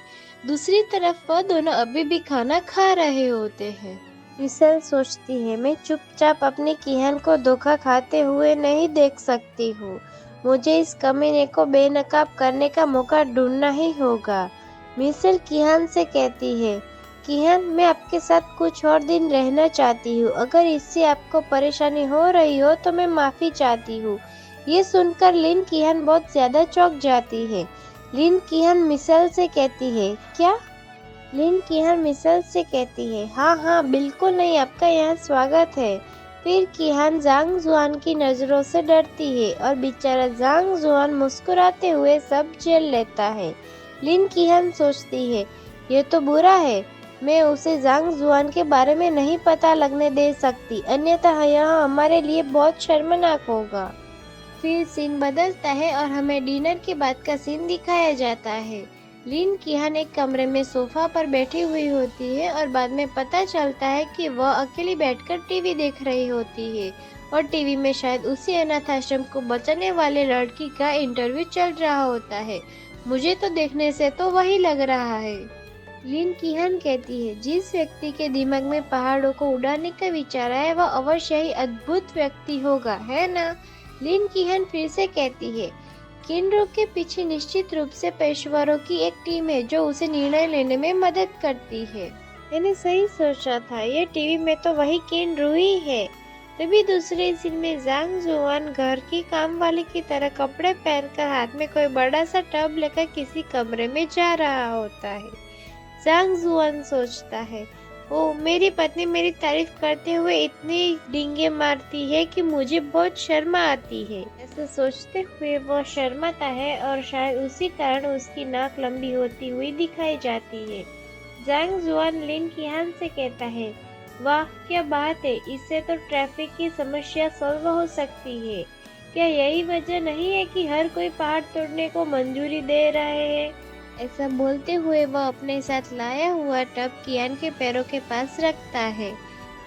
दूसरी तरफ वह दोनों अभी भी खाना खा रहे होते हैं। मिशेल सोचती है, मैं चुपचाप अपने कीहान को धोखा खाते हुए नहीं देख सकती हूँ, मुझे इस कमीने को बेनकाब करने का मौका ढूंढना ही होगा। मिशेल कीहान से कहती है, कीहान, मैं आपके साथ कुछ और दिन रहना चाहती हूँ, अगर इससे आपको परेशानी हो रही हो तो मैं माफ़ी चाहती हूँ। ये सुनकर लिन कीहान बहुत ज़्यादा चौंक जाती है। लिन कीहान मिशेल से कहती है, क्या। लिन कीहान मिशेल से कहती है, हाँ, बिल्कुल नहीं, आपका यहाँ स्वागत है। फिर कीहान जांग जुआन की नज़रों से डरती है और बेचारा जांग जुआन मुस्कुराते हुए सब झेल लेता है। लिन कीहान सोचती है, ये तो बुरा है, मैं उसे जांग जुआन के बारे में नहीं पता लगने दे सकती, अन्यथा यह हमारे लिए बहुत शर्मनाक होगा। फिर सीन बदलता है और हमें डिनर के बाद का सीन दिखाया जाता है। लिन कीहान एक कमरे में सोफा पर बैठी हुई होती है और बाद में पता चलता है कि वह अकेली बैठकर टीवी देख रही होती है और टीवी में शायद उसी अनाथ आश्रम को बचाने वाले लड़की का इंटरव्यू चल रहा होता है। मुझे तो देखने से तो वही लग रहा है। लिन कीहन कहती है, जिस व्यक्ति के दिमाग में पहाड़ों को उड़ाने का विचार है वह अवश्य ही अद्भुत व्यक्ति होगा, है ना? लिन कीहन फिर से कहती है, किनरो के पीछे निश्चित रूप से पेशेवरों की एक टीम है जो उसे निर्णय लेने में मदद करती है। मैंने सही सोचा था, ये टीवी में तो वही किनरो ही है। तभी दूसरे सीन में जांग जुआन घर की काम वाली की तरह कपड़े पहनकर हाथ में कोई बड़ा सा टब लेकर किसी कमरे में जा रहा होता है। जांग जुआन सोचता है, ओ मेरी पत्नी मेरी तारीफ करते हुए इतनी डींगे मारती है कि मुझे बहुत शर्म आती है। ऐसा सोचते हुए वो शर्माता है और शायद उसी कारण उसकी नाक लंबी होती हुई दिखाई जाती है। जांग जुआन लिन कीहान से कहता है, वाह क्या बात है, इससे तो ट्रैफिक की समस्या सॉल्व हो सकती है। क्या यही वजह नहीं है कि हर कोई पहाड़ तोड़ने को मंजूरी दे रहे हैं? ऐसा बोलते हुए वह अपने साथ लाया हुआ टब कियान के पैरों के पास रखता है।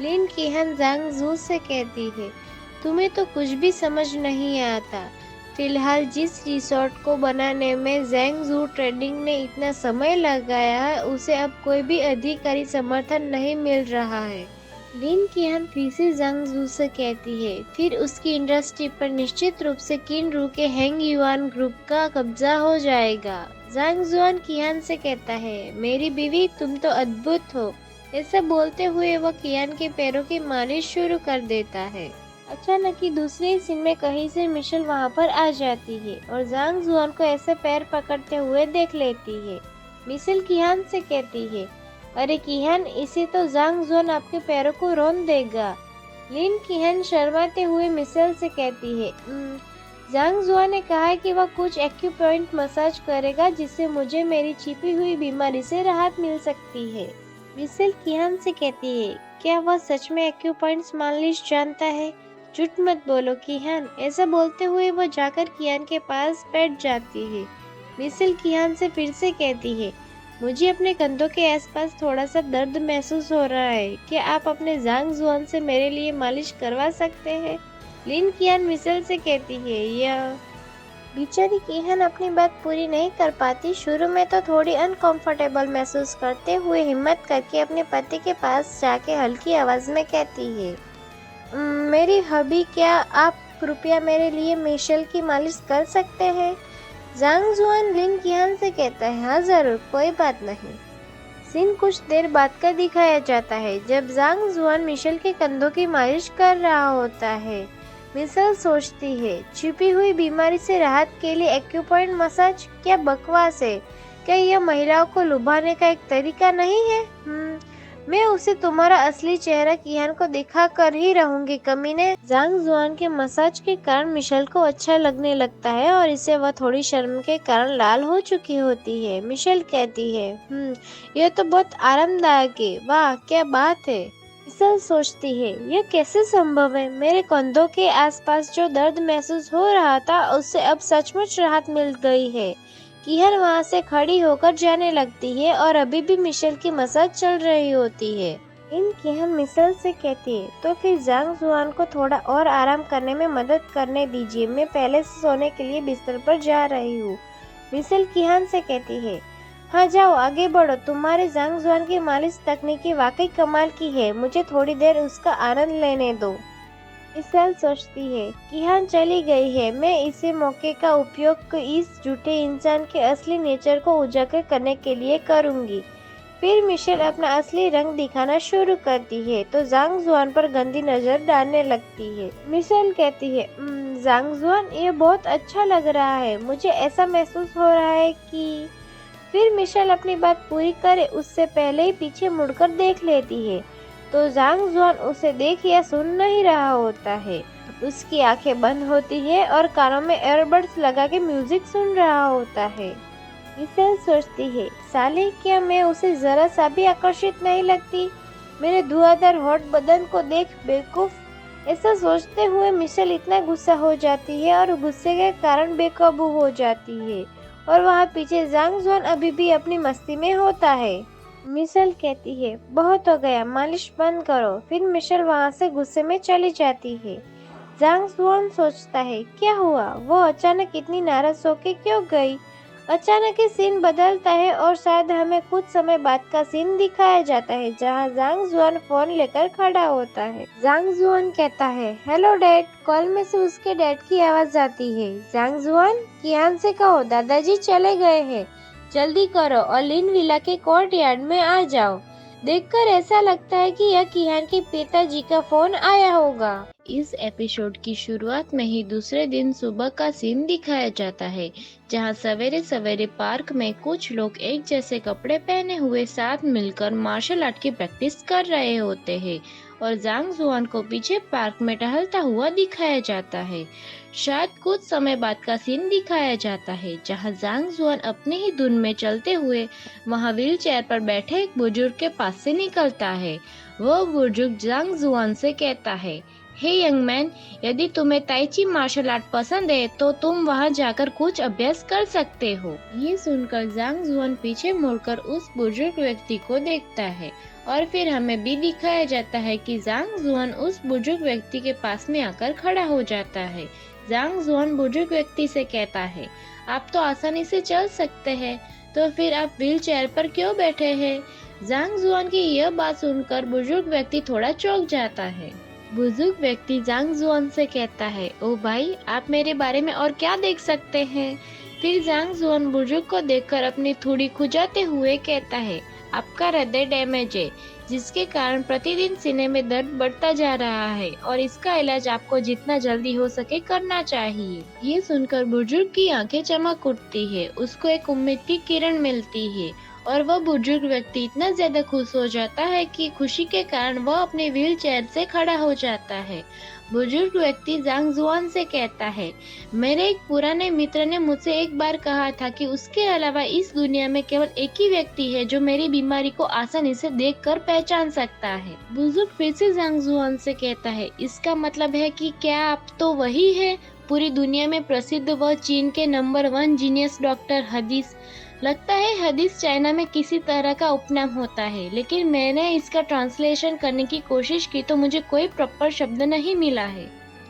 लिन कीहान जांग जू से कहती है, तुम्हें तो कुछ भी समझ नहीं आता। फिलहाल जिस रिसोर्ट को बनाने में जैंग जू ट्रेडिंग ने इतना समय लगाया है उसे अब कोई भी अधिकारी समर्थन नहीं मिल रहा है। लिन कीहान फिर से जांग जू से कहती है, फिर उसकी इंडस्ट्री पर निश्चित रूप से किनरू के हैंग युआन ग्रुप का कब्जा हो जाएगा। जांग जुआन कीहान से कहता है, मेरी बीवी तुम तो अद्भुत हो। ऐसा बोलते हुए वह कीहान के पैरों की मालिश शुरू कर देता है। अचानक ही दूसरे सीन में कहीं से मिशेल वहां पर आ जाती है और जांग जुआन को ऐसे पैर पकड़ते हुए देख लेती है। मिशेल कीहान से कहती है, अरे कीहान, इसे तो जांग जुआन आपके पैरों को रौंद देगा। लिन कीहान शर्माते हुए मिशेल से कहती है, जांग जुआ ने कहा है कि वह कुछ एक्यूपॉइंट मसाज करेगा जिससे मुझे मेरी छिपी हुई बीमारी से राहत मिल सकती है। मिशेल कीहान से कहती है, क्या वह सच में एक्यूपॉइंट्स मालिश जानता है? झूठ मत बोलो कीहान। ऐसा बोलते हुए वह जाकर कीहान के पास बैठ जाती है। मिशेल कीहान से फिर से कहती है, मुझे अपने कंधों के आसपास थोड़ा सा दर्द महसूस हो रहा है, क्या आप अपने जांग जुआन से मेरे लिए मालिश करवा सकते हैं? लिन कीहान मिशेल से कहती है, यह बेचारी कीहान अपनी बात पूरी नहीं कर पाती। शुरू में तो थोड़ी अनकंफर्टेबल महसूस करते हुए हिम्मत करके अपने पति के पास जाके हल्की आवाज में कहती है, मेरी हबी, क्या आप कृपया मेरे लिए मिशेल की मालिश कर सकते हैं? जांग जुआन लिन कीहान से कहता है, हाँ जरूर, कोई बात नहीं। सीन कुछ देर बाद का दिखाया जाता है जब जांग जुआन मिशेल के कंधों की मालिश कर रहा होता है। मिशेल सोचती है, छिपी हुई बीमारी से राहत के लिए एक्यूपॉइंट मसाज, क्या बकवास है। क्या यह महिलाओं को लुभाने का एक तरीका नहीं है? मैं उसे तुम्हारा असली चेहरा कीहान को दिखा कर ही रहूंगी, कमीने। जांग जुआन के मसाज के कारण मिशेल को अच्छा लगने लगता है और इसे वह थोड़ी शर्म के कारण लाल हो चुकी होती है। मिशेल कहती है, यह तो बहुत आरामदायक है, वाह क्या बात है। मिशेल सोचती है, यह कैसे संभव है? मेरे कंधों के आसपास जो दर्द महसूस हो रहा था उससे अब सचमुच राहत मिल गई है। कीहान वहां से खड़ी होकर जाने लगती है और अभी भी मिशेल की मसाज चल रही होती है। इन कीहान मिशेल से कहती है, तो फिर जांग जुआन को थोड़ा और आराम करने में मदद करने दीजिए, मैं पहले से सोने के लिए बिस्तर पर जा रही हूँ। मिशेल कीहान से कहती है, हाँ जाओ आगे बढ़ो, तुम्हारे जांग जुआन की मालिश तकनीकी वाकई कमाल की है, मुझे थोड़ी देर उसका आनंद लेने दो। मिशेल सोचती है, कीहान चली गई है, मैं इसे मौके का उपयोग इस झूठे इंसान के असली नेचर को उजागर करने के लिए करूंगी। फिर मिशेल अपना असली रंग दिखाना शुरू करती है तो जांग जुआन पर गंदी नजर डालने लगती है। मिशेल कहती है, जांग जुआन, ये बहुत अच्छा लग रहा है, मुझे ऐसा महसूस हो रहा है कि। फिर मिशेल अपनी बात पूरी करे उससे पहले ही पीछे मुड़कर देख लेती है तो जांग जुआन उसे देख या सुन नहीं रहा होता है। उसकी आंखें बंद होती है और कानों में एयरबड्स लगा के म्यूजिक सुन रहा होता है। मिशेल सोचती है, साले, क्या मैं उसे जरा सा भी आकर्षित नहीं लगती? मेरे धुआंधार हॉट बदन को देख, बेवकूफ। ऐसा सोचते हुए मिशेल इतना गुस्सा हो जाती है और गुस्से के कारण बेकाबू हो जाती है और वहाँ पीछे जांग जुआन अभी भी अपनी मस्ती में होता है। मिशेल कहती है, बहुत हो गया, मालिश बंद करो। फिर मिशेल वहाँ से गुस्से में चली जाती है। जांग जुआन सोचता है, क्या हुआ, वो अचानक इतनी नाराज होके क्यों गई? अचानक ही सीन बदलता है और शायद हमें कुछ समय बाद का सीन दिखाया जाता है जहां जांग जुआन फोन लेकर खड़ा होता है। जांग जुआन कहता है, हेलो डैड। कॉल में से उसके डैड की आवाज आती है। जांग जुआन, कियान से कहो दादाजी चले गए हैं, जल्दी करो और लिन विला के कोर्ट यार्ड में आ जाओ। देखकर ऐसा लगता है कि यह कियान के पिताजी का फोन आया होगा। इस एपिसोड की शुरुआत में ही दूसरे दिन सुबह का सीन दिखाया जाता है जहां सवेरे सवेरे पार्क में कुछ लोग एक जैसे कपड़े पहने हुए साथ मिलकर मार्शल आर्ट की प्रैक्टिस कर रहे होते हैं और जांग जुआन को पीछे पार्क में टहलता हुआ दिखाया जाता है। शायद कुछ समय बाद का सीन दिखाया जाता है जहां जांग जुआन अपने ही धुन में चलते हुए वहां व्हील चेयर पर बैठे एक बुजुर्ग के पास से निकलता है। वह बुजुर्ग जांग जुआन से कहता है, हे यंग मैन, यदि तुम्हें ताइची मार्शल आर्ट पसंद है तो तुम वहां जाकर कुछ अभ्यास कर सकते हो। ये सुनकर जांग जुआन पीछे मुड़कर उस बुजुर्ग व्यक्ति को देखता है और फिर हमें भी दिखाया जाता है कि जांग जुआन उस बुजुर्ग व्यक्ति के पास में आकर खड़ा हो जाता है। जांग जुआन बुजुर्ग व्यक्ति से कहता है, आप तो आसानी से चल सकते हैं, तो फिर आप व्हील चेयर पर क्यों बैठे हैं? जांग जुआन की यह बात सुनकर बुजुर्ग व्यक्ति थोड़ा चौंक जाता है। बुजुर्ग व्यक्ति जांग जुआन से कहता है, ओ भाई, आप मेरे बारे में और क्या देख सकते हैं? फिर जांग जुआन बुजुर्ग को देखकर अपनी थोड़ी खुजाते हुए कहता है, आपका हृदय डैमेज है जिसके कारण प्रतिदिन सीने में दर्द बढ़ता जा रहा है और इसका इलाज आपको जितना जल्दी हो सके करना चाहिए। ये सुनकर बुजुर्ग की आंखें चमक उठती है, उसको एक उम्मीद की किरण मिलती है और वह बुजुर्ग व्यक्ति इतना ज्यादा खुश हो जाता है कि खुशी के कारण वह अपने व्हील चेयर से खड़ा हो जाता है। बुजुर्ग व्यक्ति जांग जुआन से कहता है, मेरे एक पुराने मित्र ने मुझसे एक बार कहा था कि उसके अलावा इस दुनिया में केवल एक ही व्यक्ति है जो मेरी बीमारी को आसानी से देखकर पहचान सकता है। बुजुर्ग फिर से जांग जुआन से कहता है, इसका मतलब है कि क्या आप तो वही है, पूरी दुनिया में प्रसिद्ध व चीन के नंबर 1 जीनियस डॉक्टर हदीस। लगता है हदीस चाइना में किसी तरह का उपनाम होता है, लेकिन मैंने इसका ट्रांसलेशन करने की कोशिश की तो मुझे कोई प्रॉपर शब्द नहीं मिला है।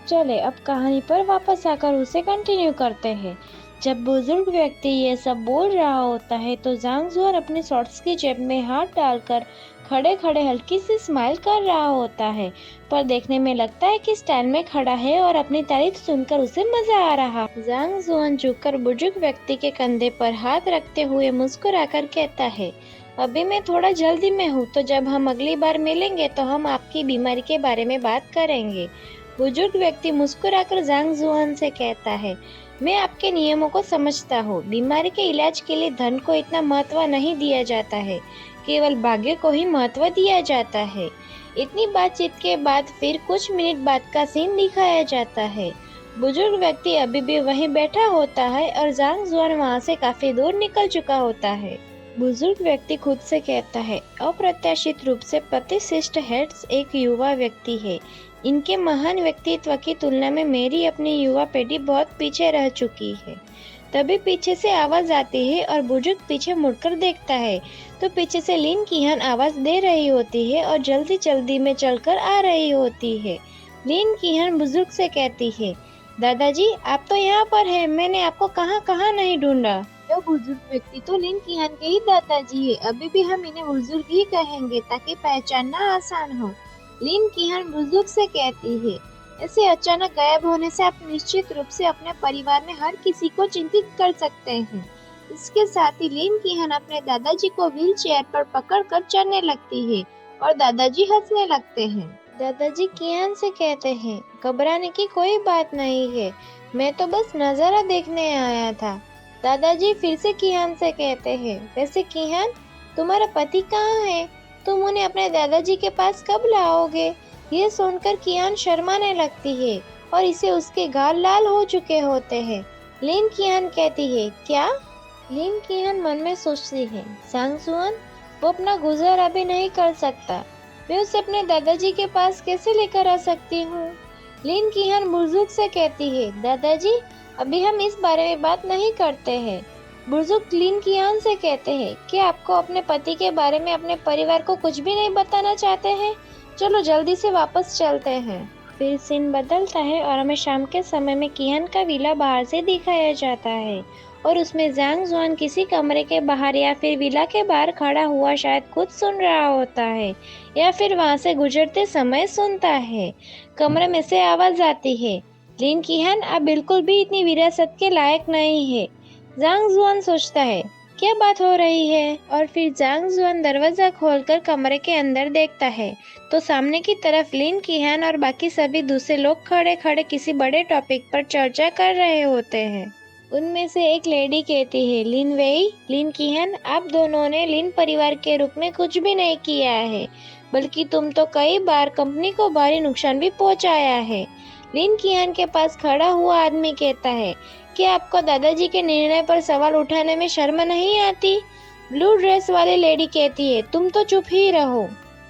चले अब कहानी पर वापस आकर उसे कंटिन्यू करते हैं। जब बुजुर्ग व्यक्ति ये सब बोल रहा होता है तो जांग जुआन अपने शॉर्ट्स की जेब में हाथ डालकर खड़े खड़े हल्की सी स्माइल कर रहा होता है, पर देखने में लगता है कि स्टैंड में खड़ा है और अपनी तारीफ सुनकर उसे मजा आ रहा। जांग जुआन झुककर बुजुर्ग व्यक्ति के कंधे पर हाथ रखते हुए मुस्कुराकर कहता है, अभी मैं थोड़ा जल्दी में हूँ, तो जब हम अगली बार मिलेंगे तो हम आपकी बीमारी के बारे में बात करेंगे। बुजुर्ग व्यक्ति मुस्कुराकर जांग जुआन से कहता है, मैं आपके नियमों को समझता हूँ। बीमारी के इलाज के लिए धन को इतना महत्व नहीं दिया जाता है, केवल भाग्य को ही महत्व दिया जाता है। इतनी बातचीत के बाद फिर कुछ मिनट बाद का सीन दिखाया जाता है। बुजुर्ग व्यक्ति अभी भी वहीं बैठा होता है और जांग जुआन वहाँ से काफी दूर निकल चुका होता है। बुजुर्ग व्यक्ति खुद से कहता है, अप्रत्याशित रूप से प्रतिष्ठित हेड्स एक युवा व्यक्ति है। इनके महान व्यक्तित्व की तुलना में मेरी अपनी युवा पीढ़ी बहुत पीछे रह चुकी है। तभी पीछे से आवाज आती है और बुजुर्ग पीछे मुड़कर देखता है तो पीछे से लिन किहान आवाज दे रही होती है और जल्दी जल्दी में चलकर आ रही होती है। लिन किहान बुजुर्ग से कहती है, दादाजी आप तो यहाँ पर हैं, मैंने आपको कहाँ कहाँ नहीं ढूंढा। यह बुजुर्ग व्यक्ति तो लिन किहान के ही दादाजी है, अभी भी हम इन्हें बुजुर्ग ही कहेंगे ताकि पहचानना आसान हो। लिन किहान बुजुर्ग से कहती है, ऐसे अचानक गायब होने से आप निश्चित रूप से अपने परिवार में हर किसी को चिंतित कर सकते हैं। इसके साथ ही लिन किहान अपने दादाजी को व्हील चेयर पर पकड़कर चलने लगती है और दादाजी हंसने लगते हैं। दादाजी किहान से कहते हैं, घबराने की कोई बात नहीं है, मैं तो बस नजारा देखने आया था। दादाजी फिर से किहान से कहते हैं, वैसे किहान, तुम्हारा पति कहाँ है? तुम उन्हें अपने दादाजी के पास कब लाओगे? ये सुनकर किहान शर्माने लगती है और इसे उसके गाल लाल हो चुके होते हैं। लिन किहान कहती है, क्या? लिन किहान मन में सोचती है, जांग जुआन, वो अपना गुजारा भी नहीं कर सकता, मैं उसे अपने दादाजी के पास कैसे लेकर आ सकती हूँ? लिन किहान बुजुर्ग से कहती है, दादाजी अभी हम इस बारे में बात नहीं करते हैं। बुजुर्ग लिन किहान से कहते हैं, क्या आपको अपने पति के बारे में अपने परिवार को कुछ भी नहीं बताना चाहते हैं? चलो जल्दी से वापस चलते हैं। फिर सीन बदलता है और हमें शाम के समय में किहान का विला बाहर से दिखाया जाता है और उसमें जांग जुआन किसी कमरे के बाहर या फिर विला के बाहर खड़ा हुआ शायद खुद सुन रहा होता है या फिर वहां से गुजरते समय सुनता है। कमरे में से आवाज आती है, लिन कीहान आप बिल्कुल भी इतनी विरासत के लायक नहीं है। जांग जुआन सोचता है, क्या बात हो रही है? और फिर जांग जुआन दरवाजा खोलकर कमरे के अंदर देखता है तो सामने की तरफ लिन कीहान और बाकी सभी दूसरे लोग खड़े खड़े किसी बड़े टॉपिक पर चर्चा कर रहे होते हैं। उनमें से एक लेडी कहती है, लिन वेई, लिन कीहान आप दोनों ने लिन परिवार के रूप में कुछ भी नहीं किया है, बल्कि तुम तो कई बार कंपनी को भारी नुकसान भी पहुंचाया है। लिन कीहान के पास खड़ा हुआ आदमी कहता है, क्या आपको दादाजी के निर्णय पर सवाल उठाने में शर्म नहीं आती? ब्लू ड्रेस वाली लेडी कहती है, तुम तो चुप ही रहो।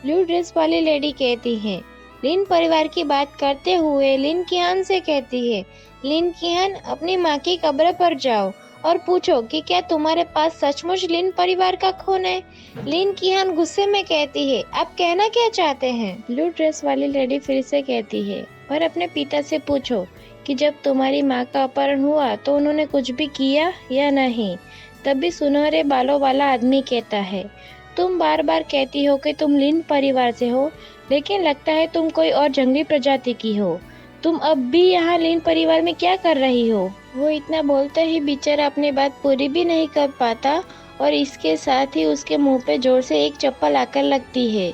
ब्लू ड्रेस वाली लेडी कहती है, लिन परिवार की बात करते हुए लिन कीहान से कहती है, लिन कीहान अपनी माँ की कब्र पर जाओ और पूछो कि क्या तुम्हारे पास सचमुच लिन परिवार का खून है। लिन कीहान गुस्से में कहती है, आप कहना क्या चाहते हैं? ब्लू ड्रेस वाली लेडी फिर से कहती है, और अपने पिता से पूछो कि जब तुम्हारी माँ का अपहरण हुआ तो उन्होंने कुछ भी किया या नहीं। तभी सुनहरे बालों वाला आदमी कहता है, तुम बार बार कहती हो कि तुम लिन परिवार से हो, लेकिन लगता है तुम कोई और जंगली प्रजाति की हो। तुम अब भी यहाँ लिन परिवार में क्या कर रही हो? वो इतना बोलते ही बेचारा अपनी बात पूरी भी नहीं कर पाता और इसके साथ ही उसके मुंह पे जोर से एक चप्पल आकर लगती है,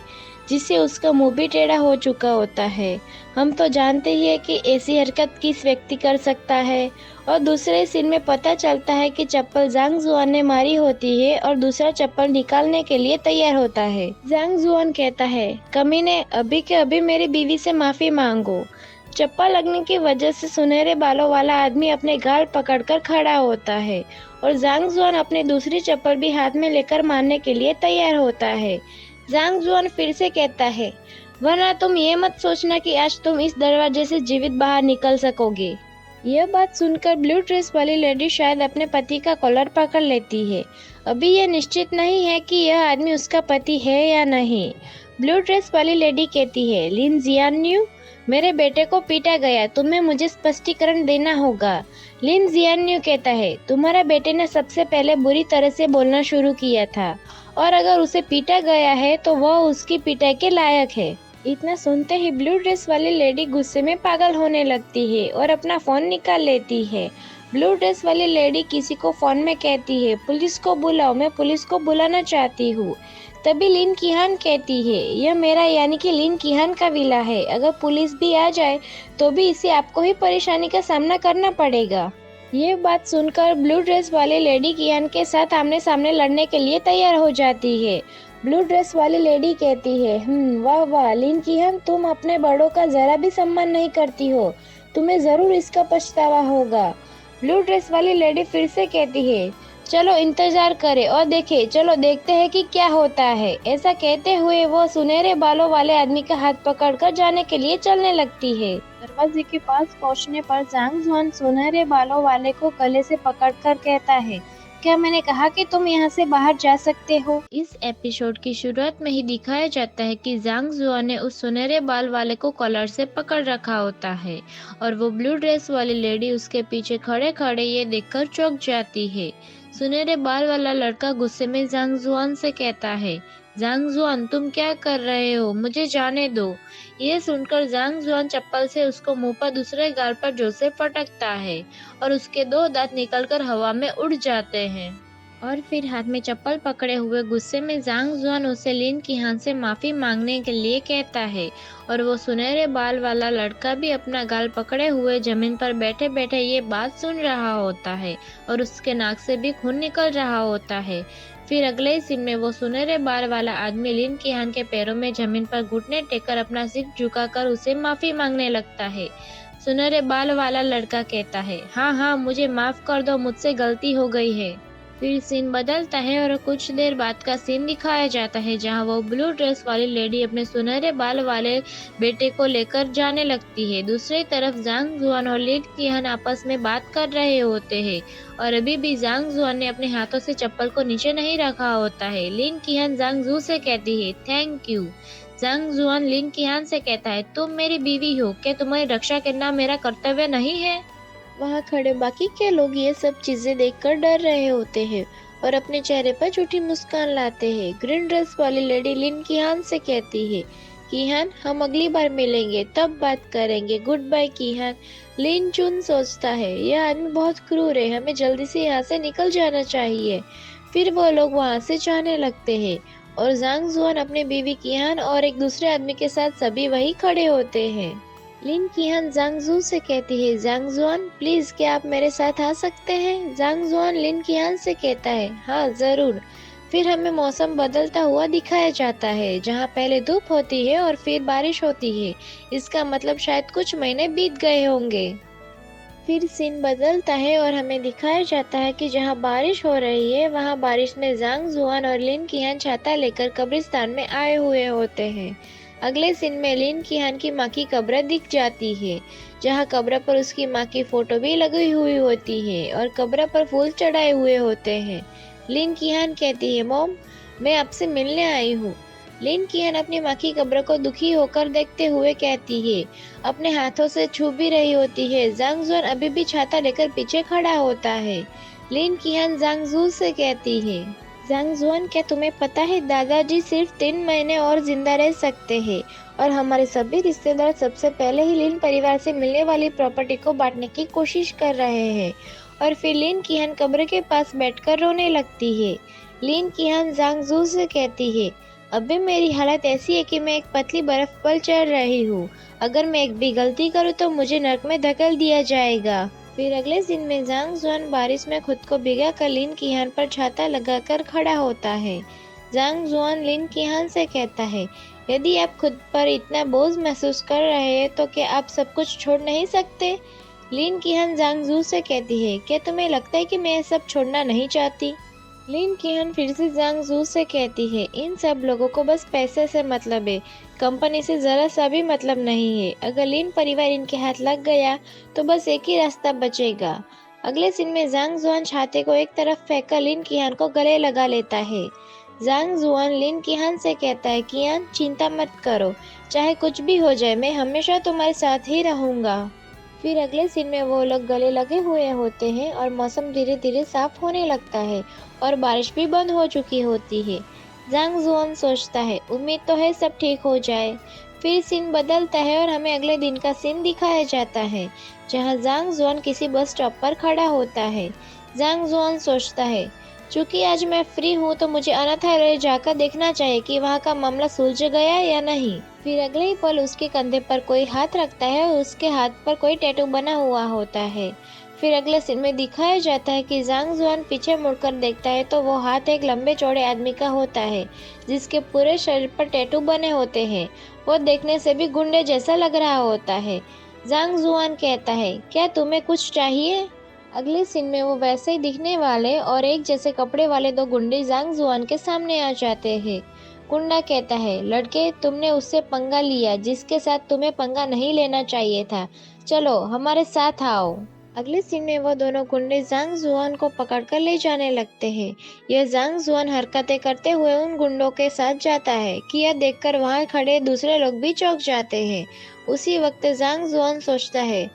जिससे उसका मुंह भी टेढ़ा हो चुका होता है। हम तो जानते ही है कि ऐसी हरकत किस व्यक्ति कर सकता है। और दूसरे सीन में पता चलता है कि चप्पल जांग जुआन ने मारी होती है और दूसरा चप्पल निकालने के लिए तैयार होता है। जांग जुआन कहता है, कमीने अभी के अभी मेरी बीवी से माफी मांगो। चप्पल लगने की वजह से सुनहरे बालों वाला आदमी अपने गाल पकड़कर खड़ा होता है और जांग जुआन अपनी दूसरी चप्पल भी हाथ में लेकर मारने के लिए तैयार होता है। जांग जुआन फिर से कहता है, वरना तुम ये मत सोचना कि आज तुम इस दरवाजे से जीवित बाहर निकल सकोगे। यह बात सुनकर ब्लू ड्रेस वाली लेडी शायद अपने पति का कॉलर पकड़ लेती है। अभी यह निश्चित नहीं है कि यह आदमी उसका पति है या नहीं। ब्लू ड्रेस वाली लेडी कहती है, लिन जियान्यू, मेरे बेटे को पीटा गया, तुम्हें मुझे स्पष्टीकरण देना होगा। लिन जियान्यू कहता है, तुम्हारे बेटे ने सबसे पहले बुरी तरह से बोलना शुरू किया था और अगर उसे पीटा गया है तो वह उसकी पिटाई के लायक है। इतना सुनते ही ब्लू ड्रेस वाली लेडी गुस्से में पागल होने लगती है और अपना फोन निकाल लेती है। ब्लू ड्रेस वाली लेडी किसी को फोन में कहती है, पुलिस को बुलाओ, मैं पुलिस को बुलाना चाहती हूँ। तभी लिन कीहान कहती है, यह मेरा यानी कि लिन कीहान का विला है, अगर पुलिस भी आ जाए तो भी इसे आपको ही परेशानी का सामना करना पड़ेगा। ये बात सुनकर ब्लू ड्रेस वाली लेडी कीहान के साथ आमने सामने लड़ने के लिए तैयार हो जाती है। ब्लू ड्रेस वाली लेडी कहती है, वाह वाह लिन कीहान, तुम अपने बड़ों का जरा भी सम्मान नहीं करती हो, तुम्हें जरूर इसका पछतावा होगा। ब्लू ड्रेस वाली लेडी फिर से कहती है, चलो इंतजार करें और देखें, चलो देखते हैं कि क्या होता है। ऐसा कहते हुए वो सुनहरे बालों वाले आदमी का हाथ पकड़कर जाने के लिए चलने लगती है। दरवाजे के पास पहुंचने पर जांग जुआन सुनहरे बालों वाले को गले से पकड़कर कहता है, क्या मैंने कहा कि तुम यहाँ से बाहर जा सकते हो? इस एपिसोड की शुरुआत में ही दिखाया जाता है कि जांग जुआन ने उस सुनहरे बाल वाले को कॉलर से पकड़ रखा होता है और वो ब्लू ड्रेस वाली लेडी उसके पीछे खड़े खड़े ये देखकर चौंक जाती है। सुनहरे बाल वाला लड़का गुस्से में जांग जुआन से कहता है, जांग जुआन तुम क्या कर रहे हो, मुझे जाने दो। ये सुनकर जांग जुआन चप्पल से उसको मुंह पर दूसरे गाल पर जोर से फटकता है और उसके 2 दांत निकलकर हवा में उड़ जाते हैं। और फिर हाथ में चप्पल पकड़े हुए गुस्से में जांग जुआन उसे लिन कीहान से माफी मांगने के लिए कहता है और वो सुनहरे बाल वाला लड़का भी अपना गाल पकड़े हुए जमीन पर बैठे बैठे ये बात सुन रहा होता है और उसके नाक से भी खून निकल रहा होता है। फिर अगले सीन में वो सुनहरे बाल वाला आदमी लिन कीहान के पैरों में जमीन पर घुटने टेककर अपना सिर झुकाकर उसे माफी मांगने लगता है। सुनहरे बाल वाला लड़का कहता है, हाँ हाँ मुझे माफ कर दो, मुझसे गलती हो गई है। फिर सीन बदलता है और कुछ देर बाद का सीन दिखाया जाता है जहां वो ब्लू ड्रेस वाली लेडी अपने सुनहरे बाल वाले बेटे को लेकर जाने लगती है। दूसरी तरफ जांग जुआन और लिन कीहान आपस में बात कर रहे होते हैं और अभी भी जांग जुआन ने अपने हाथों से चप्पल को नीचे नहीं रखा होता है। लिन कीहान जांग जू से कहती है, थैंक यू। जांग जुआन लिन कीहान से कहता है, तुम मेरी बीवी हो, क्या तुम्हारी रक्षा करना मेरा कर्तव्य नहीं है? वहाँ खड़े बाकी के लोग ये सब चीजें देखकर डर रहे होते हैं और अपने चेहरे पर झूठी मुस्कान लाते हैं। ग्रीन ड्रेस वाली लेडी लिन किहान से कहती है, किहान हम अगली बार मिलेंगे तब बात करेंगे, गुड बाय किहान। लिन चुन सोचता है यह आदमी बहुत क्रूर है, हमें जल्दी से यहाँ से निकल जाना चाहिए। फिर वो लोग वहाँ से जाने लगते हैं और जांग जुआन अपने बीवी किहान और एक दूसरे आदमी के साथ सभी वही खड़े होते हैं। लिन किहान जांग जू से कहती है, जांग जुआन प्लीज क्या आप मेरे साथ आ सकते हैं। जांग जुआन लिन किहान से कहता है, हाँ जरूर। फिर हमें मौसम बदलता हुआ दिखाया जाता है, जहाँ पहले धूप होती है और फिर बारिश होती है। इसका मतलब शायद कुछ महीने बीत गए होंगे। फिर सीन बदलता है और हमें दिखाया जाता है कि जहाँ बारिश हो रही है वहाँ बारिश में जांग जुआन और लिन किहान छाता लेकर कब्रिस्तान में आए हुए होते हैं। अगले सीन में लिन किहान की माँ की कब्र दिख जाती है, जहाँ कब्र पर उसकी माँ की फोटो भी लगी हुई होती है और कब्र पर फूल चढ़ाए हुए होते हैं। लिन किहान कहती है, मॉम मैं आपसे मिलने आई हूँ। लिन किहान अपनी माँ की कब्र को दुखी होकर देखते हुए कहती है, अपने हाथों से छू भी रही होती है। जांग जुआन अभी भी छाता लेकर पीछे खड़ा होता है। लिन किहान जांग जू से कहती है, जांग जुआन क्या तुम्हें पता है दादाजी सिर्फ 3 महीने और जिंदा रह सकते हैं और हमारे सभी रिश्तेदार सबसे पहले ही लिन परिवार से मिलने वाली प्रॉपर्टी को बांटने की कोशिश कर रहे हैं। और फिर लिन किहान कब्र के पास बैठकर रोने लगती है। लिन किहान जांग जू से कहती है, अभी मेरी हालत ऐसी है कि मैं एक पतली बर्फ पर चढ़ रही हूँ, अगर मैं एक भी गलती करूँ तो मुझे नरक में धकेल दिया जाएगा। फिर अगले दिन में जांग जुआन बारिश में खुद को भिगा कर लिन किहान पर छाता लगाकर खड़ा होता है। जांग जुआन लिन किहान से कहता है, यदि आप खुद पर इतना बोझ महसूस कर रहे हैं तो क्या आप सब कुछ छोड़ नहीं सकते। लिन किहान जांग जू से कहती है, क्या तुम्हें लगता है कि मैं ये सब छोड़ना नहीं चाहती। लिन किहान फिर से जांग जू से कहती है, इन सब लोगों को बस पैसे से मतलब है, कंपनी से जरा सा भी मतलब नहीं है। अगर लिन परिवार इनके हाथ लग गया तो बस एक ही रास्ता बचेगा। अगले सीन में जांग जुआन छाते को एक तरफ फेंककर लिन किहान को गले लगा लेता है। जांग जुआन लिन किहान से कहता है, किहान चिंता मत करो, चाहे कुछ भी हो जाए मैं हमेशा तुम्हारे साथ ही रहूंगा। फिर अगले सीन में वो लोग गले लगे हुए होते हैं और मौसम धीरे धीरे साफ होने लगता है और बारिश भी बंद हो चुकी होती है। जांग जुआन सोचता है, उम्मीद तो है सब ठीक हो जाए। फिर सीन बदलता है और हमें अगले दिन का सीन दिखाया जाता है, जहां जांग जुआन किसी बस स्टॉप पर खड़ा होता है। जांग जुआन सोचता है, चूंकि आज मैं फ्री हूँ तो मुझे अनाथालय जाकर देखना चाहिए कि वहाँ का मामला सुलझ गया या नहीं। फिर अगले ही पल उसके कंधे पर कोई हाथ रखता है और उसके हाथ पर कोई टैटू बना हुआ होता है। फिर अगले सीन में दिखाया जाता है कि जांग जुआन पीछे मुड़कर देखता है तो वो हाथ एक लंबे चौड़े आदमी का होता है, जिसके पूरे शरीर पर टैटू बने होते हैं। वो देखने से भी गुंडे जैसा लग रहा होता है। जांग जुआन कहता है, क्या तुम्हें कुछ चाहिए। अगले सीन में वो वैसे ही दिखने वाले और एक जैसे कपड़े वाले 2 गुंडे जांग जुआन के सामने आ जाते हैं। गुंडा कहता है, लड़के तुमने उससे पंगा लिया जिसके साथ तुम्हें पंगा नहीं लेना चाहिए था, चलो हमारे साथ आओ। अगले सीन में वो दोनों गुंडे जांग जुआन को पकड़कर ले जाने लगते हैं। यह जांग जुआन हरकतें करते हुए उन गुंडों के साथ जाता है कि यह देखकर वहां खड़े दूसरे लोग भी चौंक जाते हैं। उसी वक्त जांग जुआन सोचता है,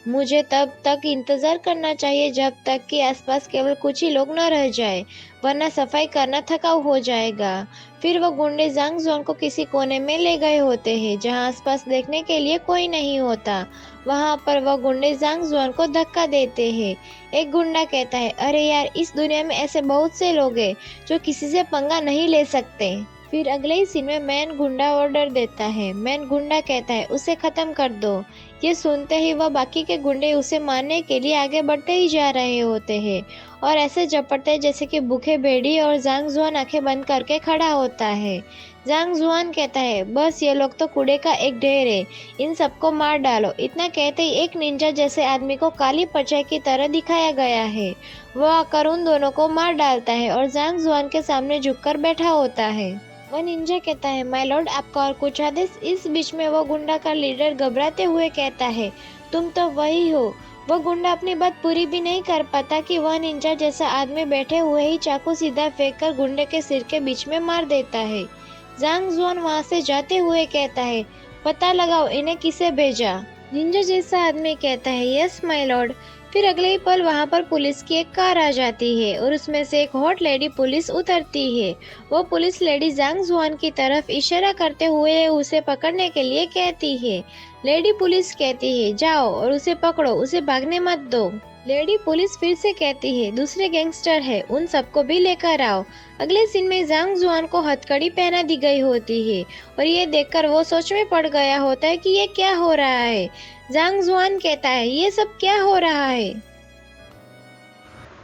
मुझे तब तक इंतजार करना चाहिए जब तक कि आसपास केवल कुछ ही लोग न रह जाए, वरना सफाई करना थकाऊ हो जाएगा। फिर वो गुंडे जांग जुआन को किसी कोने में ले गए होते हैं, जहां आसपास देखने के लिए कोई नहीं होता। वहां पर वो गुंडे जांग जुआन को धक्का देते हैं। एक गुंडा कहता है, अरे यार, इस दुनिया में ऐसे बहुत से लोग हैं जो किसी से पंगा नहीं ले सकते। फिर अगले ही सीन में मैन गुंडा ऑर्डर देता है। मैन गुंडा कहता है, उसे खत्म कर दो। ये सुनते ही वह बाकी के गुंडे उसे मारने के लिए आगे बढ़ते ही जा रहे होते हैं और ऐसे झपटते हैं जैसे कि भूखे भेड़ी, और जांग जुआन आंखें बंद करके खड़ा होता है। जांग जुआन कहता है, बस ये लोग तो कूड़े का एक ढेर है, इन सबको मार डालो। इतना कहते ही एक निंजा जैसे आदमी को काली परछाई की तरह दिखाया गया है। वह आकर उन दोनों को मार डालता है और जांग जुआन के सामने झुककर बैठा होता है। वह निंजा कहता है, माय लॉर्ड आपका और कुछ आदेश। इस बीच में वो गुंडा का लीडर घबराते हुए कहता है, तुम तो वही हो। वह गुंडा अपनी बात पूरी भी नहीं कर पाता कि वह निंजा जैसा आदमी बैठे हुए ही चाकू सीधा फेंककर गुंडे के सिर के बीच में मार देता है। जांग जुआन वहां से जाते हुए कहता है, पता लगाओ इन्हें किसे भेजा। निंजा जैसा आदमी कहता है यस माय लॉर्ड। फिर अगले ही पल वहां पर पुलिस की एक कार आ जाती है और उसमें से एक हॉट लेडी पुलिस उतरती है। वो पुलिस लेडी जांग जुआन की तरफ इशारा करते हुए उसे पकड़ने के लिए कहती है। लेडी पुलिस कहती है जाओ और उसे पकड़ो, उसे भागने मत दो। लेडी पुलिस फिर से कहती है दूसरे गैंगस्टर है, उन सबको भी लेकर आओ। अगले सीन में जांग जुआन को हथकड़ी पहना दी गई होती है और ये देखकर वो सोच में पड़ गया होता है कि ये क्या हो रहा है। जांग जुआन कहता है ये सब क्या हो रहा है।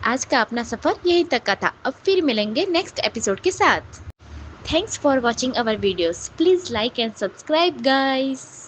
आज का अपना सफर यहीं तक का था। अब फिर मिलेंगे नेक्स्ट एपिसोड के साथ। Thanks for watching our videos. Please like and subscribe guys.